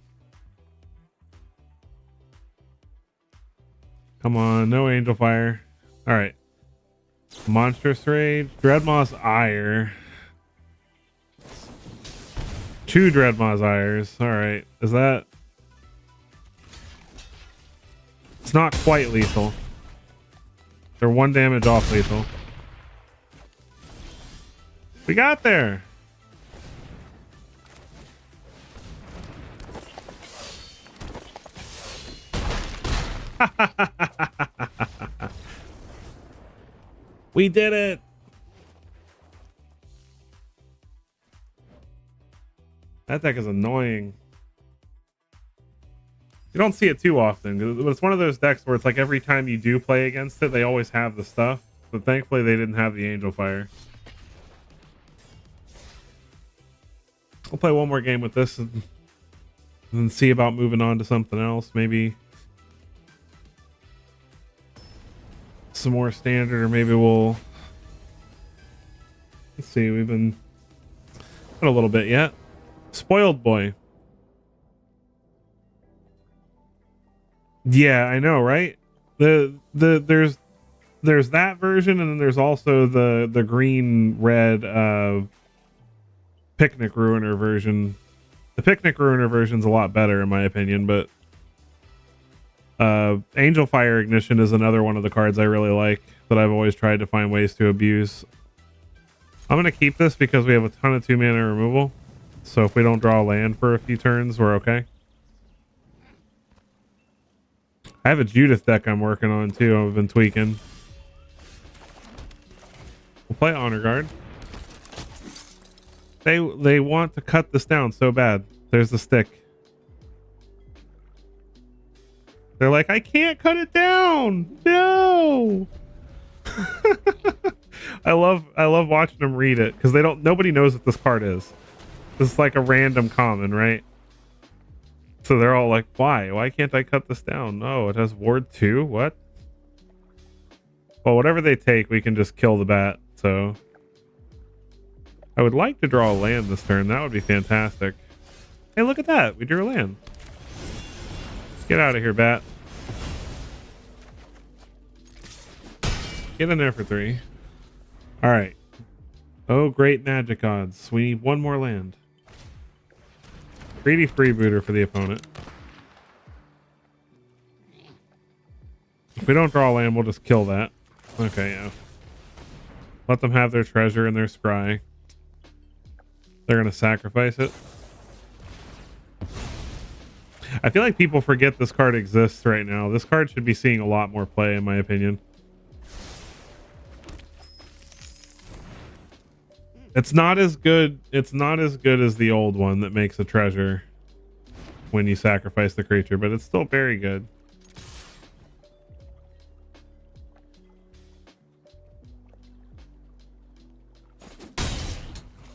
Come on, no Angel Fire. All right. Monstrous Rage, Dreadmaw's Ire. 2 Dreadmaw's Ires. All right. Is that... It's not quite lethal. They're 1 damage off lethal. We got there. We did it. That deck is annoying. You don't see it too often. It's one of those decks where it's like every time you do play against it, they always have the stuff. But thankfully they didn't have the Angel Fire. We'll play one more game with this and see about moving on to something else. Maybe some more standard, or maybe we'll... Let's see, we've been... Not a little bit yet. Spoiled Boy. Yeah, I know, right? There's that version, and then there's also the green red Picnic Ruiner version. The Picnic Ruiner version's a lot better in my opinion, but Angel Fire Ignition is another one of the cards I really like that I've always tried to find ways to abuse. I'm gonna keep this because we have a ton of 2-mana removal. So if we don't draw land for a few turns, we're okay. I have a Judith deck I'm working on too. I've been tweaking. We'll play Honor Guard. They want to cut this down so bad. There's the stick. They're like, I can't cut it down. No. I love watching them read it because nobody knows what this card is. This is like a random common, right? So they're all like, why can't I cut this down? No, it has ward 2. What? Well, whatever they take, we can just kill the bat. So I would like to draw a land this turn. That would be fantastic. Hey, look at that. We drew a land. Get out of here, bat. Get in there for 3. All right. Oh, great magic odds. We need 1 more land. Greedy freebooter for the opponent. If we don't draw a land, we'll just kill that. Okay, yeah. Let them have their treasure and their scry. They're going to sacrifice it. I feel like people forget this card exists right now. This card should be seeing a lot more play, in my opinion. It's not as good. It's not as good as the old one that makes a treasure when you sacrifice the creature, but it's still very good.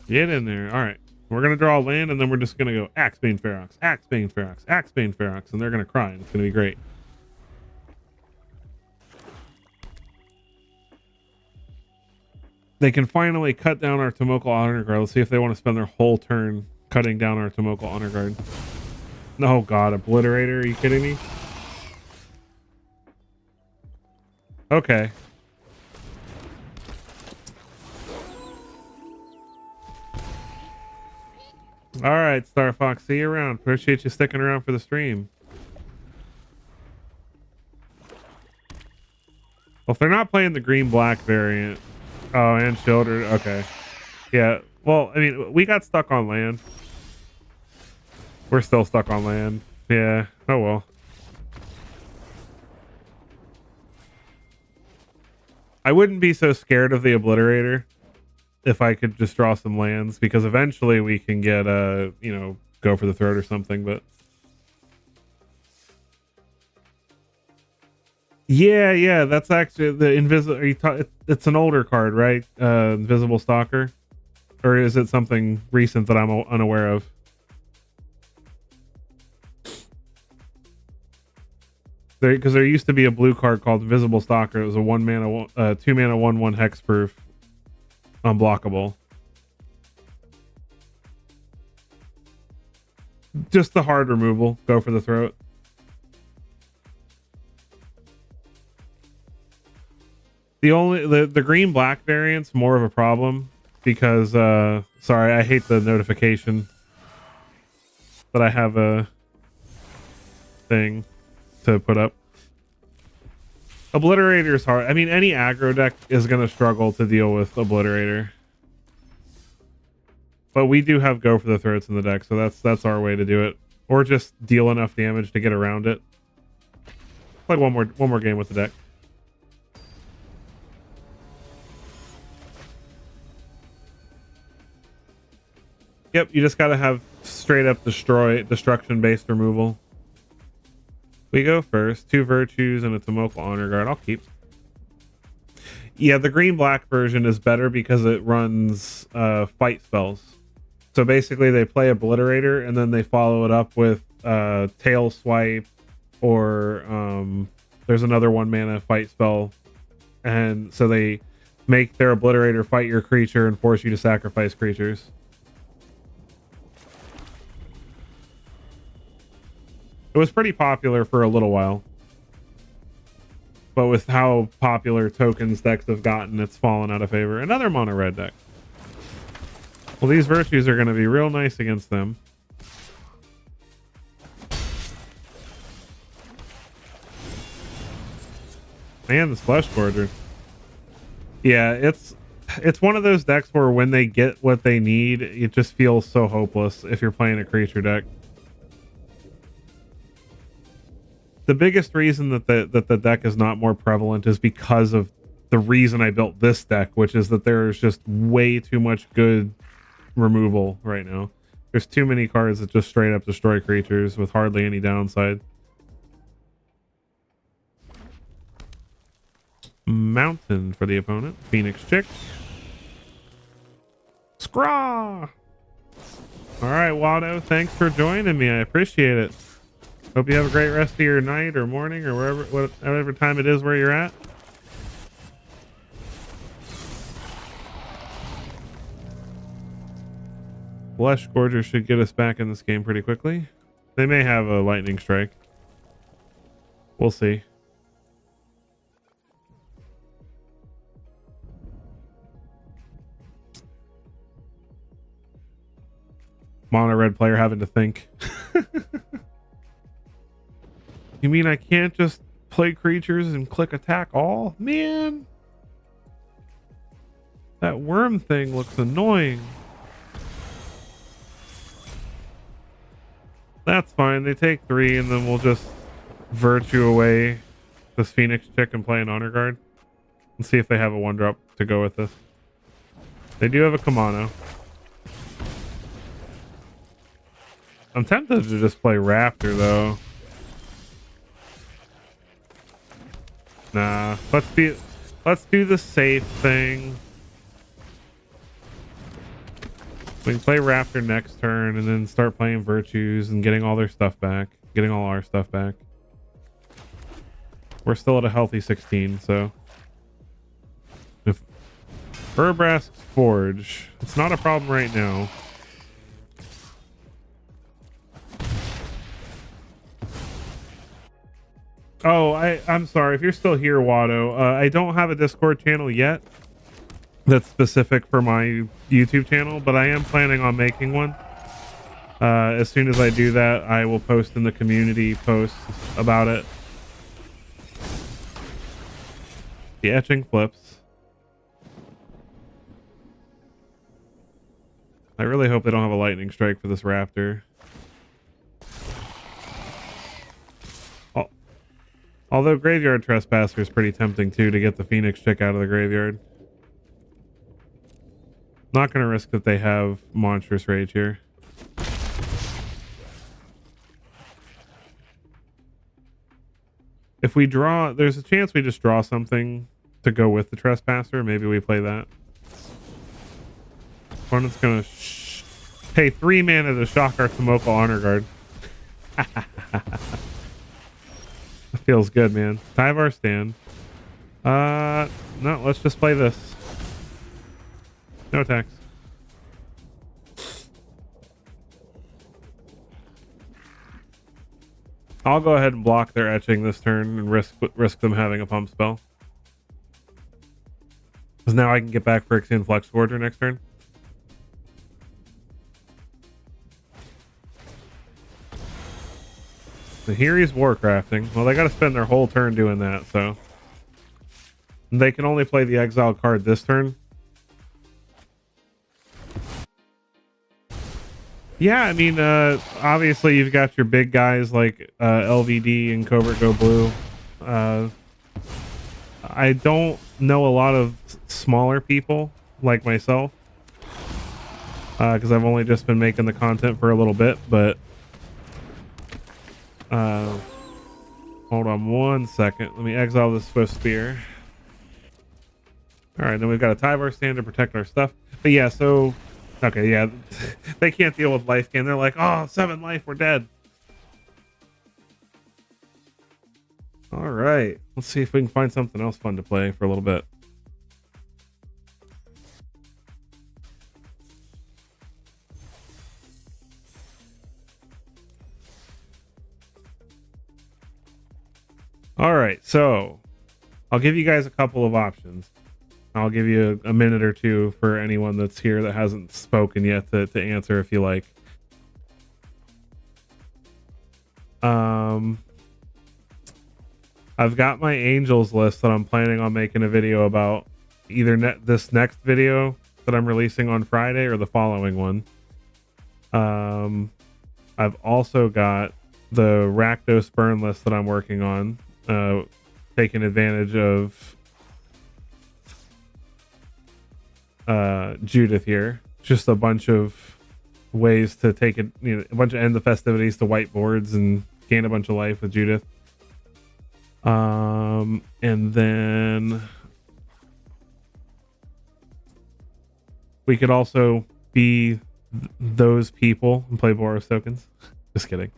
Get in there. All right. We're going to draw a land, and then we're just going to go Axebane Ferox, Axebane Ferox, Axebane Ferox, and they're going to cry, and it's going to be great. They can finally cut down our Tomoko Honor Guard. Let's see if they want to spend their whole turn cutting down our Tomoko Honor Guard. Oh god, Obliterator, are you kidding me? Okay. Alright, Star Fox, see you around. Appreciate you sticking around for the stream. Well, if they're not playing the green-black variant... Oh, and Shoulder. Okay. Yeah. Well, I mean, we got stuck on land. We're still stuck on land. Yeah. Oh, well. I wouldn't be so scared of the Obliterator if I could just draw some lands, because eventually we can get you know, go for the throat or something, but yeah, that's actually the invisible. It's an older card, right? Invisible Stalker, or is it something recent that I'm unaware of? Because there used to be a blue card called Invisible Stalker. It was a 1-mana, 2-mana, 1/1 hexproof, unblockable. Just the hard removal. Go for the throat. The green black variant's more of a problem because sorry, I hate the notification that I have a thing to put up. Obliterator is hard. I mean, any aggro deck is going to struggle to deal with Obliterator. But we do have go for the throats in the deck, so that's our way to do it. Or just deal enough damage to get around it. Play one more game with the deck. Yep, you just gotta have straight up destruction based removal. We go first. 2 virtues and a Tomoko Honor Guard. I'll keep. Yeah, the green black version is better because it runs fight spells. So basically they play Obliterator and then they follow it up with Tail Swipe, or there's another 1-mana fight spell. And so they make their Obliterator fight your creature and force you to sacrifice creatures. It was pretty popular for a little while. But with how popular tokens decks have gotten, it's fallen out of favor. Another mono red deck. Well, these virtues are going to be real nice against them. Man, this Flesh Gorger. Yeah, it's one of those decks where when they get what they need, it just feels so hopeless if you're playing a creature deck. The biggest reason that the deck is not more prevalent is because of the reason I built this deck, which is that there's just way too much good removal right now. There's too many cards that just straight up destroy creatures with hardly any downside. Mountain for the opponent. Phoenix Chick. Scraw! Alright, Watto, thanks for joining me. I appreciate it. Hope you have a great rest of your night or morning or whatever time it is where you're at. Flesh Gorger should get us back in this game pretty quickly. They may have a lightning strike. We'll see. Mono red player having to think. You mean I can't just play creatures and click attack all? Man, that worm thing looks annoying. That's fine. They take 3 and then we'll just virtue away this Phoenix Chick and play an Honor Guard and see if they have a 1-drop to go with this. They do have a Kamano. I'm tempted to just play Raptor though. Nah, let's do the safe thing. We can play Raptor next turn and then start playing Virtues and getting all their stuff back. Getting all our stuff back. We're still at a healthy 16, so. If Burbrask's Forge, it's not a problem right now. Oh, I'm sorry. If you're still here, Watto, I don't have a Discord channel yet that's specific for my YouTube channel, but I am planning on making one. As soon as I do that, I will post in the community posts about it. The etching flips. I really hope they don't have a lightning strike for this raptor. Although Graveyard Trespasser is pretty tempting too to get the Phoenix chick out of the graveyard. Not going to risk that they have Monstrous Rage here. If we draw, there's a chance we just draw something to go with the Trespasser. Maybe we play that. Opponent's going to pay 3 mana to shock our Tomoko Honor Guard. Feels good, man. Tyvar stand. No, let's just play this. No attacks. I'll go ahead and block their etching this turn and risk them having a pump spell. Because now I can get back Phyrexian Flex Forger next turn. So here he's Warcrafting. Well, they got to spend their whole turn doing that, so they can only play the exile card this turn. Yeah, I mean, obviously you've got your big guys like LVD and Covert Go Blue. I don't know a lot of smaller people like myself because I've only just been making the content for a little bit, but hold on 1 second. Let me exile this Swift Spear. All right, then we've got a Tyvar stand to protect our stuff. But yeah, so okay, yeah, they can't deal with life gain. They're like, oh, 7 life, we're dead. All right, let's see if we can find something else fun to play for a little bit. All right, so I'll give you guys a couple of options. I'll give you a minute or two for anyone that's here that hasn't spoken yet to answer if you like. I've got my Angels list that I'm planning on making a video about either this next video that I'm releasing on Friday or the following one. I've also got the Rakdos burn list that I'm working on, taking advantage of Judith here. Just a bunch of ways to take it, you know, a bunch of end the festivities to whiteboards and gain a bunch of life with Judith. And then we could also be those people and play Boros tokens. Just kidding.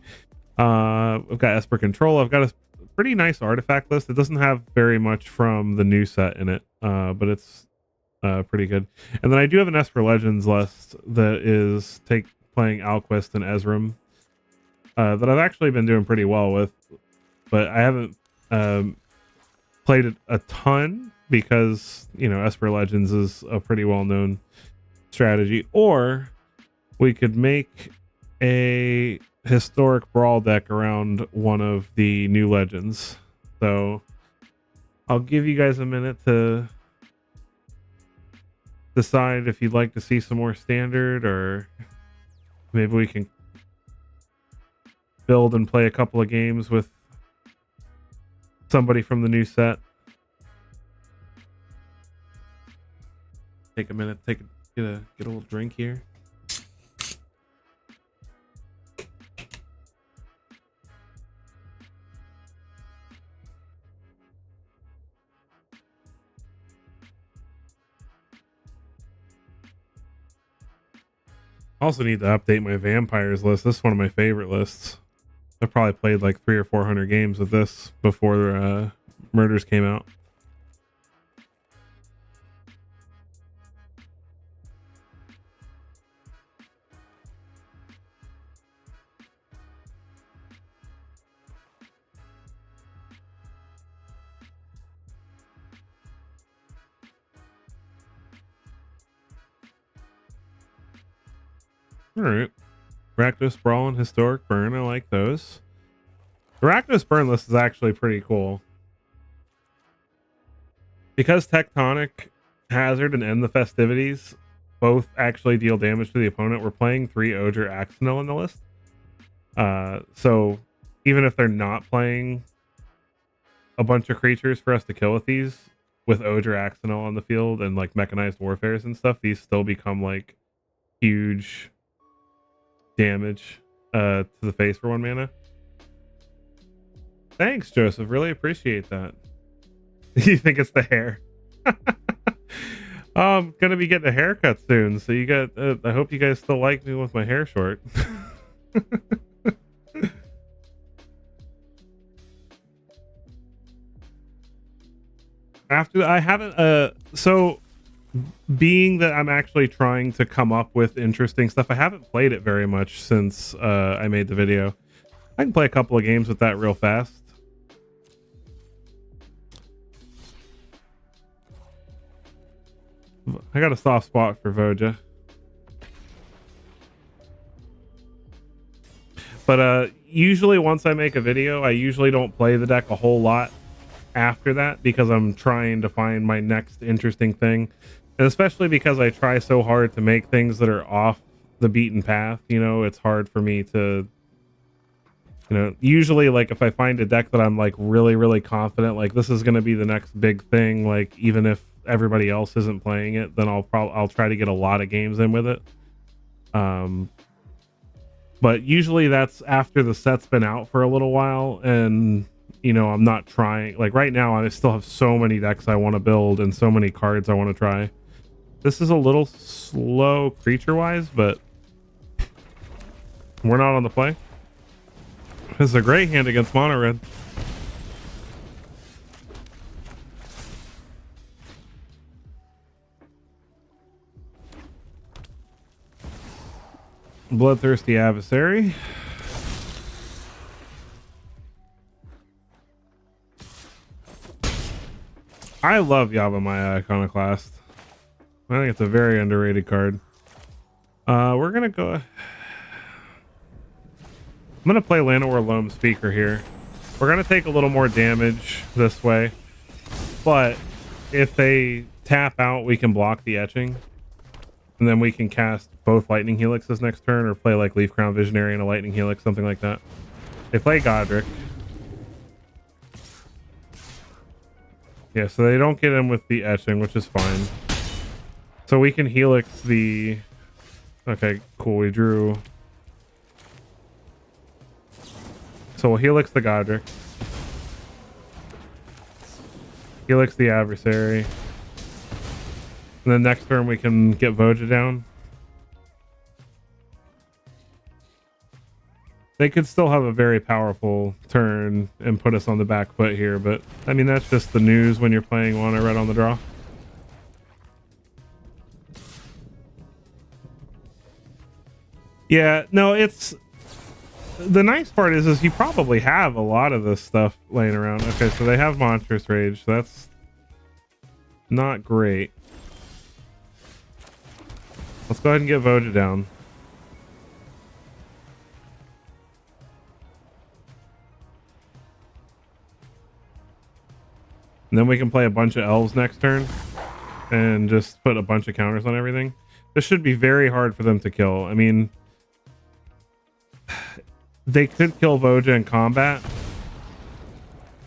I've got Esper Control. I've got a pretty nice artifact list. It doesn't have very much from the new set in it, but it's pretty good. And then I do have an Esper Legends list that is playing Alquist and Ezram that I've actually been doing pretty well with, but I haven't played it a ton because, you know, Esper Legends is a pretty well-known strategy. Or we could make a historic brawl deck around one of the new legends. So I'll give you guys a minute to decide if you'd like to see some more standard, or maybe we can build and play a couple of games with somebody from the new set. Take a minute, get a little drink here. Also need to update my vampires list. This is one of my favorite lists. I've probably played like 300 or 400 games with this before Murders came out. All right. Rakdos Brawl and Historic Burn. I like those. The Rakdos Burn list is actually pretty cool Because Tectonic, Hazard, and End the Festivities both actually deal damage to the opponent, we're playing 3 Odre Axonil in the list. So even if they're not playing a bunch of creatures for us to kill with these, with Odre Axonil on the field and like mechanized warfares and stuff, these still become like huge damage to the face for 1 mana. Thanks, Joseph. Really appreciate that. You think it's the hair? I'm gonna be getting a haircut soon, so you got. I hope you guys still like me with my hair short. After I haven't. So being that I'm actually trying to come up with interesting stuff, I haven't played it very much since I made the video. I can play a couple of games with that real fast. I got a soft spot for Voja. But usually once I make a video, I usually don't play the deck a whole lot after that because I'm trying to find my next interesting thing. And especially because I try so hard to make things that are off the beaten path, you know, it's hard for me to, you know, usually like if I find a deck that I'm like really confident, like this is going to be the next big thing, like even if everybody else isn't playing it, then I'll try to get a lot of games in with it. But usually that's after the set's been out for a little while, and you know, I'm not trying. Like right now, I still have so many decks I want to build and so many cards I want to try. This is a little slow creature-wise, but we're not on the play. This is a great hand against mono red. Bloodthirsty Adversary. I love Yavimaya Iconoclast. I think it's a very underrated card. We're gonna go. I'm gonna play Llanowar Loam Speaker here. We're gonna take a little more damage this way, but if they tap out, we can block the etching, and then we can cast both Lightning Helixes next turn, or play like Leaf Crown Visionary and a Lightning Helix, something like that. They play Godric. Yeah, so they don't get in with the etching, which is fine. So we can Helix the... Okay, cool, we drew... So we'll Helix the Godric. Helix the Adversary. And then next turn we can get Voja down. They could still have a very powerful turn and put us on the back foot here, but I mean, that's just the news when you're playing mono red on the draw. Yeah, no, it's... The nice part is you probably have a lot of this stuff laying around. Okay, so they have Monstrous Rage. So that's not great. Let's go ahead and get Voja down. And then we can play a bunch of elves next turn and just put a bunch of counters on everything. This should be very hard for them to kill. I mean, they could kill Voja in combat.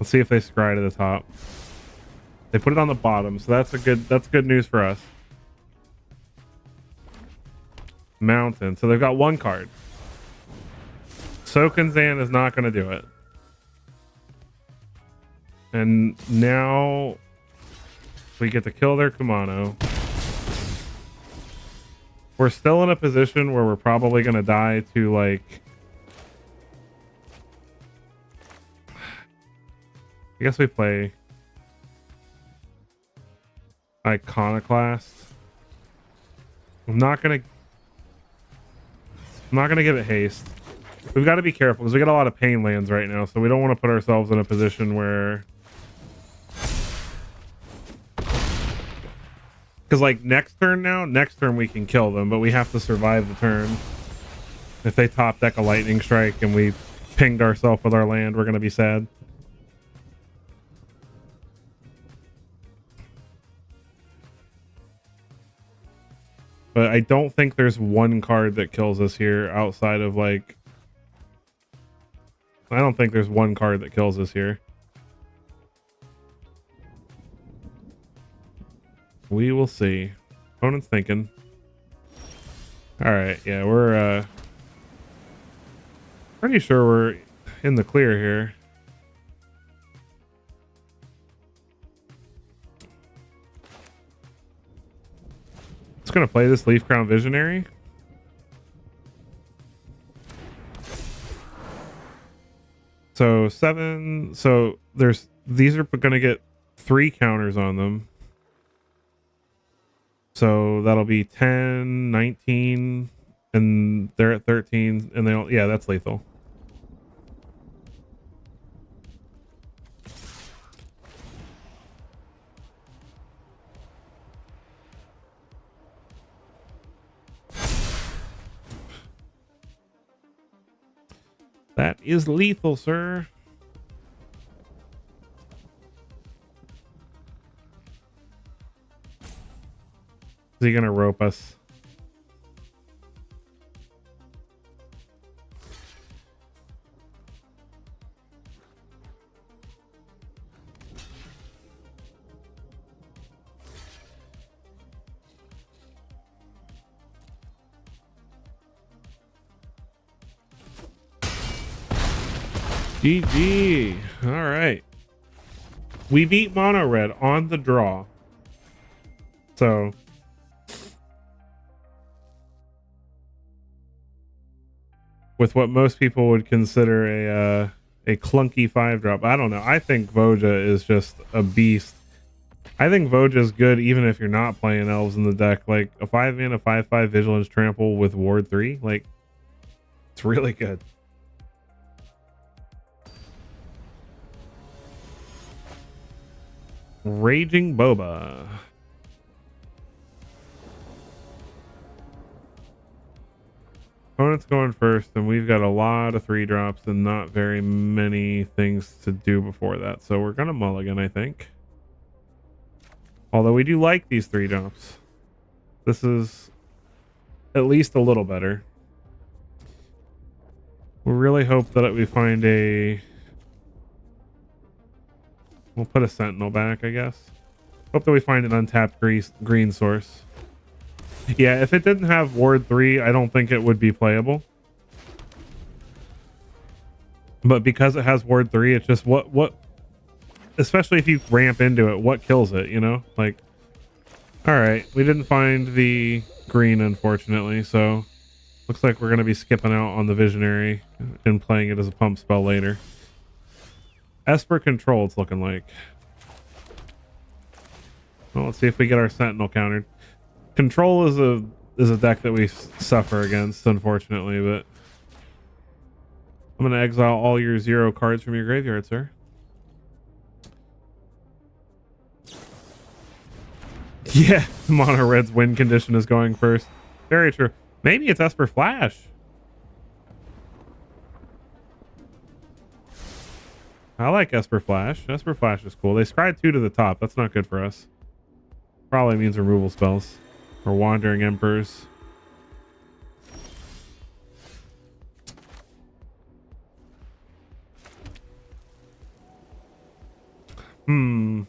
Let's see if they scry to the top. They put it on the bottom, so that's good news for us. Mountain. So they've got one card. Sokinzan is not going to do it. And now we get to kill their Kumano. We're still in a position where we're probably going to die to like... I guess we play Iconoclast. I'm not gonna give it haste. We've got to be careful because we got a lot of pain lands right now, so we don't want to put ourselves in a position where... Because like next turn we can kill them, but we have to survive the turn. If they top deck a Lightning Strike and we pinged ourselves with our land, we're going to be sad. But I don't think there's one card that kills us here outside of like... I don't think there's one card that kills us here. We will see. Opponent's thinking. Alright, yeah, we're pretty sure we're in the clear here. It's gonna play this Leaf Crown Visionary. So 7. So these are gonna get 3 counters on them. So that'll be 10, 19, and they're at 13, and yeah, that's lethal. That is lethal, sir. Is he gonna rope us? GG. All right. We beat Mono Red on the draw. So with what most people would consider a clunky 5-drop. I don't know. I think Voja is just a beast. I think Voja is good even if you're not playing elves in the deck. Like a 5-mana 5/5 Vigilance Trample with Ward 3. Like, it's really good. Raging Boba. Opponent's going first, and we've got a lot of 3-drops and not very many things to do before that. So we're gonna mulligan, I think. Although we do like these 3-drops. This is at least a little better. We really hope that we find a... We'll put a Sentinel back, I guess. Hope that we find an untapped green source. Yeah, if it didn't have Ward 3, I don't think it would be playable. But because it has Ward 3, it's just what especially if you ramp into it, what kills it, you know? Like, alright, we didn't find the green, unfortunately, so looks like we're going to be skipping out on the Visionary and playing it as a pump spell later. Esper Control, it's looking like. Well, let's see if we get our Sentinel countered. Control is a deck that we suffer against, unfortunately, but I'm going to exile all your 0 cards from your graveyard, sir. Yeah, Mono Red's win condition is going first. Very true. Maybe it's Esper Flash. I like Esper Flash. Esper Flash is cool. They scry 2 to the top. That's not good for us. Probably means removal spells. Or Wandering Emperors. I'm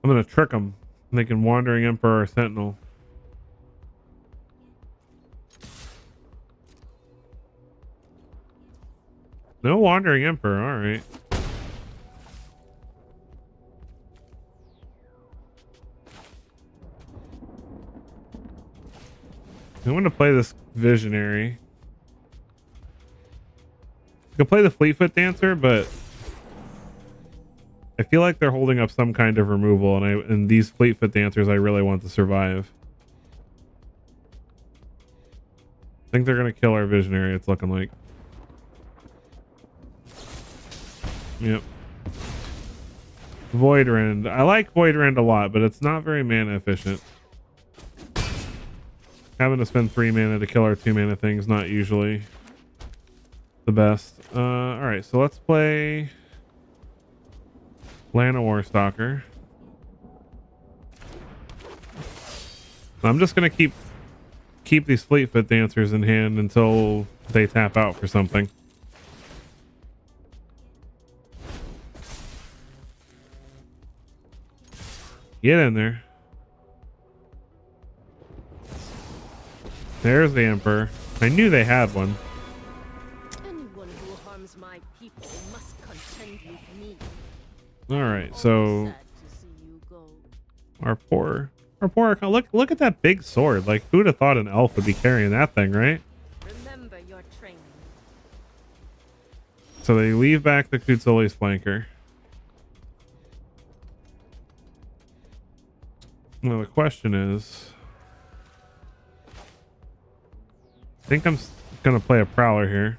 gonna trick them. Thinking Wandering Emperor or Sentinel. No Wandering Emperor, alright. I'm going to play this Visionary. I could play the Fleetfoot Dancer, but I feel like they're holding up some kind of removal, and these Fleetfoot Dancers I really want to survive. I think they're going to kill our Visionary, it's looking like. Yep. Void Rend. I like Void Rend a lot, but it's not very mana efficient. Having to spend 3 mana to kill our 2 mana thing's not usually the best. Alright, so let's play Lana Warstalker. I'm just gonna keep these Fleetfoot Dancers in hand until they tap out for something. Get in there. There's the Emperor. I knew they had one. Anyone who harms my people must contend with me. All right, so Sad to see you go. our poor look at that big sword. Like, who would have thought an elf would be carrying that thing, right? Remember your training. So they leave back the Kutsuli's flanker. Well, the question is, I think I'm gonna play a Prowler here.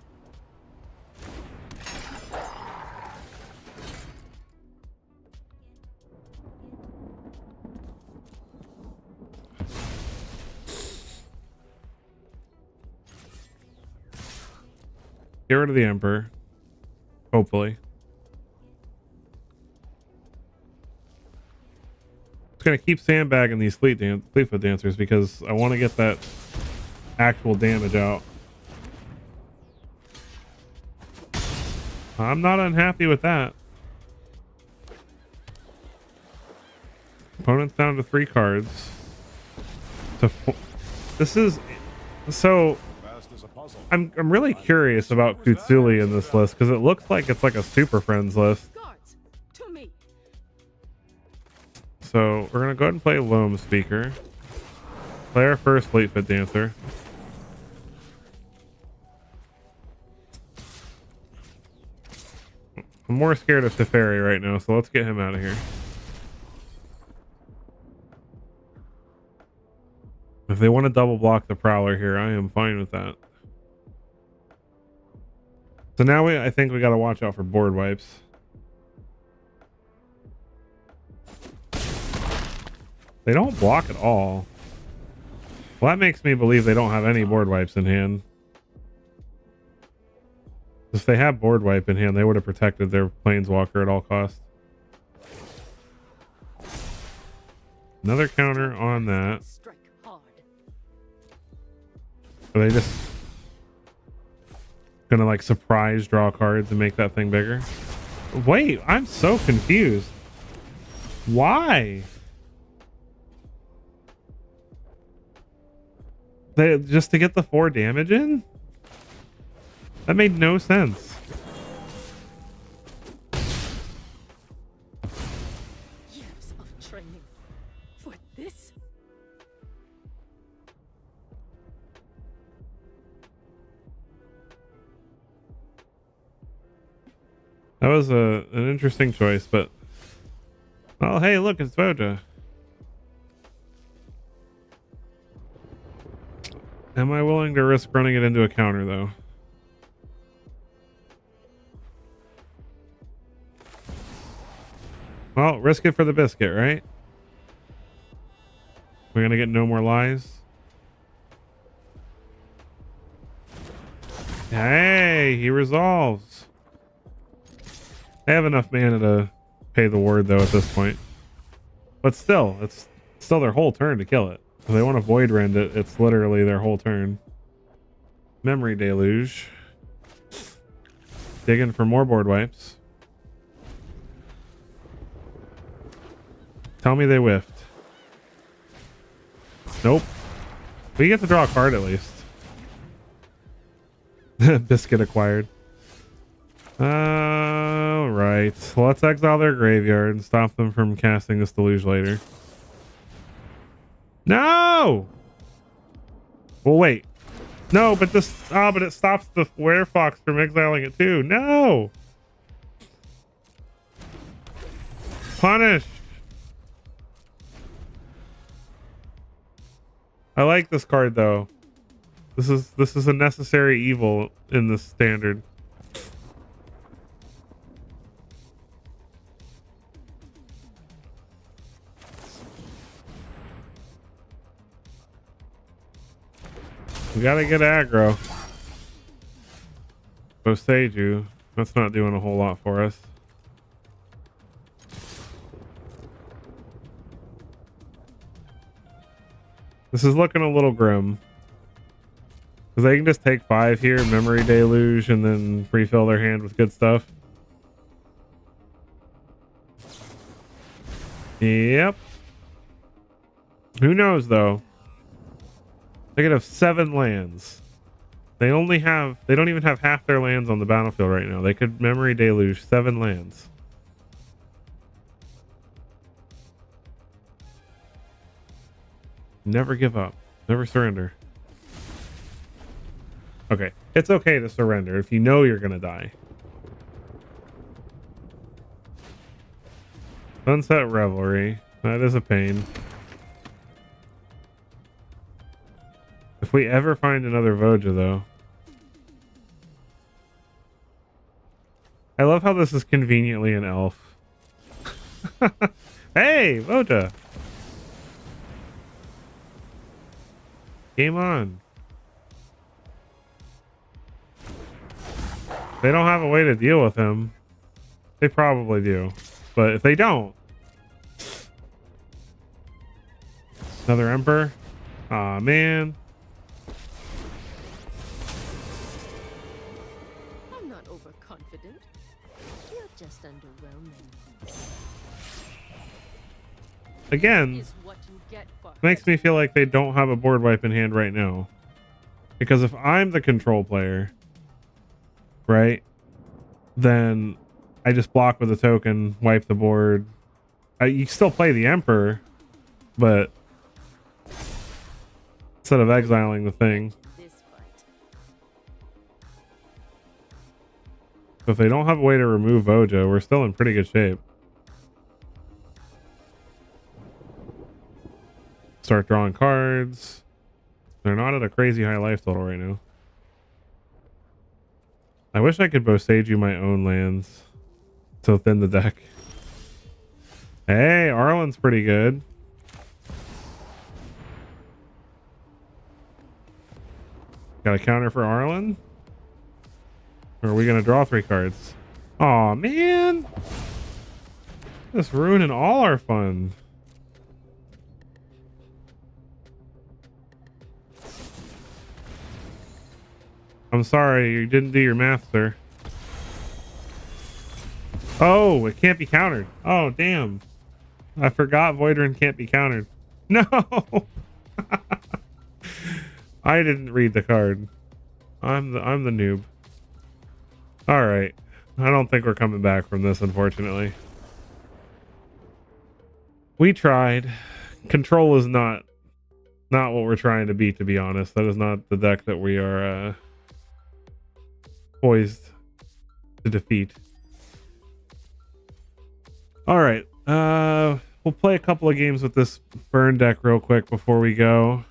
Get rid of the Emperor. Hopefully. It's gonna keep sandbagging these Fleetfoot Dancers because I want to get that actual damage out. I'm not unhappy with that. Opponent's down to 3 cards. This is so. I'm really curious about Kutsuli in this list because it looks like it's like a Super Friends list. Guards, to me. So we're gonna go ahead and play Loam Speaker. Play our first Fleetfoot Dancer. I'm more scared of Teferi right now, so let's get him out of here. If they want to double block the Prowler here, I am fine with that. So now I think we got to watch out for board wipes. They don't block at all. Well, that makes me believe they don't have any board wipes in hand. If they had board wipe in hand, they would have protected their Planeswalker at all costs. Another counter on that. Strike hard. Are they just gonna like surprise draw cards and make that thing bigger? Wait, I'm so confused. Why? They just to get the 4 damage in? That made no sense. Years of training for this. That was an interesting choice, but oh hey, look, it's Voja. Am I willing to risk running it into a counter though? Well, risk it for the biscuit, right? We're gonna get no more lies. Hey, he resolves. They have enough mana to pay the ward though at this point. But still, it's still their whole turn to kill it. If they want to void rend it, it's literally their whole turn. Memory Deluge. Digging for more board wipes. Tell me they whiffed. Nope. We get to draw a card at least. Biscuit acquired. Alright. Well, let's exile their graveyard and stop them from casting this deluge later. No! Well, wait. No, but this... Ah, but it stops the Werefox from exiling it too. No! Punish! I like this card though. This is a necessary evil in this standard. We gotta get aggro. Boseiju. That's not doing a whole lot for us. This is looking a little grim. Because they can just take 5 here, Memory Deluge, and then refill their hand with good stuff. Yep. Who knows, though? They could have 7 lands. They don't even have half their lands on the battlefield right now. They could Memory Deluge 7 lands. Never give up. Never surrender. Okay. It's okay to surrender if you know you're going to die. Sunset Revelry. That is a pain. If we ever find another Voja, though. I love how this is conveniently an elf. Hey, Voja! Game on. They don't have a way to deal with him. They probably do. But if they don't... Another Emperor? Aw, man. I'm not overconfident. You're just underwhelming. Again, Is what you get for makes me feel like they don't have a board wipe in hand right now. Because if I'm the control player, right, then I just block with a token, wipe the board. You still play the Emperor, but instead of exiling the thing. this fight. So if they don't have a way to remove Voja, we're still in pretty good shape. Start drawing cards. They're not at a crazy high life total right now. I wish I could Boseiju my own lands to thin the deck. Hey, Arlen's pretty good. Got a counter for Arlen? Or are we going to draw 3 cards? Aw, man. Just ruining all our fun. I'm sorry, you didn't do your math, sir. Oh, it can't be countered. Oh, damn. I forgot Voidrin can't be countered. No! I didn't read the card. I'm the noob. Alright. I don't think we're coming back from this, unfortunately. We tried. Control is not what we're trying to be honest. That is not the deck that we are poised to defeat. All right, we'll play a couple of games with this burn deck real quick before we go.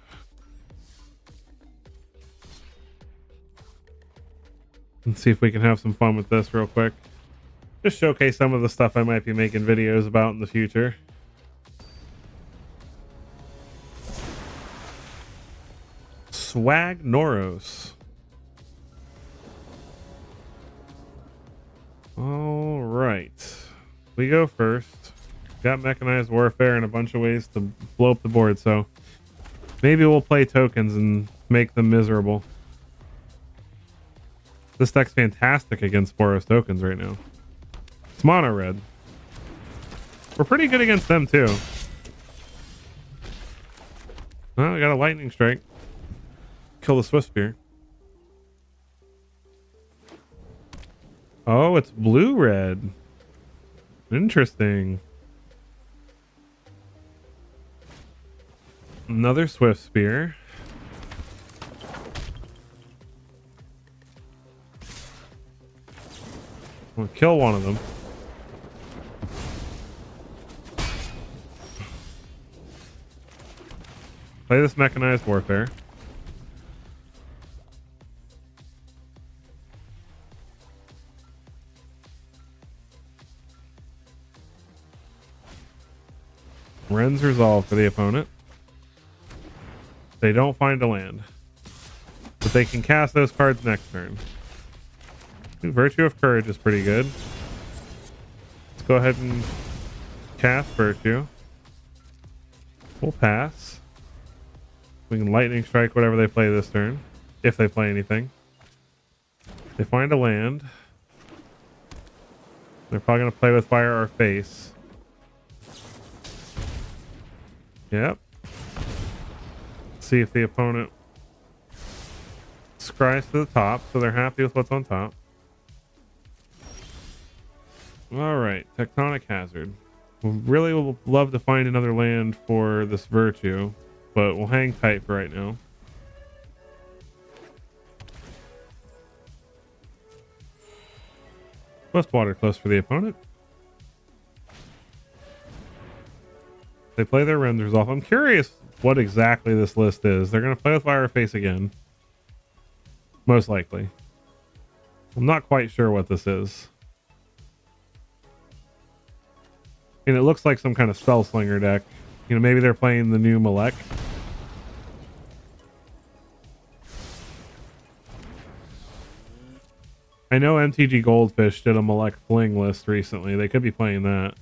And see if we can have some fun with this real quick. Just showcase some of the stuff I might be making videos about in the future. Swag Noros. All right, we go first. Got mechanized warfare and a bunch of ways to blow up the board, so maybe we'll play tokens and make them miserable. This deck's fantastic against Boros tokens right now. It's mono red. We're pretty good against them too. Well, we got a lightning strike. Kill the Swift Spear. Oh, it's blue-red. Interesting. Another Swift Spear. We'll kill one of them. Play this mechanized warfare. Ren's Resolve for the opponent. They don't find a land, but they can cast those cards next turn. Virtue of Courage is pretty good. Let's go ahead and cast Virtue. We'll pass. We can lightning strike whatever they play this turn, if they play anything. They find a land. They're probably going to play with fire our face. Yep. See if the opponent scries to the top, so they're happy with what's on top. All right, Tectonic Hazard. We really would love to find another land for this Virtue, but we'll hang tight for right now. Plus water close for the opponent. They play their renders off. I'm curious what exactly this list is. They're going to play with Fire Face again. Most likely. I'm not quite sure what this is. And it looks like some kind of spell slinger deck. You know, maybe they're playing the new Malek. I know MTG Goldfish did a Malek Fling list recently. They could be playing that.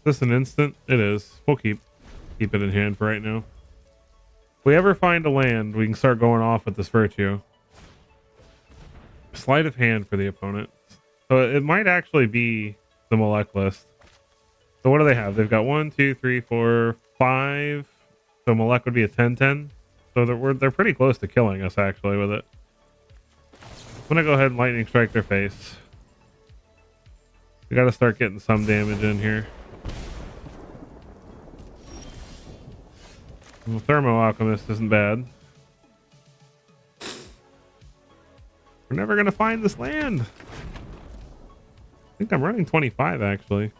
Is this an instant? It is. We'll keep it in hand for right now. If we ever find a land, we can start going off with this Virtue. Sleight of hand for the opponent. So it might actually be the Malek list. So what do they have? They've got 1, 2, 3, 4, 5. So Malek would be a 10-10. So they're pretty close to killing us actually with it. I'm gonna go ahead and lightning strike their face. We gotta start getting some damage in here. Well, Thermo Alchemist isn't bad. We're never gonna find this land. I think I'm running 25 actually.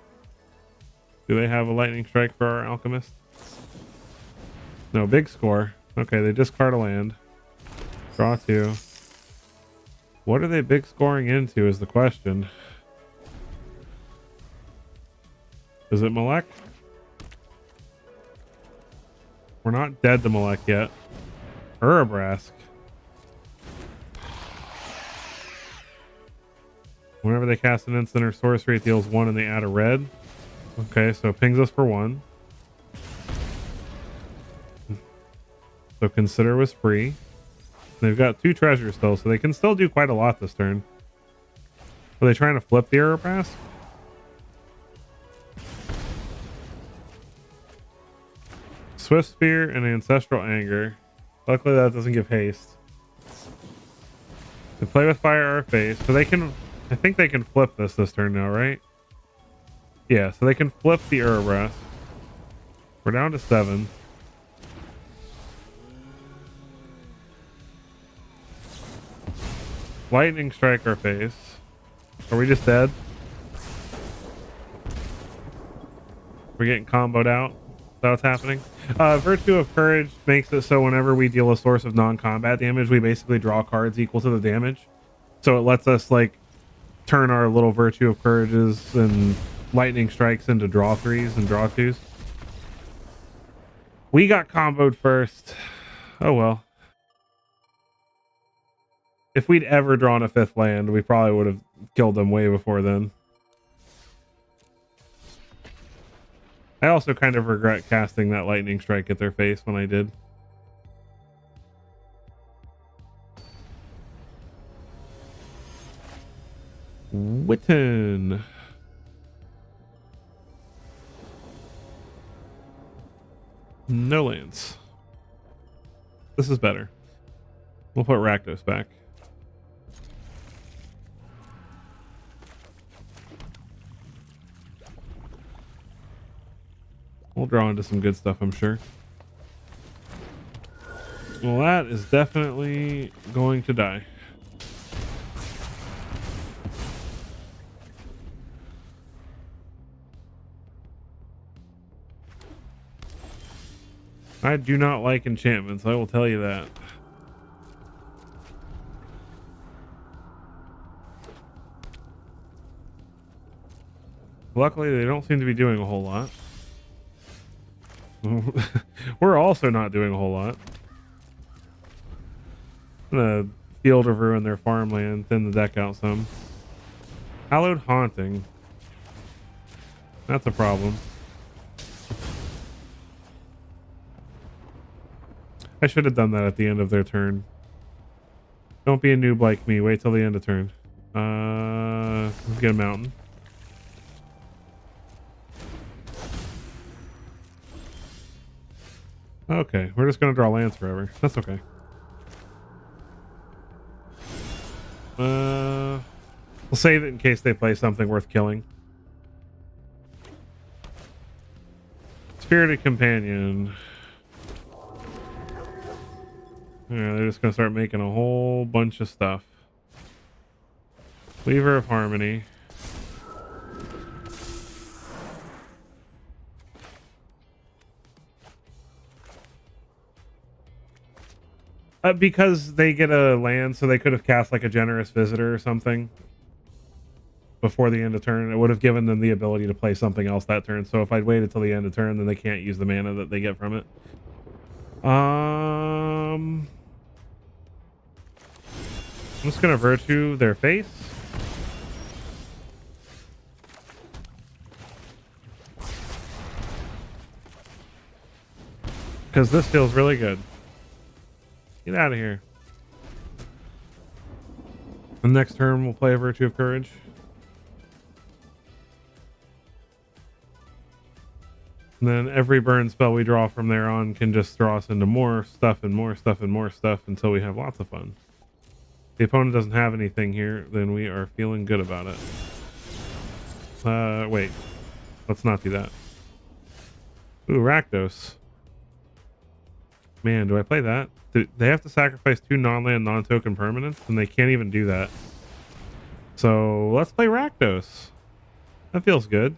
Do they have a lightning strike for our alchemist? No, big score. Okay, they discard a land. Draw 2. What are they big scoring into is the question. Is it Malek? We're not dead to Malek yet. Urabrask. Whenever they cast an instant or sorcery, it deals 1 and they add a red. Okay, so it pings us for 1. So Consider was free. They've got 2 treasures still, so they can still do quite a lot this turn. Are they trying to flip the Urabrask? Swift Spear and Ancestral Anger. Luckily that doesn't give haste. They play with Fire our face, so they can... I think they can flip this turn now, right? Yeah, so they can flip the Urabrask. We're down to 7. Lightning strike our face. Are we just dead? We're getting comboed out. Is that what's happening? Virtue of Courage makes it so whenever we deal a source of non-combat damage, we basically draw cards equal to the damage. So it lets us like turn our little Virtue of Courages and lightning strikes into draw 3s and draw 2s. We got comboed first. Oh well. If we'd ever drawn a 5th land, we probably would have killed them way before then. I also kind of regret casting that lightning strike at their face when I did. Witten. No lands. This is better. We'll put Rakdos back. We'll draw into some good stuff, I'm sure. Well, that is definitely going to die. I do not like enchantments, I will tell you that. Luckily, they don't seem to be doing a whole lot. We're also not doing a whole lot. I'm gonna Field of Ruin their farmland, thin the deck out some. Hallowed Haunting. That's a problem. I should have done that at the end of their turn. Don't be a noob like me. Wait till the end of turn. Let's get a mountain. Okay, we're just gonna draw lands forever. That's okay. We'll save it in case they play something worth killing. Spirited Companion. Yeah, they're just gonna start making a whole bunch of stuff. Weaver of Harmony. Because they get a land, so they could have cast like a Generous Visitor or something before the end of turn. It would have given them the ability to play something else that turn. So if I'd waited till the end of turn, then they can't use the mana that they get from it. I'm just gonna Virtue their face. Because this feels really good. Get out of here. The next turn we'll play a Virtue of Courage. And then every burn spell we draw from there on can just throw us into more stuff and more stuff and more stuff until we have lots of fun. If the opponent doesn't have anything here, then we are feeling good about it. Wait. Let's not do that. Ooh, Rakdos. Man, do I play that? They have to sacrifice 2 non-land, non-token permanents, and they can't even do that. So let's play Rakdos. That feels good.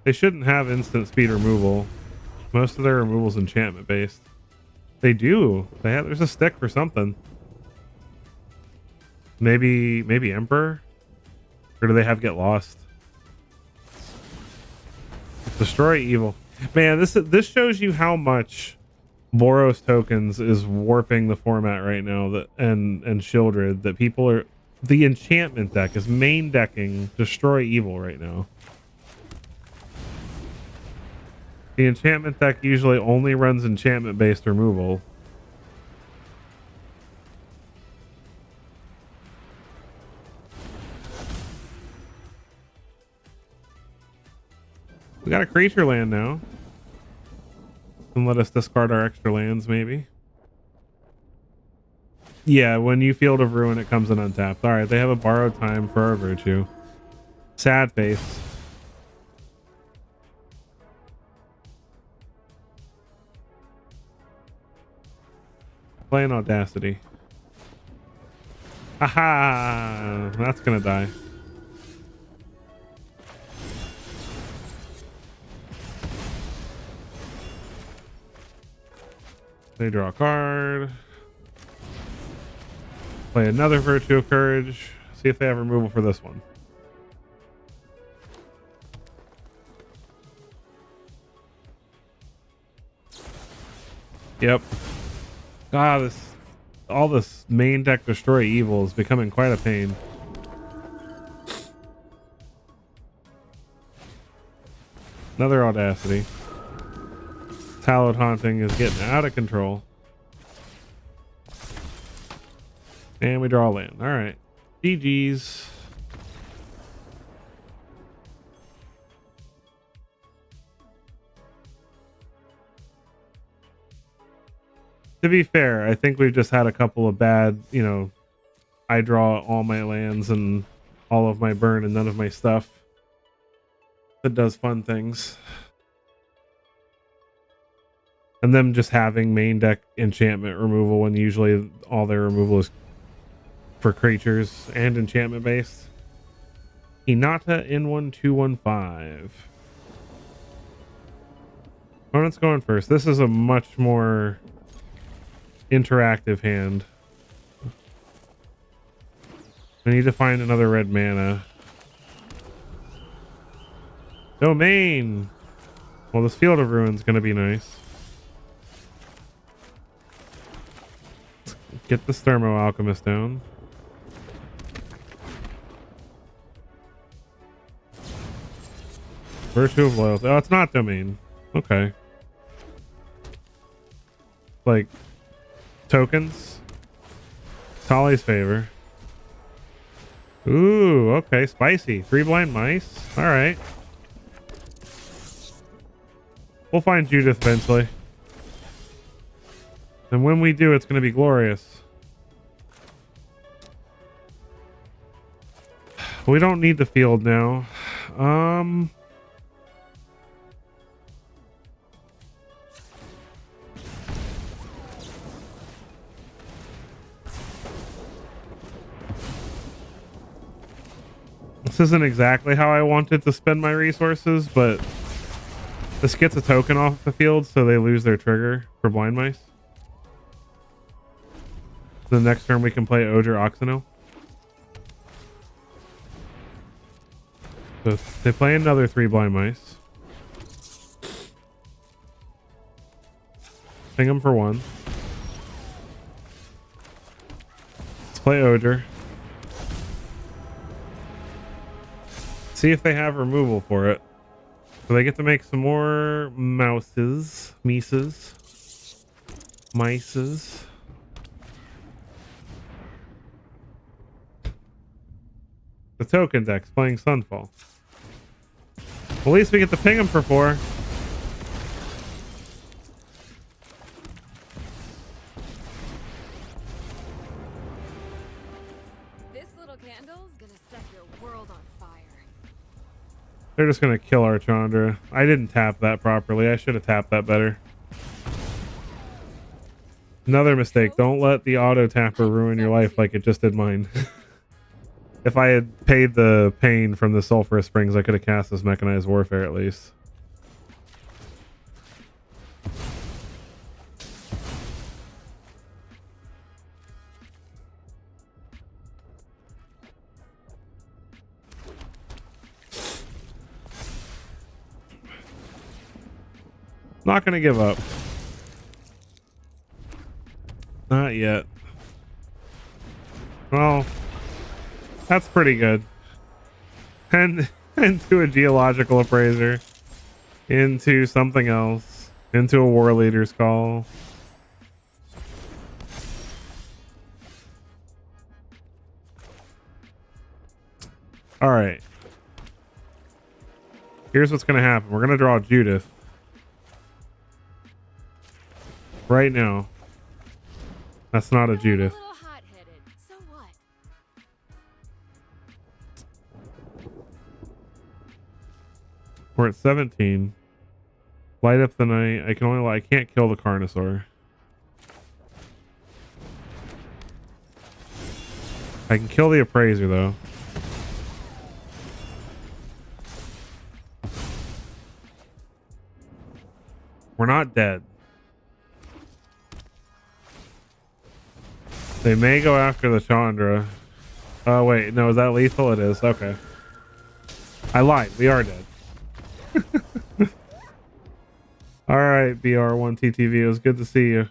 They shouldn't have instant speed removal. Most of their removal's enchantment based. They do. There's a stick for something. Maybe Emperor? Or do they have Get Lost? Destroy Evil. Man, this shows you how much Boros tokens is warping the format right now, that and Shieldred, that people are, the enchantment deck is main decking Destroy Evil right now. The enchantment deck usually only runs enchantment based removal. We got a creature land now. And let us discard our extra lands, maybe. Yeah, when you Field of Ruin, it comes in untapped. Alright, they have a Borrowed Time for our Virtue. Sad face. Playing Audacity. Aha! That's gonna die. They draw a card. Play another Virtue of Courage. See if they have removal for this one. Yep. God, all this main deck Destroy Evil is becoming quite a pain. Another Audacity. Hallowed Haunting is getting out of control. And we draw a land. Alright. GG's. To be fair, I think we've just had a couple of bad, I draw all my lands and all of my burn and none of my stuff. That does fun things. And them just having main deck enchantment removal when usually all their removal is for creatures and enchantment based. Hinata N1215. Opponent's going first. This is a much more interactive hand. I need to find another red mana. Domain! Well, this Field of Ruin's going to be nice. Get the Thermo Alchemist down. Virtue of Loyalty. Oh, it's not domain. Okay. Like tokens. Tali's favor. Ooh, okay. Spicy. 3 blind mice. All right. We'll find Judith eventually. And when we do, it's going to be glorious. We don't need the field now. This isn't exactly how I wanted to spend my resources, but this gets a token off the field, so they lose their trigger for blind mice. The next turn we can play Odor Oxino. So they play another 3 blind mice. Ping them for 1. Let's play Odor. See if they have removal for it. So they get to make some more mices. The token deck's playing Sunfall. At least we get to ping them for 4. This little candle's gonna set your world on fire. They're just gonna kill our Chandra. I didn't tap that properly. I should have tapped that better. Another mistake. Don't let the auto tapper ruin your life like it just did mine. If I had paid the pain from the Sulphurous Springs, I could have cast this Mechanized Warfare at least. Not gonna give up. Not yet. Well, that's pretty good. And into a Geological Appraiser. Into something else. Into a War Leader's Call. Alright. Here's what's gonna happen. We're gonna draw Judith. Right now. That's not a Judith. A little hot-headed. So what? We're at 17. Light up the night. I can't kill the Carnosaur. I can kill the Appraiser though. We're not dead. They may go after the Chandra. Oh wait, no, is that lethal? It is. Okay. I lied. We are dead. Alright, BR1TTV. It was good to see you.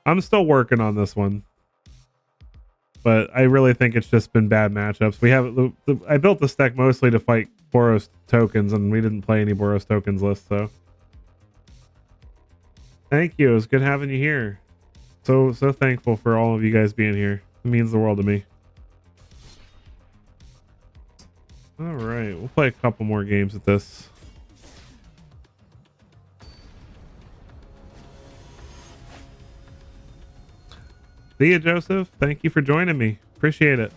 I'm still working on this one. But I really think it's just been bad matchups. We have I built this deck mostly to fight Boros tokens, and we didn't play any Boros tokens list, so. Thank you. It was good having you here. So thankful for all of you guys being here. It means the world to me. All right, we'll play a couple more games at this. See you, Joseph. Thank you for joining me. Appreciate it.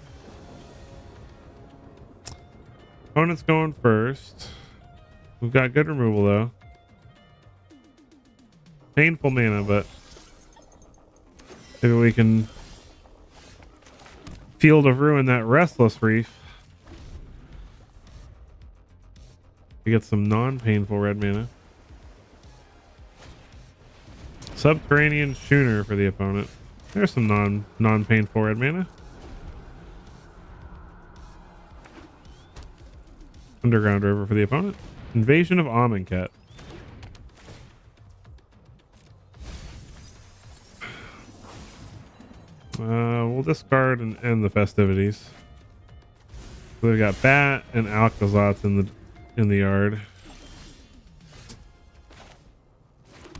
Opponent's going first. We've got good removal though. Painful mana, but maybe we can Field of Ruin that Restless Reef. We get some non-painful red mana. Subterranean Schooner for the opponent. There's some non-painful red mana. Underground River for the opponent. Invasion of Amonkhet. We'll discard and end the festivities. So we've got Bat and Alcazats in the yard.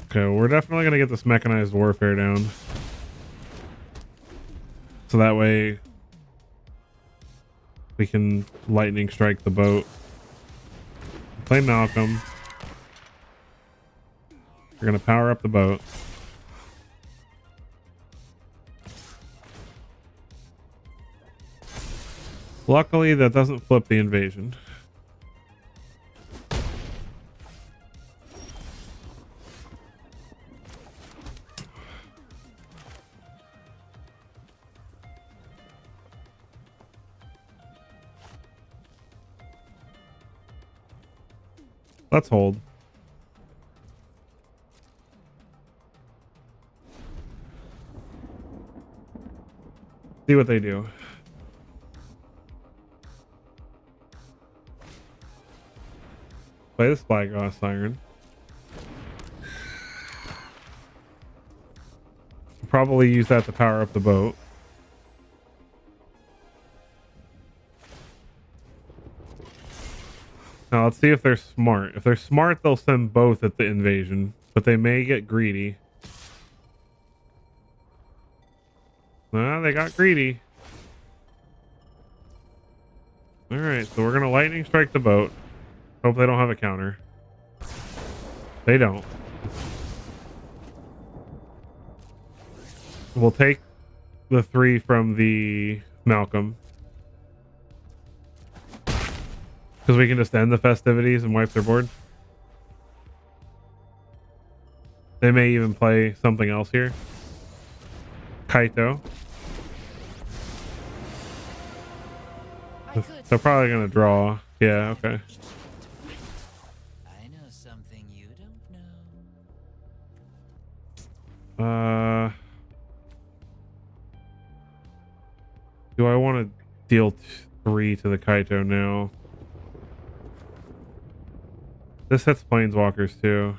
Okay, we're definitely gonna get this mechanized warfare down. So that way we can lightning strike the boat. Play Malcolm. We're gonna power up the boat. Luckily, that doesn't flip the invasion. Let's hold. See what they do. Play the Spyglass Siren. Probably use that to power up the boat. Now let's see if they're smart. If they're smart, they'll send both at the invasion, but they may get greedy. Nah, they got greedy. Alright, so we're gonna lightning strike the boat. Hope they don't have a counter. They don't. We'll take the 3 from the Malcolm. Because we can just end the festivities and wipe their board. They may even play something else here. Kaito. They're probably going to draw. Yeah, okay. I know something you don't know. Do I want to deal 3 to the Kaito now? This hits Planeswalkers too.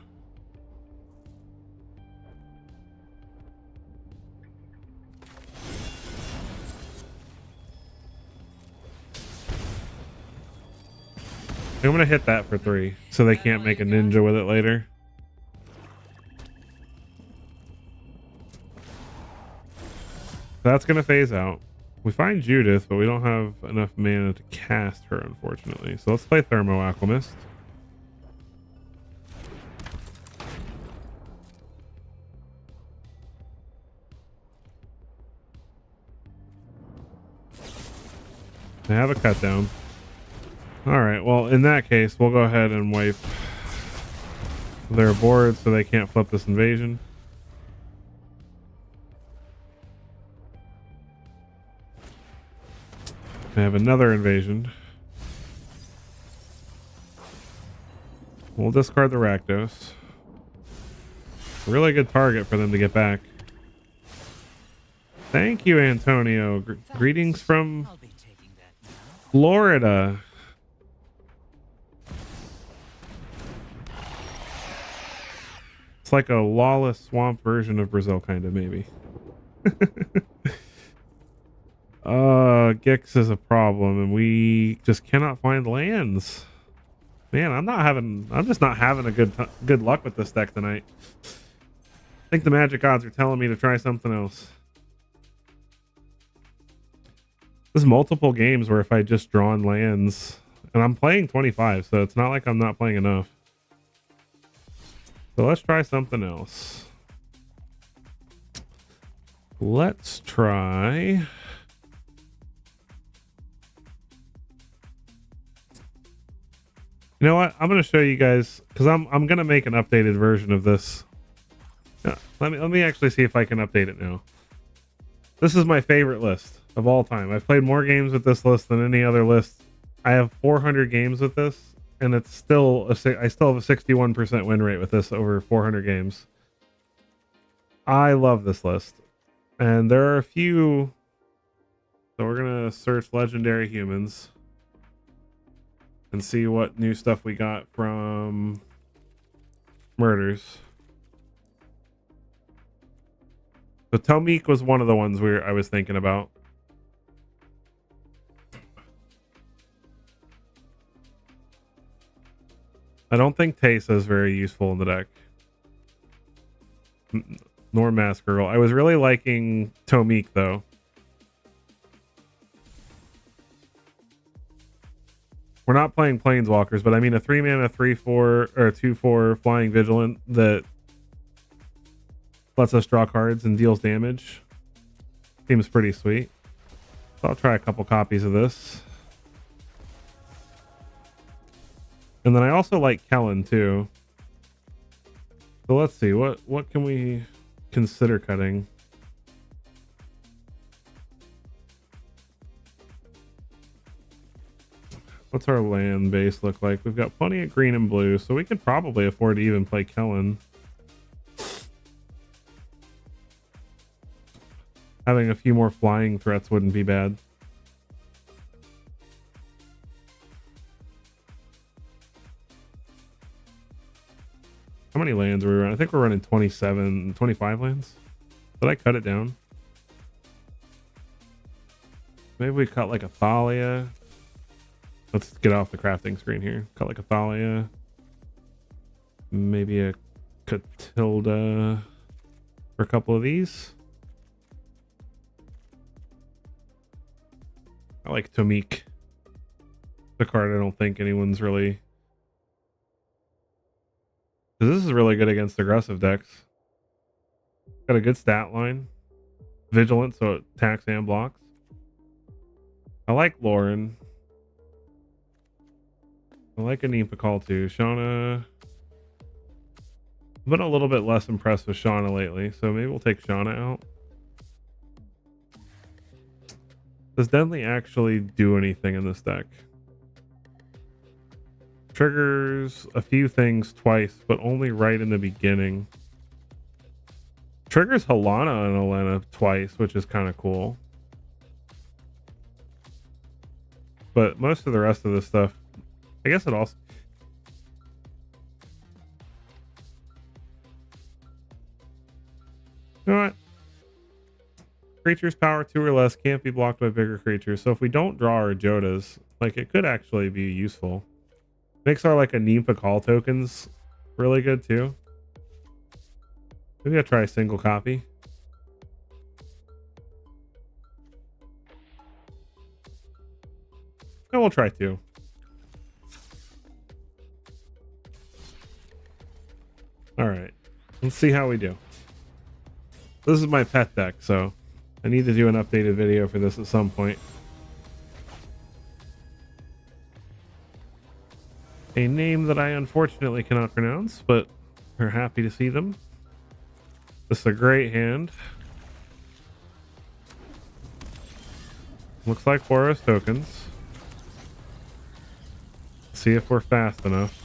I'm gonna hit that for 3 so they can't make a ninja with it later. That's gonna phase out. We find Judith, but we don't have enough mana to cast her, unfortunately. So let's play Thermo Alchemist. I have a cut down. Alright, well, in that case, we'll go ahead and wipe their board so they can't flip this invasion. I have another invasion. We'll discard the Rakdos. Really good target for them to get back. Thank you, Antonio. Greetings from I'll be taking that now. Florida. It's like a lawless swamp version of Brazil, kind of, maybe. Gix is a problem, and we just cannot find lands. Man, I'm just not having a good luck with this deck tonight. I think the magic odds are telling me to try something else. There's multiple games where if I just drawn lands, and I'm playing 25, so it's not like I'm not playing enough. So let's try something else. Let's try. You know what? I'm going to show you guys because I'm going to make an updated version of this. Yeah, let me actually see if I can update it now. This is my favorite list of all time. I've played more games with this list than any other list. I have 400 games with this, and it's still I still have a 61% win rate with this over 400 games. I love this list, and there are a few. So we're gonna search legendary humans and see what new stuff we got from Murders. So Tomik was one of the ones I was thinking about. I don't think Teysa is very useful in the deck. Nor Mask Girl. I was really liking Tomik though. We're not playing Planeswalkers, but I mean a 3-mana 3/4 or 2/4 flying vigilant that lets us draw cards and deals damage. Seems pretty sweet. So I'll try a couple copies of this. And then I also like Kellen too. So let's see, what can we consider cutting? What's our land base look like? We've got plenty of green and blue, so we could probably afford to even play Kellen. Having a few more flying threats wouldn't be bad. How many lands are we running? I think we're running 25 lands. Did I cut it down? Maybe we cut like a Thalia. Let's get off the crafting screen here. Cut like a Thalia. Maybe a Catilda for a couple of these. I like Tomik. The card I don't think anyone's really... This is really good against aggressive decks. Got a good stat line. Vigilant, so it attacks and blocks. I like Lauren. I like Aneepa Call too. Shauna. I've been a little bit less impressed with Shauna lately, so maybe we'll take Shauna out. Does Deadly actually do anything in this deck? Triggers a few things twice, but only right in the beginning. Triggers Halana and Elena twice, which is kind of cool. But most of the rest of this stuff, I guess it also... You know what? Creatures power 2 or less can't be blocked by bigger creatures. So if we don't draw our Jodas, like it could actually be useful. Makes our like Aneepa Call tokens really good too. Maybe I'll try a single copy. No, we'll try 2. All right, let's see how we do. This is my pet deck, so I need to do an updated video for this at some point. A name that I unfortunately cannot pronounce, but we're happy to see them. This is a great hand. Looks like Boros tokens. See if we're fast enough.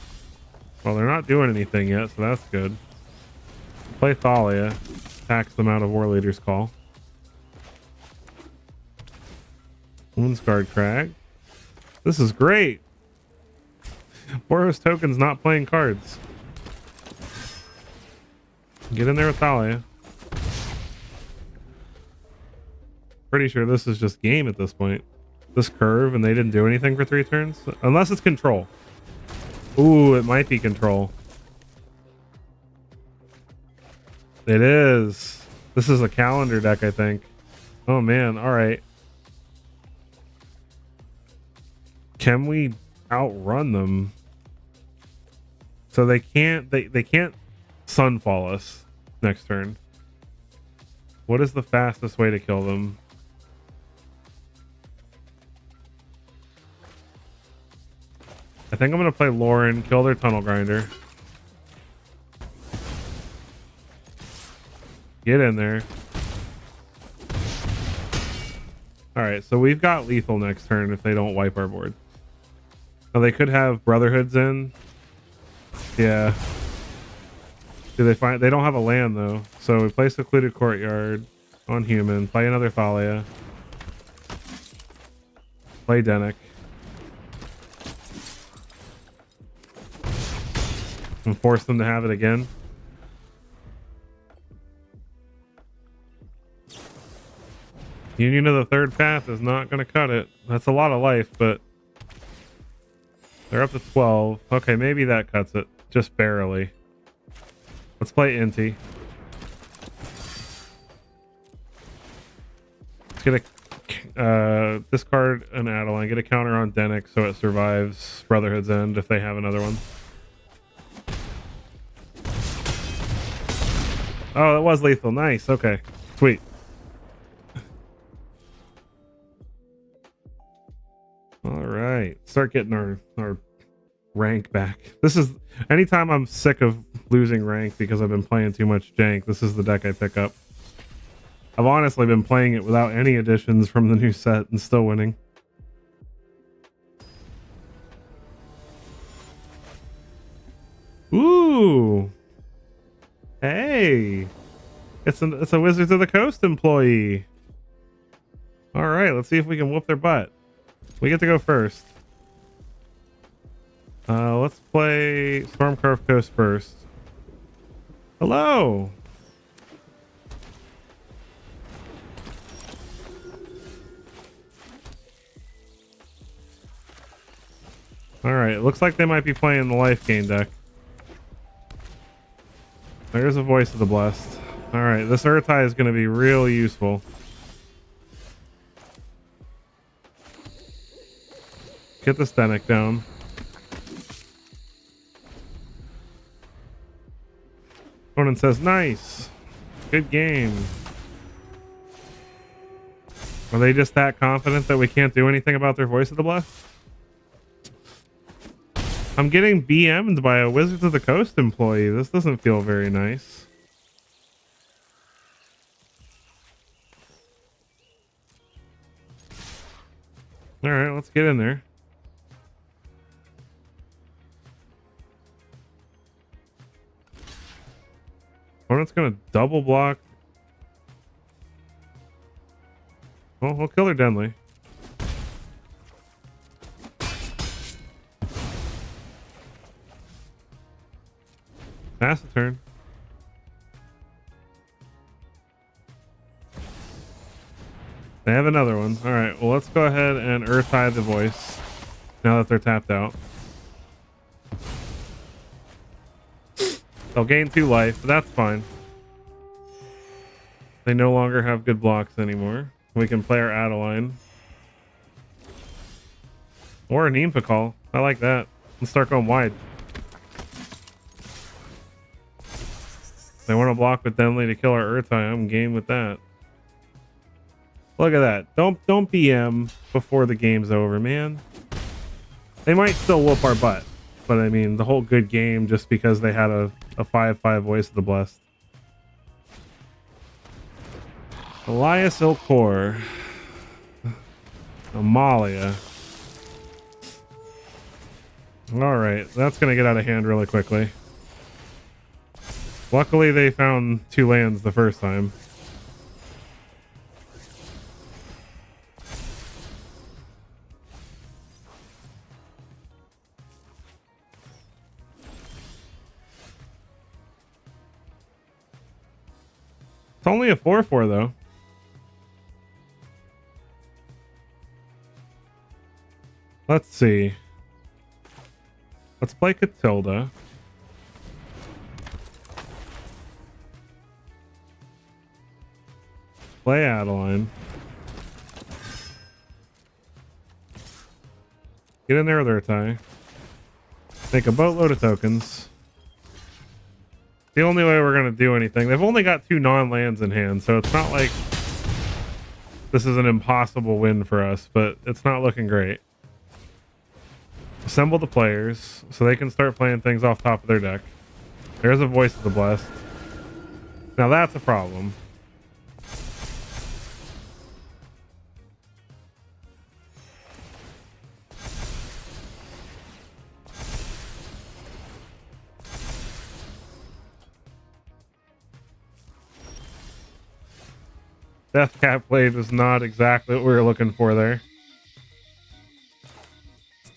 Well, they're not doing anything yet, so that's good. Play Thalia. Tax them out of War Leader's Call. Moonsguard Crag. This is great. Boros token's not playing cards. Get in there with Thalia. Pretty sure this is just game at this point. This curve and they didn't do anything for 3 turns. Unless it's control. Ooh, it might be control. It is. This is a calendar deck, I think. Oh man, alright. Can we outrun them? So they can't Sunfall us next turn. What is the fastest way to kill them? I think I'm gonna play Lauren, kill their Tunnel Grinder. Get in there. Alright, so we've got lethal next turn if they don't wipe our board. Now they could have Brotherhoods in. Yeah. Do they find... They don't have a land though. So we play Secluded Courtyard on human. Play another Thalia. Play Dennick. And force them to have it again. Union of the Third Path is not going to cut it. That's a lot of life, but they're up to 12. Okay, maybe that cuts it. Just barely. Let's play Inti. Let's get a discard an Adeline. Get a counter on Dennick so it survives Brotherhood's End if they have another one. Oh, that was lethal. Nice. Okay. Sweet. All right. Start getting our rank back. This is anytime I'm sick of losing rank because I've been playing too much jank, this is the deck I pick up. I've honestly been playing it without any additions from the new set and still winning. Ooh. Hey. It's a Wizards of the Coast employee. All right, let's see if we can whoop their butt. We get to go first. Let's play Stormcroft Coast first. Hello. All right, it looks like they might be playing the life gain deck. There's a Voice of the Blessed. All right, this Urtai is going to be real useful. Get the Stennick down. Opponent says, nice. Good game. Are they just that confident that we can't do anything about their Voice of the Blessed? I'm getting BM'd by a Wizards of the Coast employee. This doesn't feel very nice. All right, let's get in there. Opponent's gonna double block. Well, we'll kill her Denley. Pass the turn. They have another one. All right, well, let's go ahead and Urtai the Voice now that they're tapped out. They'll gain 2 life, but that's fine. They no longer have good blocks anymore. We can play our Adeline. Or an Impa call. I like that. Let's start going wide. They want to block with Denley to kill our Urtai. I'm game with that. Look at that. Don't BM before the game's over, man. They might still whoop our butt. But I mean, the whole good game just because they had a 5/5 Voice of the Blessed. Elias Ilkor. Amalia. Alright, that's going to get out of hand really quickly. Luckily, they found 2 lands the first time. It's only a 4/4 though. Let's see. Let's play Catilda. Play Adeline. Get in there with Urtai. Make a boatload of tokens. The only way we're going to do anything. They've only got 2 non-lands in hand, so it's not like this is an impossible win for us, but it's not looking great. Assemble the players so they can start playing things off top of their deck. There's a Voice of the Blessed. Now that's a problem. Deathcap Blade was not exactly what we were looking for there.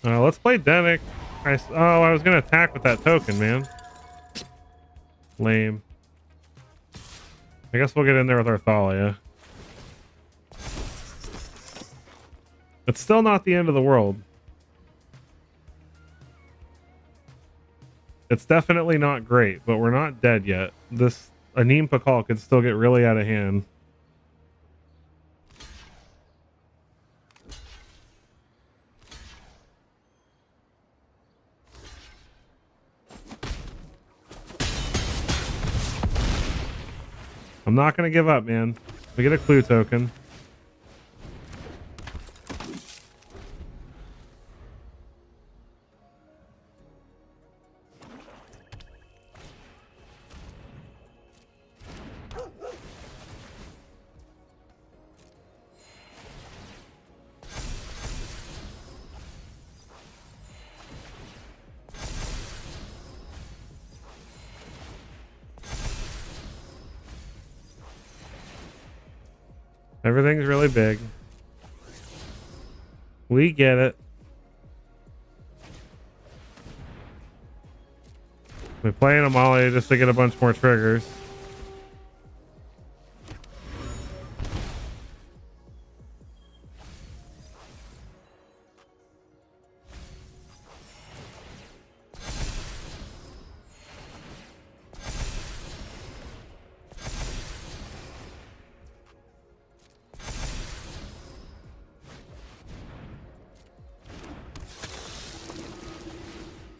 Let's play Dennick. I was going to attack with that token, man. Lame. I guess we'll get in there with our Thalia. It's still not the end of the world. It's definitely not great, but we're not dead yet. This Anim Pakal could still get really out of hand. I'm not going to give up, man. We get a clue token. Everything's really big. We get it. We play an Amalia just to get a bunch more triggers.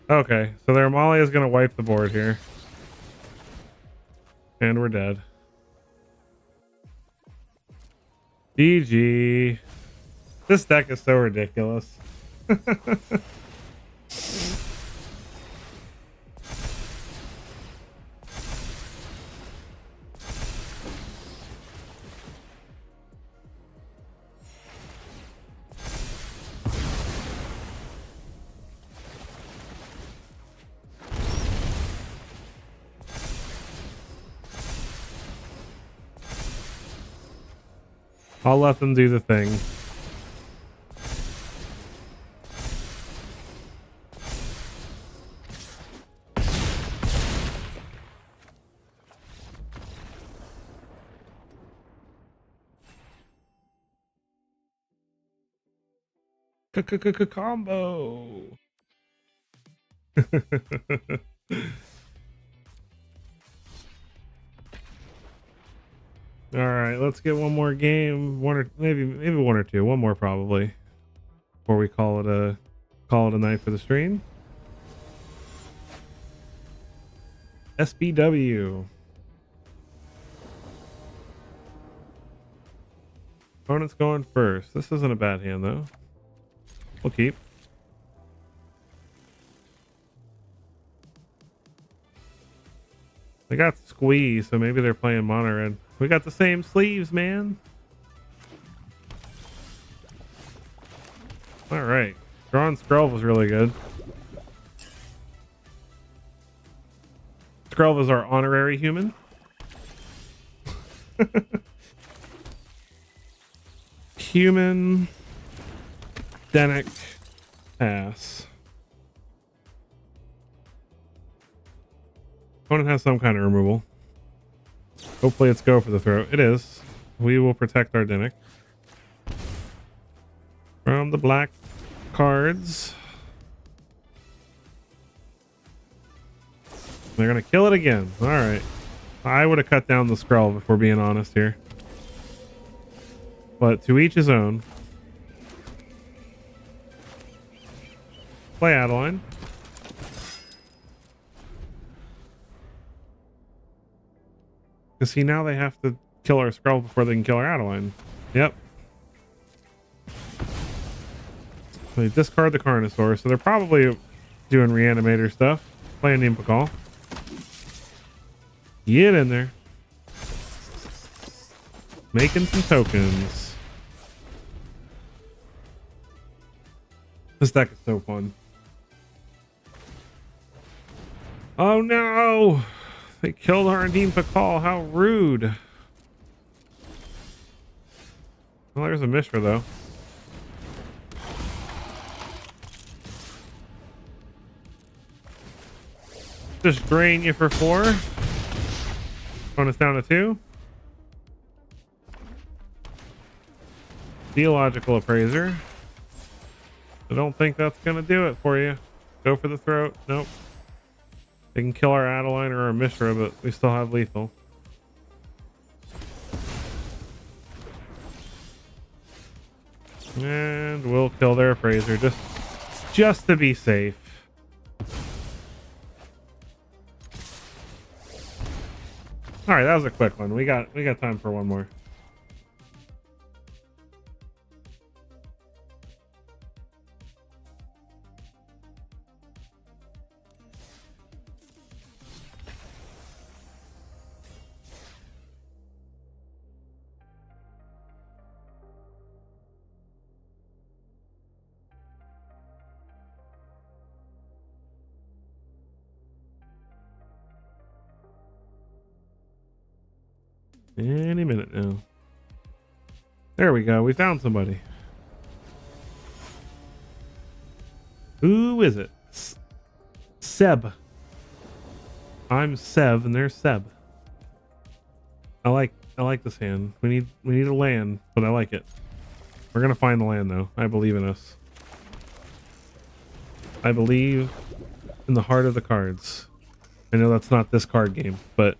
Okay, so their Amalia is going to wipe the board here. And we're dead. GG. This deck is so ridiculous. I'll let them do the thing. Combo. All right, let's get one more game, one or maybe one or two, one more probably, before we call it a night for the stream. SBW. Opponent's going first. This isn't a bad hand though. We'll keep. They got squeeze, so maybe they're playing mono red. We got the same sleeves, man. All right. Drawing Skrelv was really good. Skrelv is our honorary human. Human. Denic. Pass. Opponent has some kind of removal. Hopefully it's go for the throat. It is. We will protect our Denic from the black cards. They're gonna kill it again. All right. I would have cut down the Skrelv if we're being honest here. But to each his own. Play Adeline. Because see, now they have to kill our Skrelv before they can kill our Adeline. Yep. They discard the Carnosaur, so they're probably doing Reanimator stuff. Playing Impakal. Get in there. Making some tokens. This deck is so fun. Oh no! They killed our Nadim Pakal. How rude. Well, there's a Mishra though. Just drain you for 4. Bonus down to 2. Theological Appraiser. I don't think that's gonna do it for you. Go for the throat. Nope. They can kill our Adeline or our Mishra, but we still have lethal. And we'll kill their Appraiser just to be safe. All right, that was a quick one. We got time for one more. Any minute now. There we go. We found somebody. Who is it? Seb. I'm Sev and there's Seb. I like this hand. We need a land, but I like it. We're gonna find the land though. I believe in us. I believe in the heart of the cards. I know that's not this card game, but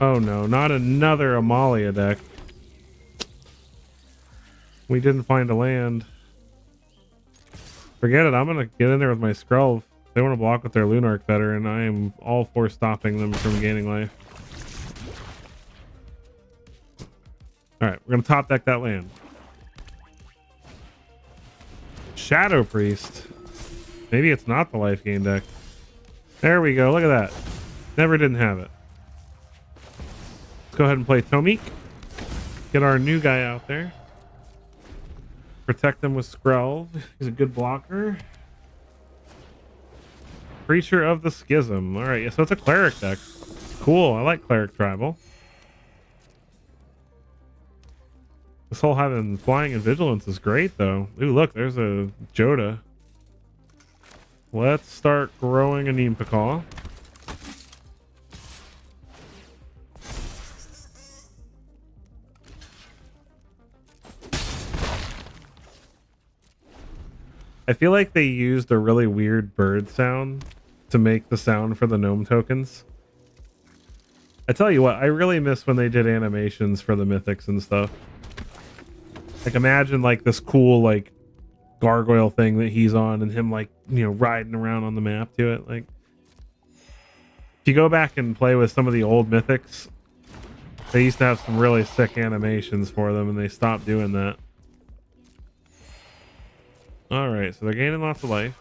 oh no, not another Amalia deck. We didn't find a land. Forget it. I'm gonna get in there with my Skrelv. They want to block with their Lunarch Veteran. I am all for stopping them from gaining life. Alright, we're gonna top deck that land. Shadow Priest. Maybe it's not the life gain deck. There we go. Look at that. Never didn't have it. Let's go ahead and play Tomik. Get our new guy out there. Protect them with Skrelv. He's a good blocker. Creature of the Schism. Alright, yeah, so it's a cleric deck. Cool. I like cleric tribal. This whole having flying and vigilance is great though. Ooh, look, there's a Joda. Let's start growing a Neem Pakal. I feel like they used a really weird bird sound to make the sound for the gnome tokens. I tell you what, I really miss when they did animations for the mythics and stuff. Like imagine like this cool like gargoyle thing that he's on and him like, you know, riding around on the map to it. Like if you go back and play with some of the old mythics, they used to have some really sick animations for them and they stopped doing that. All right, so they're gaining lots of life.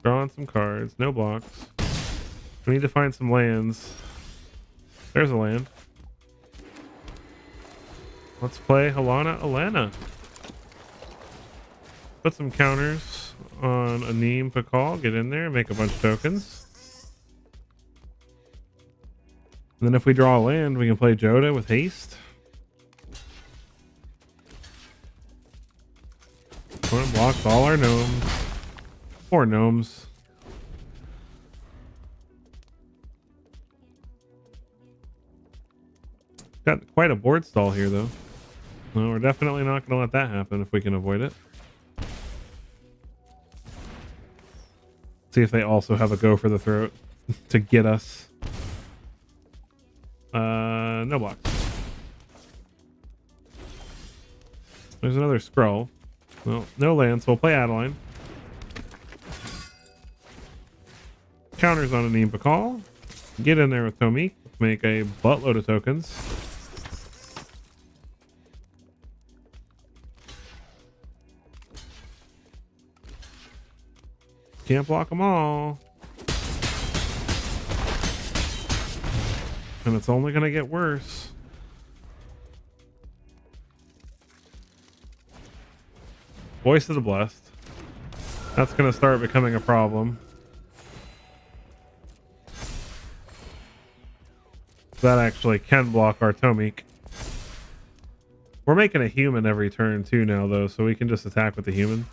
Drawing some cards, no blocks. We need to find some lands. There's a land. Let's play Halana Alana. Put some counters on a Neem Pakal. Get in there, make a bunch of tokens. And then if we draw a land, we can play Joda with haste. One blocks all our gnomes. Poor gnomes. Got quite a board stall here though. No, we're definitely not going to let that happen if we can avoid it. See if they also have a go for the throat to get us. No blocks. There's another scroll. Well, no land, so we'll play Adeline. Counters on a Neem Pakal. Get in there with Tomik. Make a buttload of tokens. Can't block them all. And it's only going to get worse. Voice of the Blessed. That's going to start becoming a problem. That actually can block our Tomik. We're making a human every turn too now though, so we can just attack with the human.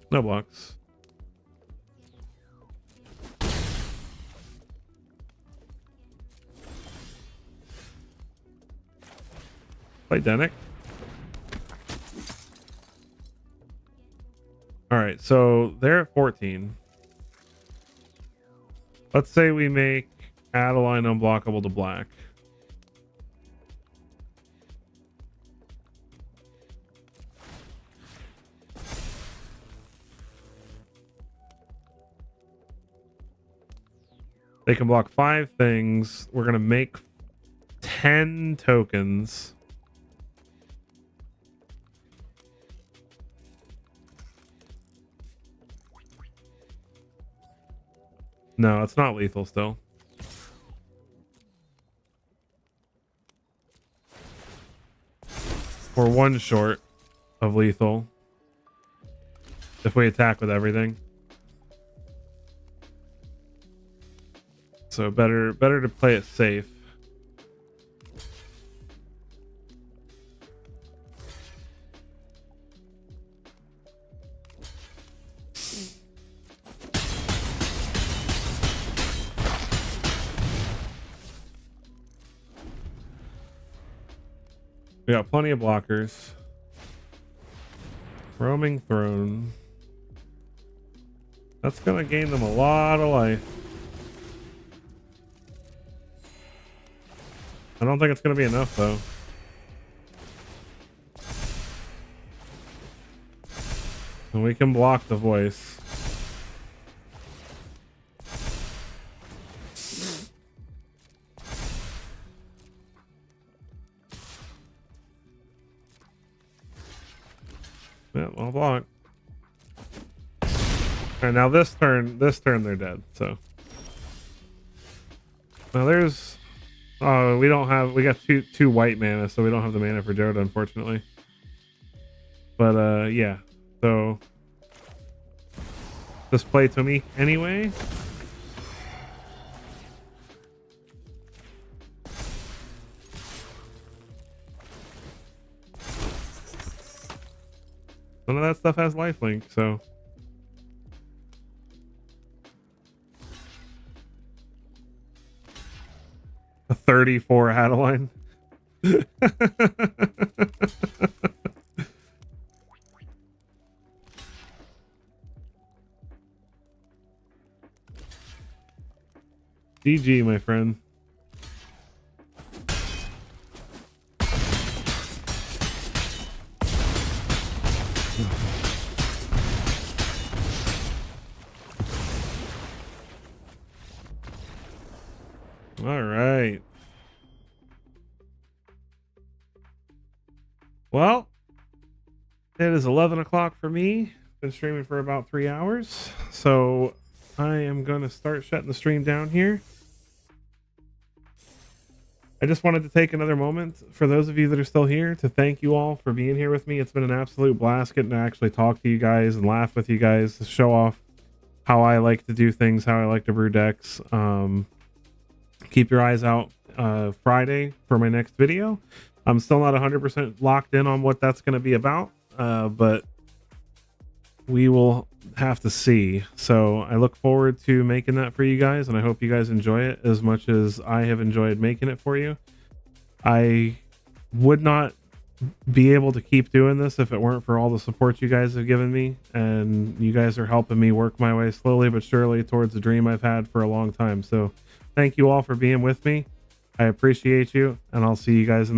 No blocks. Play Denick. All right, so they're at 14. Let's say we make Adeline unblockable to black. They can block 5 things. We're going to make 10 tokens. No, it's not lethal still. We're 1 short of lethal if we attack with everything. So better to play it safe. We got plenty of blockers. Roaming Throne. That's gonna gain them a lot of life. I don't think it's gonna be enough though. And we can block the voice. Yeah, well block. Alright, now this turn they're dead, so. Now there's we got two white mana, so we don't have the mana for Joda, unfortunately. But yeah. So just play to me anyway. None of that stuff has lifelink, so a 34 Adeline. GG, my friend. All right. Well, it is 11 o'clock for me. Been streaming for about 3 hours, so I am going to start shutting the stream down here. I just wanted to take another moment for those of you that are still here to thank you all for being here with me. It's been an absolute blast getting to actually talk to you guys and laugh with you guys, to show off how I like to do things, how I like to brew decks. Keep your eyes out Friday for my next video. I'm still not 100% locked in on what that's going to be about, but we will have to see. So I look forward to making that for you guys, and I hope you guys enjoy it as much as I have enjoyed making it for you. I would not be able to keep doing this if it weren't for all the support you guys have given me, and you guys are helping me work my way slowly but surely towards the dream I've had for a long time. So thank you all for being with me. I appreciate you, and I'll see you guys in